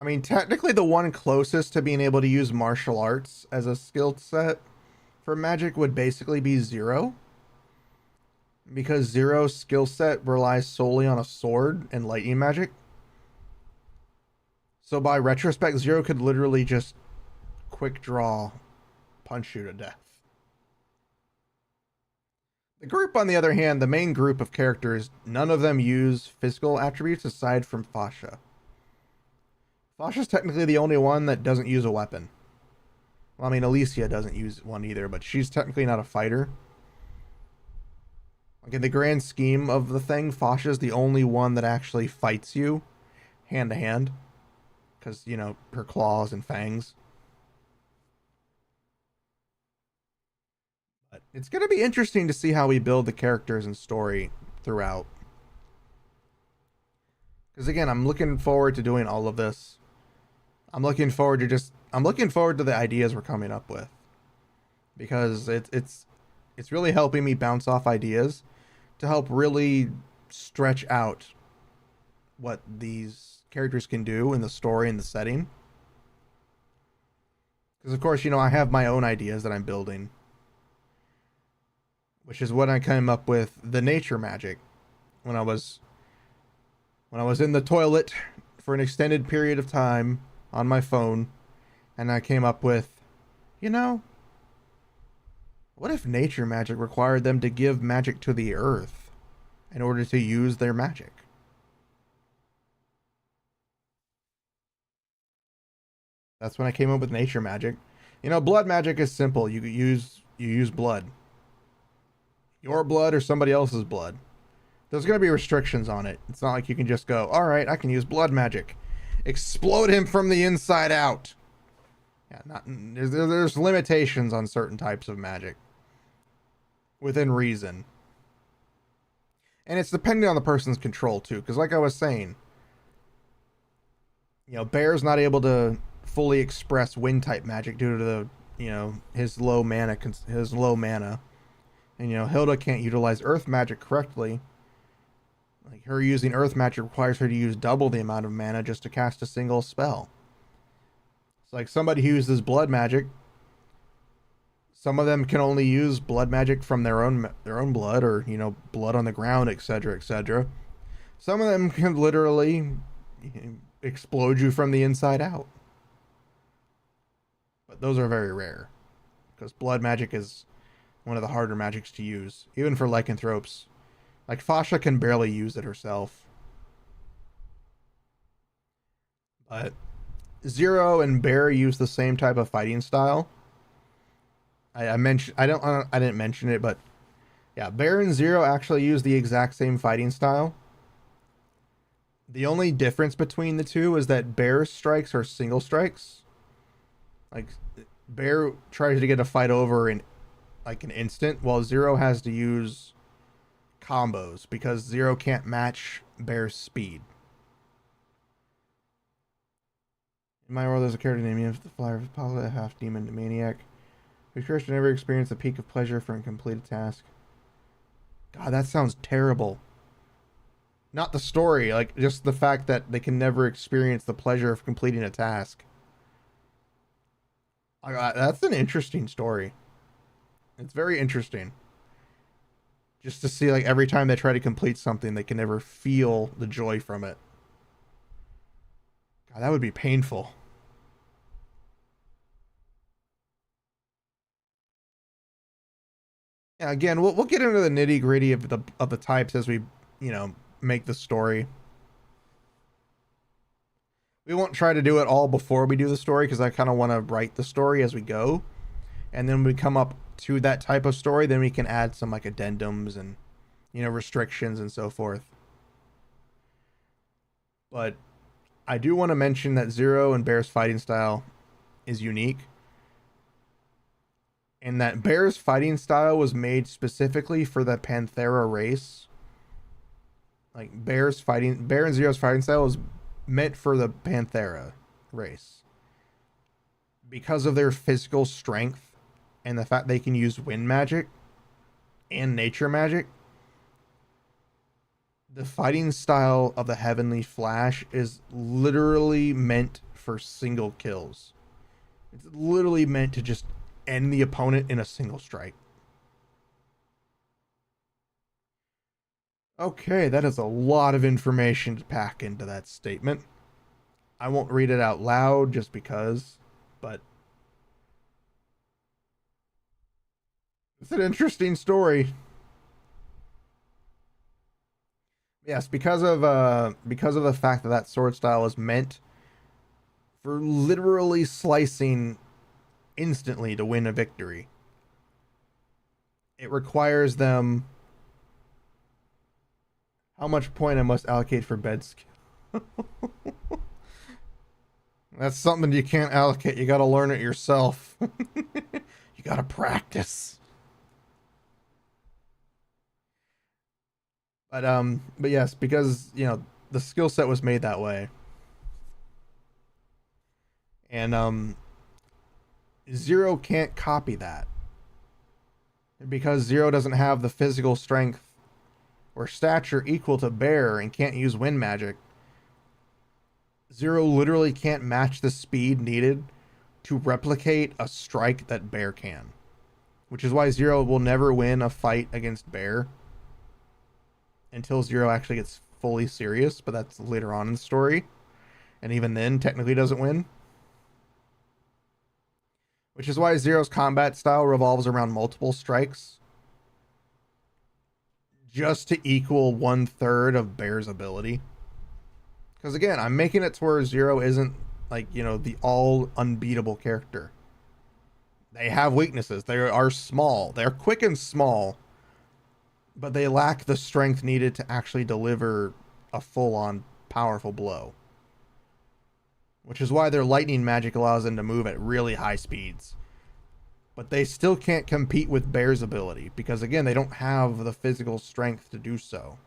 I mean, technically, the one closest to being able to use martial arts as a skill set for magic would basically be Zero, because Zero's skill set relies solely on a sword and lightning magic. So by retrospect, Zero could literally just quick draw punch you to death. The group, on the other hand, the main group of characters, none of them use physical attributes aside from Fasha. Fasha's technically the only one that doesn't use a weapon. Well, I mean, Alicia doesn't use one either, but she's technically not a fighter. Like in the grand scheme of the thing, Fasha's the only one that actually fights you hand to hand. Because, you know, her claws and fangs. But it's going to be interesting to see how we build the characters and story throughout. Because again, I'm looking forward to doing all of this. I'm looking forward to the ideas we're coming up with. Because it's really helping me bounce off ideas to help really stretch out what these characters can do in the story and the setting. Because of course, you know, I have my own ideas that I'm building, which is what I came up with the nature magic when I was in the toilet for an extended period of time on my phone, and I came up with, you know, what if nature magic required them to give magic to the earth in order to use their magic? That's when I came up with nature magic. You know, blood magic is simple. You use blood. Your blood or somebody else's blood. There's going to be restrictions on it. It's not like you can just go, all right, I can use blood magic. Explode him from the inside out. Yeah, there's limitations on certain types of magic. Within reason. And it's depending on the person's control, too. Because like I was saying, you know, Bear's not able to fully express wind type magic due to the, you know, his low mana. And, you know, Hilda can't utilize earth magic correctly. Like, her using earth magic requires her to use double the amount of mana just to cast a single spell. It's like somebody who uses blood magic. Some of them can only use blood magic from their own blood, or, you know, blood on the ground, etc., etc. Some of them can literally explode you from the inside out. But those are very rare, because blood magic is one of the harder magics to use, even for lycanthropes. Like, Fasha can barely use it herself. But Zero and Bear use the same type of fighting style. I didn't mention it, but yeah, Bear and Zero actually use the exact same fighting style. The only difference between the two is that Bear's strikes are single strikes. Like, Bear tries to get a fight over in like an instant, while Zero has to use combos because Zero can't match Bear's speed. In my world, there's a character named the Flyer of Apollo, half demon maniac, who cursed to never experience a peak of pleasure for a completed task. God, that sounds terrible. Not the story, like just the fact that they can never experience the pleasure of completing a task. That's an interesting story. It's very interesting. Just to see, like, every time they try to complete something, they can never feel the joy from it. God, that would be painful. Yeah, again, we'll get into the nitty gritty of the types as we, you know, make the story. We won't try to do it all before we do the story, because I kind of want to write the story as we go, and then we come up to that type of story, then we can add some like addendums and, restrictions and so forth. But I do want to mention that Zero and Bear's fighting style is unique, and that Bear's fighting style was made specifically for the Panthera race. Like Bear and Zero's fighting style was meant for the Panthera race because of their physical strength and the fact they can use wind magic and nature magic. The fighting style of the Heavenly Flash is literally meant for single kills. It's literally meant to just end the opponent in a single strike. Okay, that is a lot of information to pack into that statement. I won't read it out loud just because, but it's an interesting story. Yes, because of the fact that that sword style is meant for literally slicing instantly to win a victory. It requires them. How much point I must allocate for bed skill? That's something you can't allocate. You got to learn it yourself. You got to practice. But yes, because the skill set was made that way, and Zero can't copy that because Zero doesn't have the physical strength or stature equal to Bear and can't use wind magic. Zero literally can't match the speed needed to replicate a strike that Bear can, which is why Zero will never win a fight against Bear until Zero actually gets fully serious, but that's later on in the story. And even then, technically doesn't win. Which is why Zero's combat style revolves around multiple strikes, just to equal 1/3 of Bear's ability. Because again, I'm making it to where Zero isn't like, the all unbeatable character. They have weaknesses. They are small. They're quick and small, but they lack the strength needed to actually deliver a full-on powerful blow. Which is why their lightning magic allows them to move at really high speeds. But they still can't compete with Bear's ability, because again, they don't have the physical strength to do so.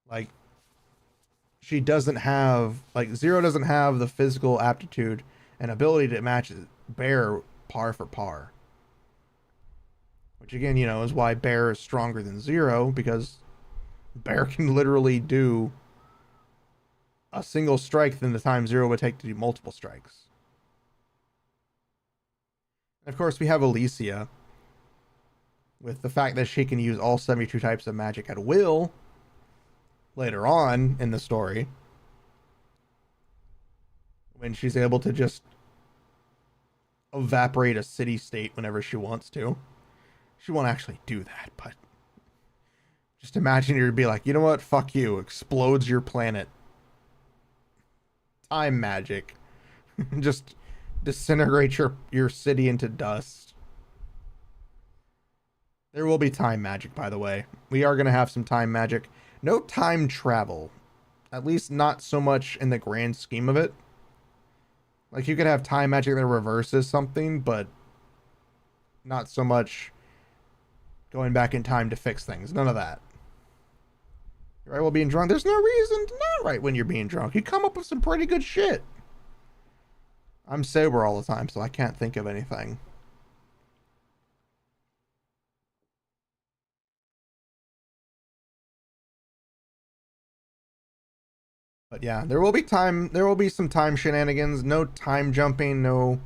Like, Zero doesn't have the physical aptitude and ability to match Bear par for par. Which again, is why Bear is stronger than Zero, because Bear can literally do a single strike than the time Zero would take to do multiple strikes. And of course, we have Alicia, with the fact that she can use all 72 types of magic at will later on in the story, when she's able to just evaporate a city-state whenever she wants to. She won't actually do that, but just imagine her to be like, you know what, fuck you, explodes your planet. Time magic. Just disintegrate your city into dust. There will be time magic, by the way. We are going to have some time magic. No time travel. At least not so much in the grand scheme of it. Like, you could have time magic that reverses something, but not so much going back in time to fix things. None of that. You're right while being drunk. There's no reason to not right when you're being drunk. You come up with some pretty good shit. I'm sober all the time, so I can't think of anything. But yeah, there will be some time shenanigans. No time jumping, no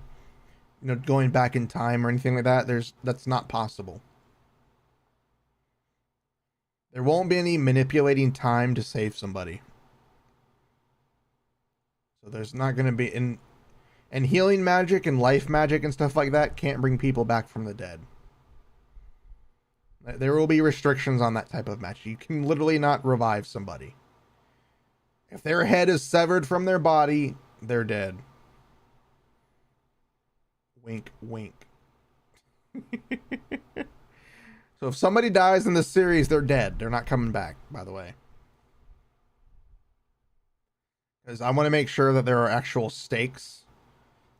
going back in time or anything like that. That's not possible. There won't be any manipulating time to save somebody. So there's not going to be and healing magic and life magic and stuff like that can't bring people back from the dead. There will be restrictions on that type of magic. You can literally not revive somebody. If their head is severed from their body, they're dead. Wink, wink. So if somebody dies in this series, they're dead. They're not coming back, by the way. Because I want to make sure that there are actual stakes.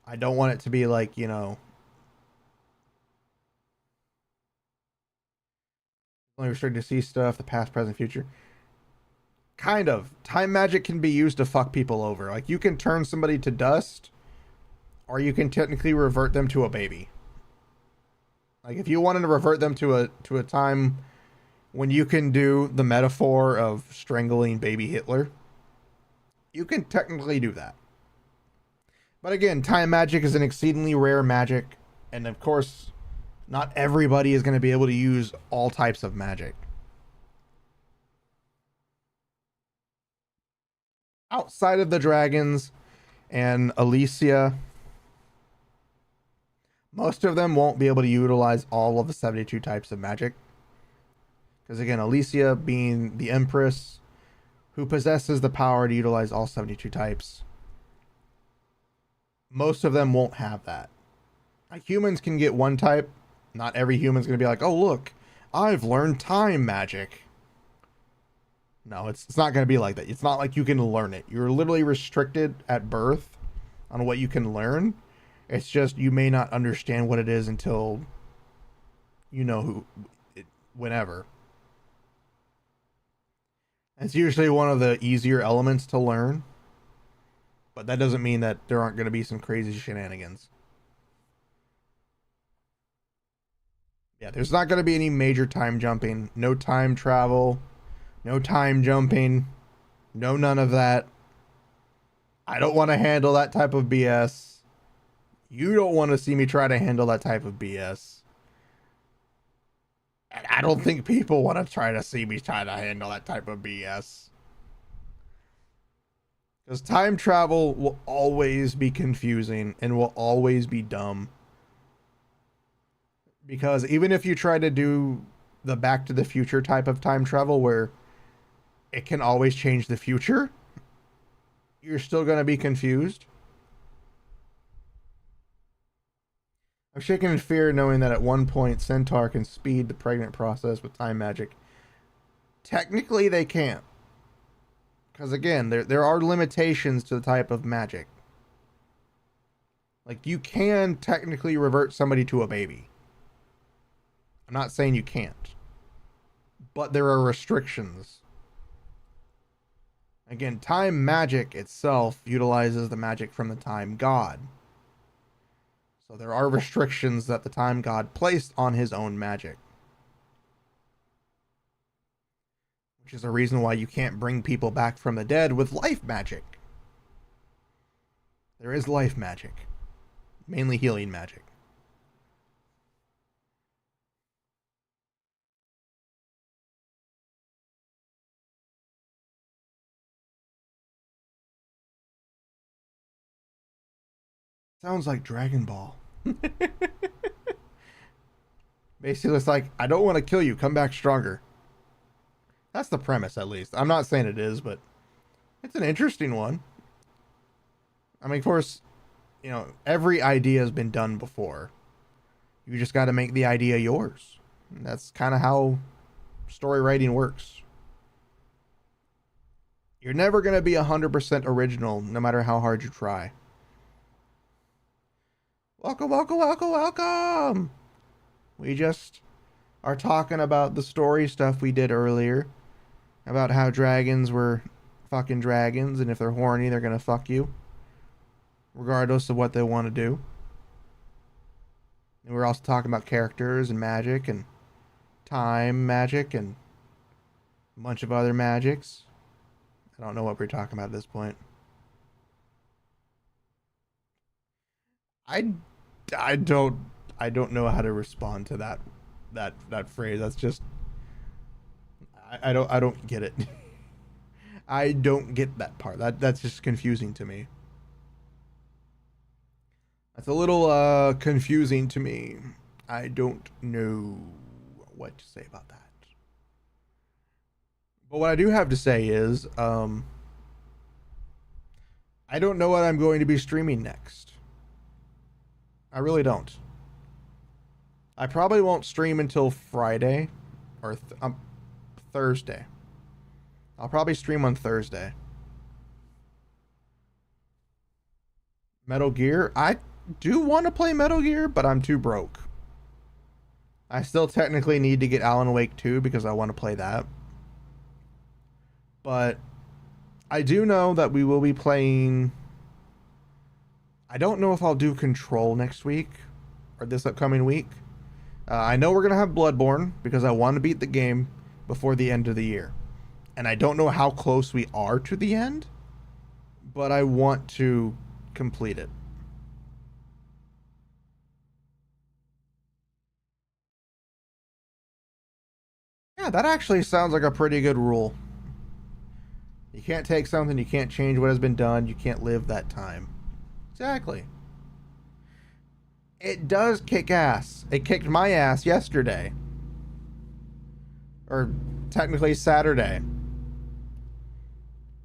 I don't want it to be like, you know, only restricted to see stuff, the past, present, future. Kind of. Time magic can be used to fuck people over. Like, you can turn somebody to dust, or you can technically revert them to a baby. Like, if you wanted to revert them to a time when you can do the metaphor of strangling baby Hitler, you can technically do that. But again, time magic is an exceedingly rare magic, and of course, not everybody is going to be able to use all types of magic. Outside of the dragons and Alicia, most of them won't be able to utilize all of the 72 types of magic. Because again, Alicia being the Empress, who possesses the power to utilize all 72 types, most of them won't have that. Like, humans can get one type. Not every human's going to be like, oh, look, I've learned time magic. No, it's not going to be like that. It's not like you can learn it. You're literally restricted at birth on what you can learn. It's just you may not understand what it is until you know whenever. It's usually one of the easier elements to learn, but that doesn't mean that there aren't going to be some crazy shenanigans. Yeah, there's not going to be any major time jumping, no time travel, no time jumping, no none of that. I don't want to handle that type of BS. You don't want to see me try to handle that type of BS. And I don't think people want to try to see me try to handle that type of BS. Because time travel will always be confusing and will always be dumb. Because even if you try to do the Back to the Future type of time travel where it can always change the future, you're still going to be confused. I'm shaken in fear knowing that at one point Centaur can speed the pregnant process with time magic. Technically, they can't. Because again, there are limitations to the type of magic. Like, you can technically revert somebody to a baby. I'm not saying you can't. But there are restrictions. Again, time magic itself utilizes the magic from the time god. So there are restrictions that the time god placed on his own magic. Which is a reason why you can't bring people back from the dead with life magic. There is life magic. Mainly healing magic. Sounds like Dragon Ball. Basically, it's like, I don't want to kill you. Come back stronger. That's the premise, at least. I'm not saying it is, but it's an interesting one. I mean, of course, you know, every idea has been done before. You just got to make the idea yours. And that's kind of how story writing works. You're never going to be 100% original, no matter how hard you try. Welcome, welcome, welcome, welcome! We just are talking about the story stuff we did earlier. About how dragons were fucking dragons, and if they're horny, they're gonna fuck you. Regardless of what they want to do. And we're also talking about characters and magic and time magic and a bunch of other magics. I don't know what we're talking about at this point. I don't know how to respond to that phrase. That's just I don't get it. I don't get that part. That's just confusing to me. That's a little confusing to me. I don't know what to say about that. But what I do have to say is, I don't know what I'm going to be streaming next. I really don't. I probably won't stream until Friday or Thursday. I'll probably stream on Thursday. Metal Gear? I do want to play Metal Gear, but I'm too broke. I still technically need to get Alan Wake 2 because I want to play that. But I do know that we will be playing... I don't know if I'll do Control next week or this upcoming week. I know we're going to have Bloodborne because I want to beat the game before the end of the year. And I don't know how close we are to the end, but I want to complete it. Yeah, that actually sounds like a pretty good rule. You can't take something, you can't change what has been done, you can't live that time. Exactly. It does kick ass. It kicked my ass yesterday. Or technically Saturday.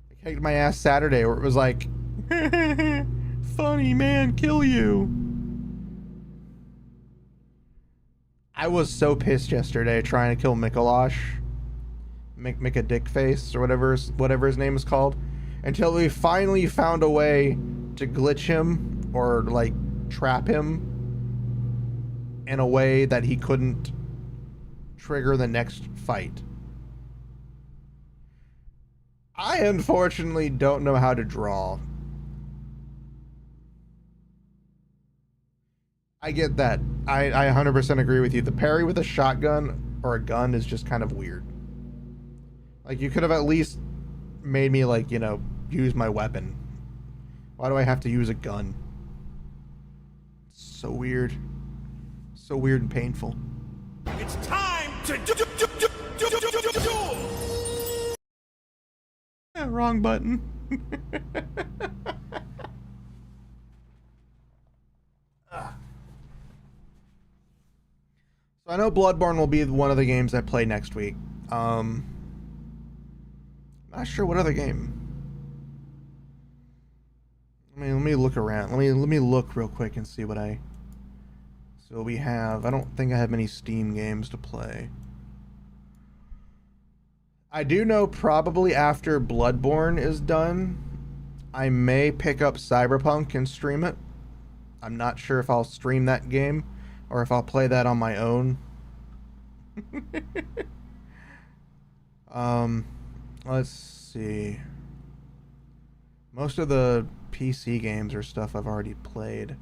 It kicked my ass Saturday where it was like, funny man, kill you. I was so pissed yesterday trying to kill Mikolash. Mika Dickface or whatever his name is called. Until we finally found a way to glitch him or like trap him in a way that he couldn't trigger the next fight. I unfortunately don't know how to draw. I get that. I 100% agree with you. The parry with a shotgun or a gun is just kind of weird. Like, you could have at least made me, like, you know, use my weapon. Why do I have to use a gun? So weird. So weird and painful. It's time to do. Yeah, wrong button. So I know Bloodborne will be one of the games I play next week. Not sure what other game. Let me look around. Let me look real quick and see what we have. I don't think I have many Steam games to play. I do know probably after Bloodborne is done, I may pick up Cyberpunk and stream it. I'm not sure if I'll stream that game or if I'll play that on my own. Let's see. Most of the PC games are stuff I've already played.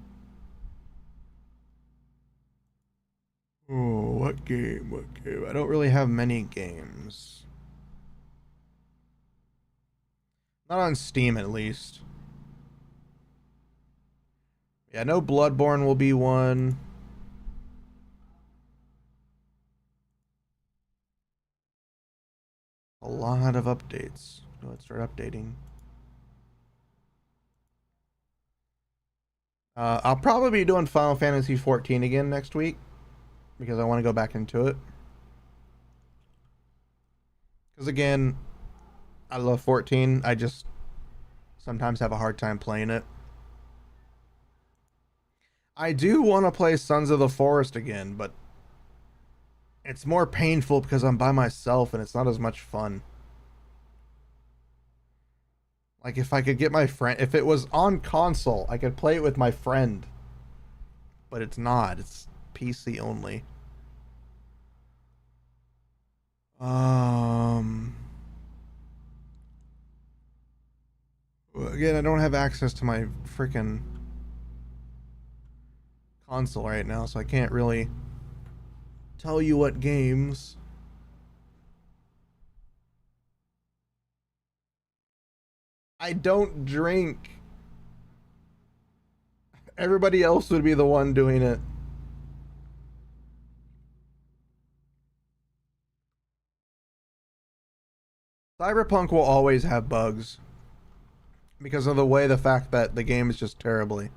Oh, what game? What game? I don't really have many games. Not on Steam, at least. Yeah, I know Bloodborne will be one. A lot of updates. Let's start updating. I'll probably be doing Final Fantasy 14 again next week because I want to go back into it. Because again, I love 14. I just sometimes have a hard time playing it. I do want to play Sons of the Forest again, but it's more painful because I'm by myself and it's not as much fun. Like, if I could get my friend... If it was on console, I could play it with my friend. But it's not. It's PC only. Again, I don't have access to my freaking console right now, so I can't really tell you what games. I don't drink. Everybody else would be the one doing it. Cyberpunk will always have bugs because of the fact that the game is just terribly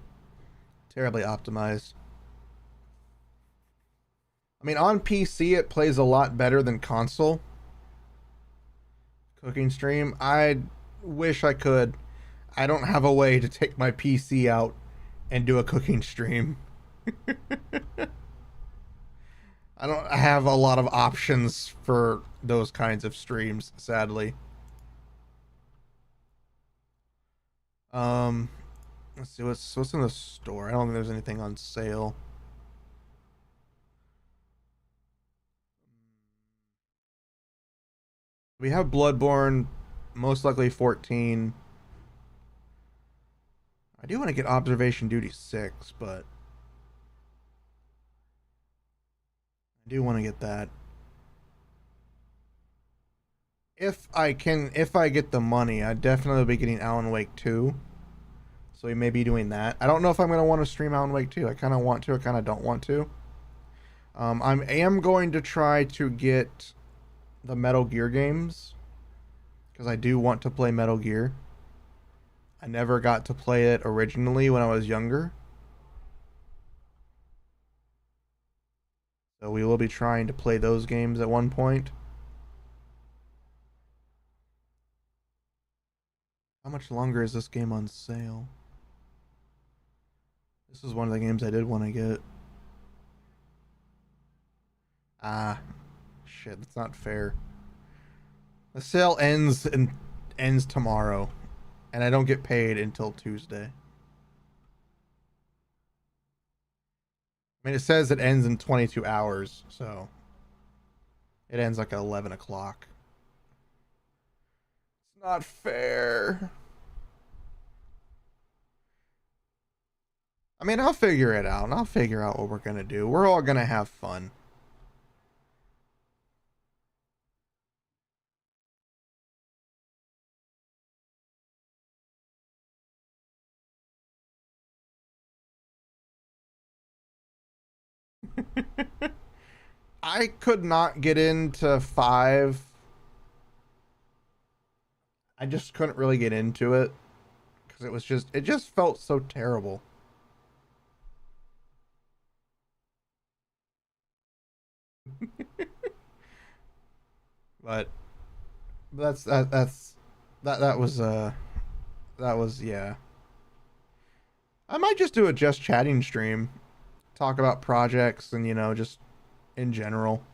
optimized. I mean, on PC it plays a lot better than console. Cooking stream, I wish I could. I don't have a way to take my PC out and do a cooking stream. I don't have a lot of options for those kinds of streams, sadly. Um, let's see what's in the store. I don't think there's anything on sale. We have Bloodborne, most likely 14. I do want to get Observation Duty 6, but I do want to get that. If I get the money, I'd definitely be getting Alan Wake 2. So we may be doing that. I don't know if I'm going to want to stream Alan Wake 2. I kind of want to, I kind of don't want to. I am going to try to get the Metal Gear games because I do want to play Metal Gear. I never got to play it originally when I was younger. So we will be trying to play those games at one point. How much longer is this game on sale? This is one of the games I did want to get. Ah, shit, that's not fair. The sale ends tomorrow, and I don't get paid until Tuesday. I mean, it says it ends in 22 hours, so it ends like at 11 o'clock. It's not fair. I mean, I'll figure it out, and I'll figure out what we're gonna do. We're all gonna have fun. I could not get into 5. I just couldn't really get into it because it just felt so terrible. But that was yeah. I might just do a just chatting stream, talk about projects and just in general.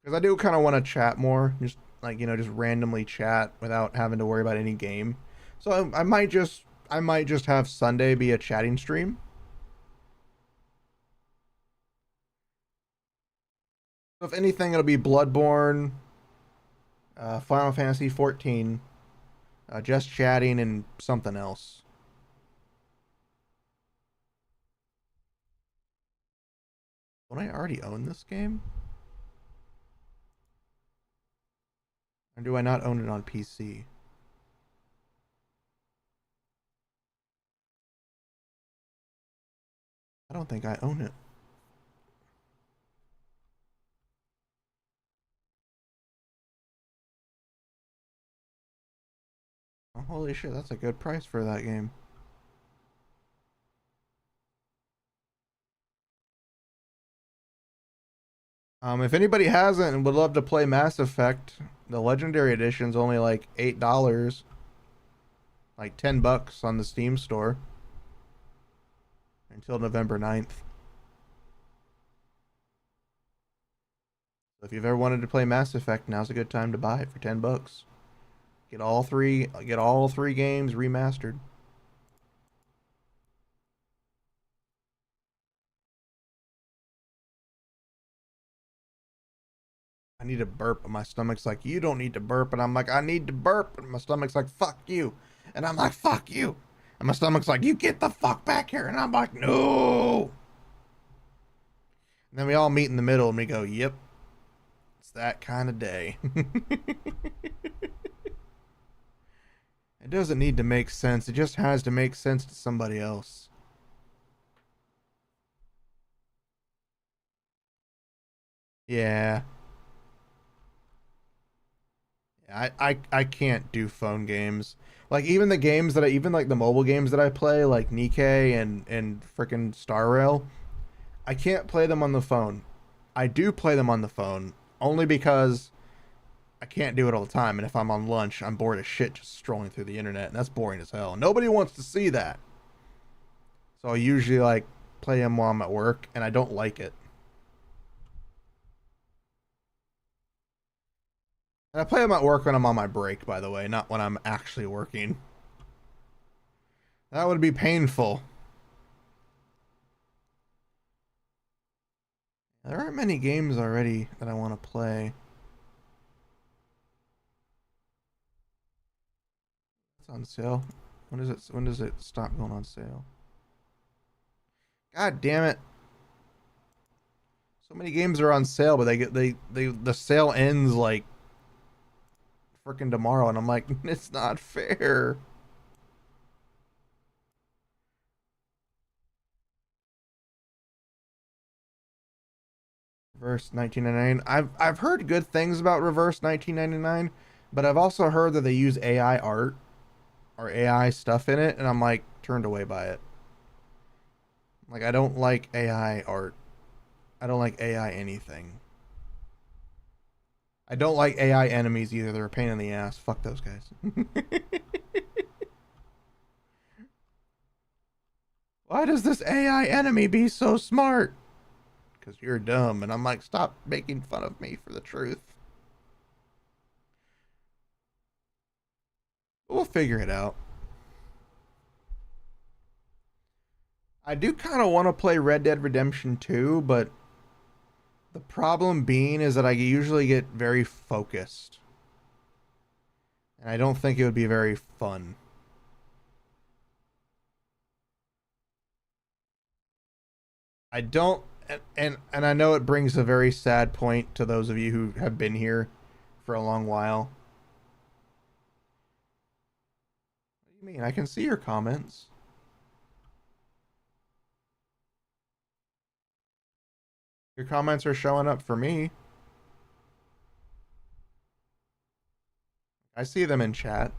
Because I do kind of want to chat more, just like just randomly chat without having to worry about any game. So I might just have Sunday be a chatting stream. So if anything, it'll be Bloodborne, Final Fantasy 14, just chatting, and something else. Don't I already own this game? Or do I not own it on PC? I don't think I own it. Oh, holy shit, that's a good price for that game. If anybody hasn't and would love to play Mass Effect, the Legendary Edition's only like $8, like $10 on the Steam store until November 9th. So if you've ever wanted to play Mass Effect, now's a good time to buy it for $10. Get all three games remastered. I need to burp, and my stomach's like, you don't need to burp, and I'm like, I need to burp, and my stomach's like, fuck you, and I'm like, fuck you, and my stomach's like, you get the fuck back here, and I'm like, no. And then we all meet in the middle, and we go, yep, it's that kind of day. It doesn't need to make sense. It just has to make sense to somebody else. Yeah. I can't do phone games. Like even the games that I even like the mobile games that I play, like Nikkei and frickin' Star Rail, I can't play them on the phone. I do play them on the phone only because I can't do it all the time. And if I'm on lunch, I'm bored as shit just strolling through the internet, and that's boring as hell. Nobody wants to see that. So I usually like play them while I'm at work, and I don't like it. And I play them at work when I'm on my break, by the way, not when I'm actually working. That would be painful. There aren't many games already that I want to play. It's on sale. When does it stop going on sale? God damn it. So many games are on sale, but the sale ends like freaking tomorrow, and I'm like, it's not fair. Reverse 1999. I've heard good things about Reverse 1999, but I've also heard that they use AI art or AI stuff in it, and I'm like turned away by it. Like I don't like AI art. I don't like AI anything. I don't like AI enemies either. They're a pain in the ass. Fuck those guys. Why does this AI enemy be so smart? Because you're dumb. And I'm like, stop making fun of me for the truth. We'll figure it out. I do kind of want to play Red Dead Redemption 2, but the problem being is that I usually get very focused. And I don't think it would be very fun. I don't, and I know it brings a very sad point to those of you who have been here for a long while. What do you mean? I can see your comments. Your comments are showing up for me. I see them in chat.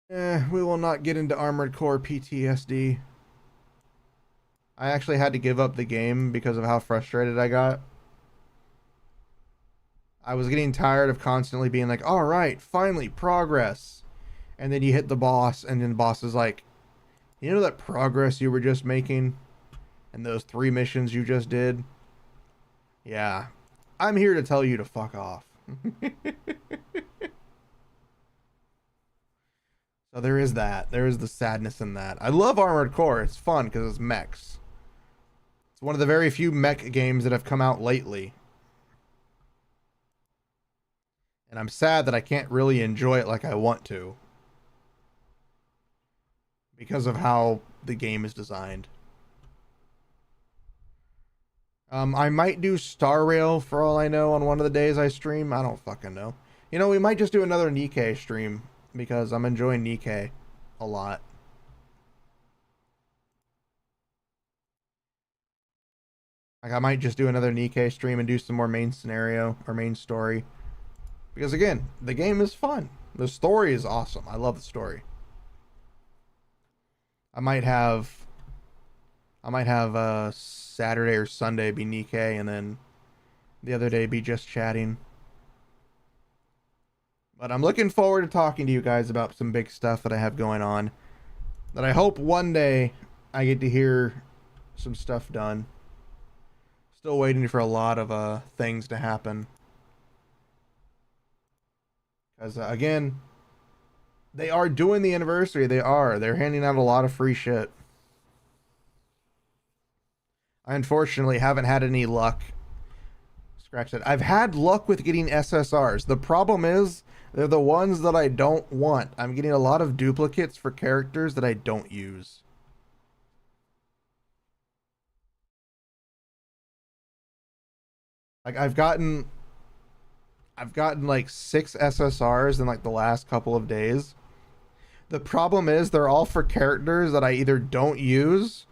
We will not get into Armored Core PTSD. I actually had to give up the game because of how frustrated I got. I was getting tired of constantly being like, all right, finally, progress. And then you hit the boss, and then the boss is like, you know that progress you were just making? And those 3 missions you just did? Yeah. I'm here to tell you to fuck off. So there is that. There is the sadness in that. I love Armored Core. It's fun because it's mechs. It's one of the very few mech games that have come out lately. And I'm sad that I can't really enjoy it like I want to. Because of how the game is designed. I might do Star Rail for all I know on one of the days I stream. I don't fucking know. You know, we might just do another Nikkei stream because I'm enjoying Nikkei a lot. Like I might just do another Nikkei stream and do some more main scenario or main story. Because again, the game is fun. The story is awesome. I love the story. I might have Saturday or Sunday be Nikkei and then the other day be just chatting. But I'm looking forward to talking to you guys about some big stuff that I have going on. That I hope one day I get to hear some stuff done. Still waiting for a lot of things to happen. Because again, they are doing the anniversary. They're handing out a lot of free shit. I unfortunately haven't had any luck. Scratch that. I've had luck with getting SSRs. The problem is they're the ones that I don't want. I'm getting a lot of duplicates for characters that I don't use. Like I've gotten like 6 SSRs in like the last couple of days. The problem is they're all for characters that I either don't use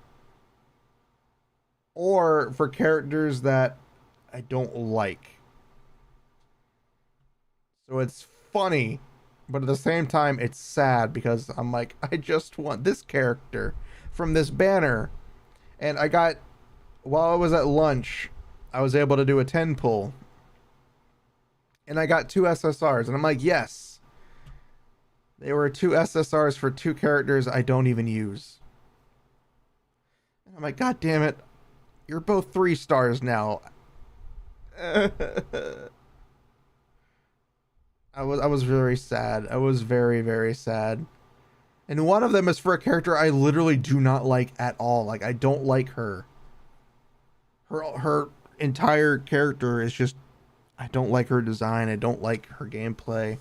or for characters that I don't like. So it's funny, but at the same time it's sad because I'm like, I just want this character from this banner. And I got, while I was at lunch, I was able to do a 10 pull. and I got 2 SSRs, and I'm like, yes, they were 2 SSRs for 2 characters I don't even use. And I'm like, God damn it, you're both 3 stars now. I was very sad. I was very, very sad. And one of them is for a character I literally do not like at all. Like, I don't like her. Her entire character is just, I don't like her design. I don't like her gameplay.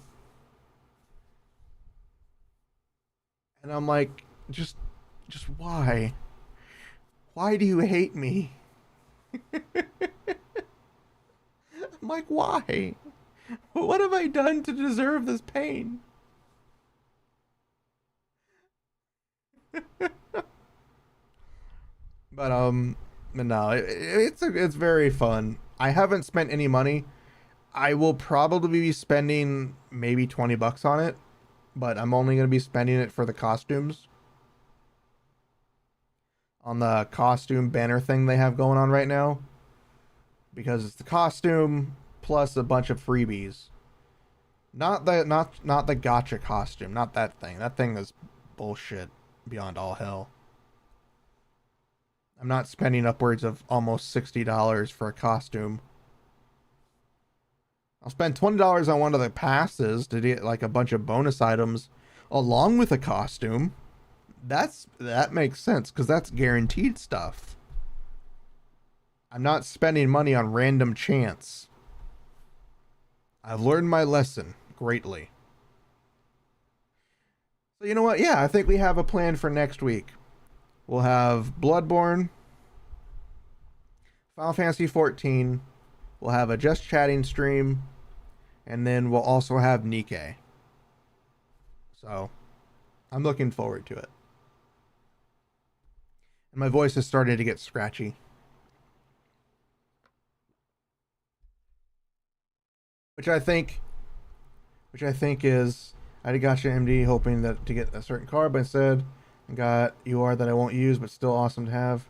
And I'm like, just why? Why do you hate me? I'm like, why? What have I done to deserve this pain? But no, it's very fun. I haven't spent any money. I will probably be spending maybe $20 on it, but I'm only going to be spending it for the costumes. On the costume banner thing they have going on right now, because it's the costume plus a bunch of freebies. Not the gotcha costume, not that thing. That thing is bullshit beyond all hell. I'm not spending upwards of almost $60 for a costume. I'll spend $20 on one of the passes to get like a bunch of bonus items along with a costume. That makes sense because that's guaranteed stuff. I'm not spending money on random chance. I've learned my lesson greatly. So you know what? Yeah, I think we have a plan for next week. We'll have Bloodborne, Final Fantasy 14. We'll have a Just Chatting stream, and then we'll also have Nikke. So I'm looking forward to it. And my voice is starting to get scratchy. Which I think is I got you MD hoping that to get a certain card, but instead I got UR that I won't use, but still awesome to have.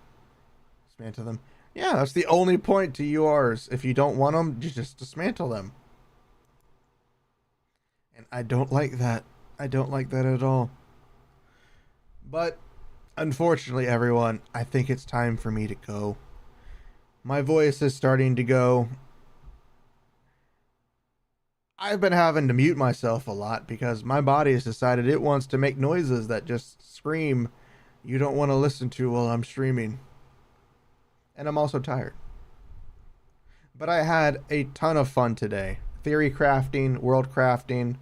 Dismantle them. Yeah, that's the only point to URs. If you don't want them, you just dismantle them. And I don't like that. I don't like that at all. But unfortunately, everyone, I think it's time for me to go. My voice is starting to go. I've been having to mute myself a lot because my body has decided it wants to make noises that just scream you don't want to listen to while I'm streaming. And I'm also tired. But I had a ton of fun today. Theory crafting, world crafting,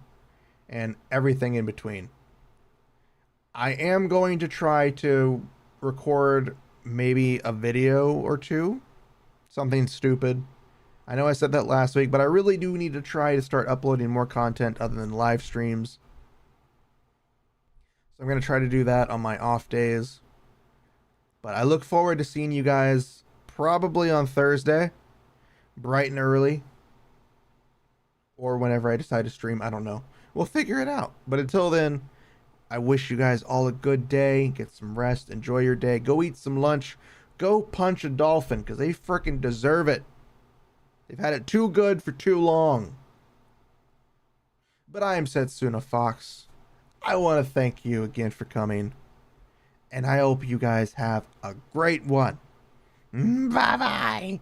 and everything in between. I am going to try to record maybe a video or two. Something stupid. I know I said that last week, but I really do need to try to start uploading more content other than live streams. So I'm going to try to do that on my off days. But I look forward to seeing you guys probably on Thursday, bright and early. Or whenever I decide to stream, I don't know. We'll figure it out. But until then, I wish you guys all a good day. Get some rest. Enjoy your day. Go eat some lunch. Go punch a dolphin because they freaking deserve it. They've had it too good for too long. But I am Setsuna Fox. I want to thank you again for coming. And I hope you guys have a great one. Bye-bye.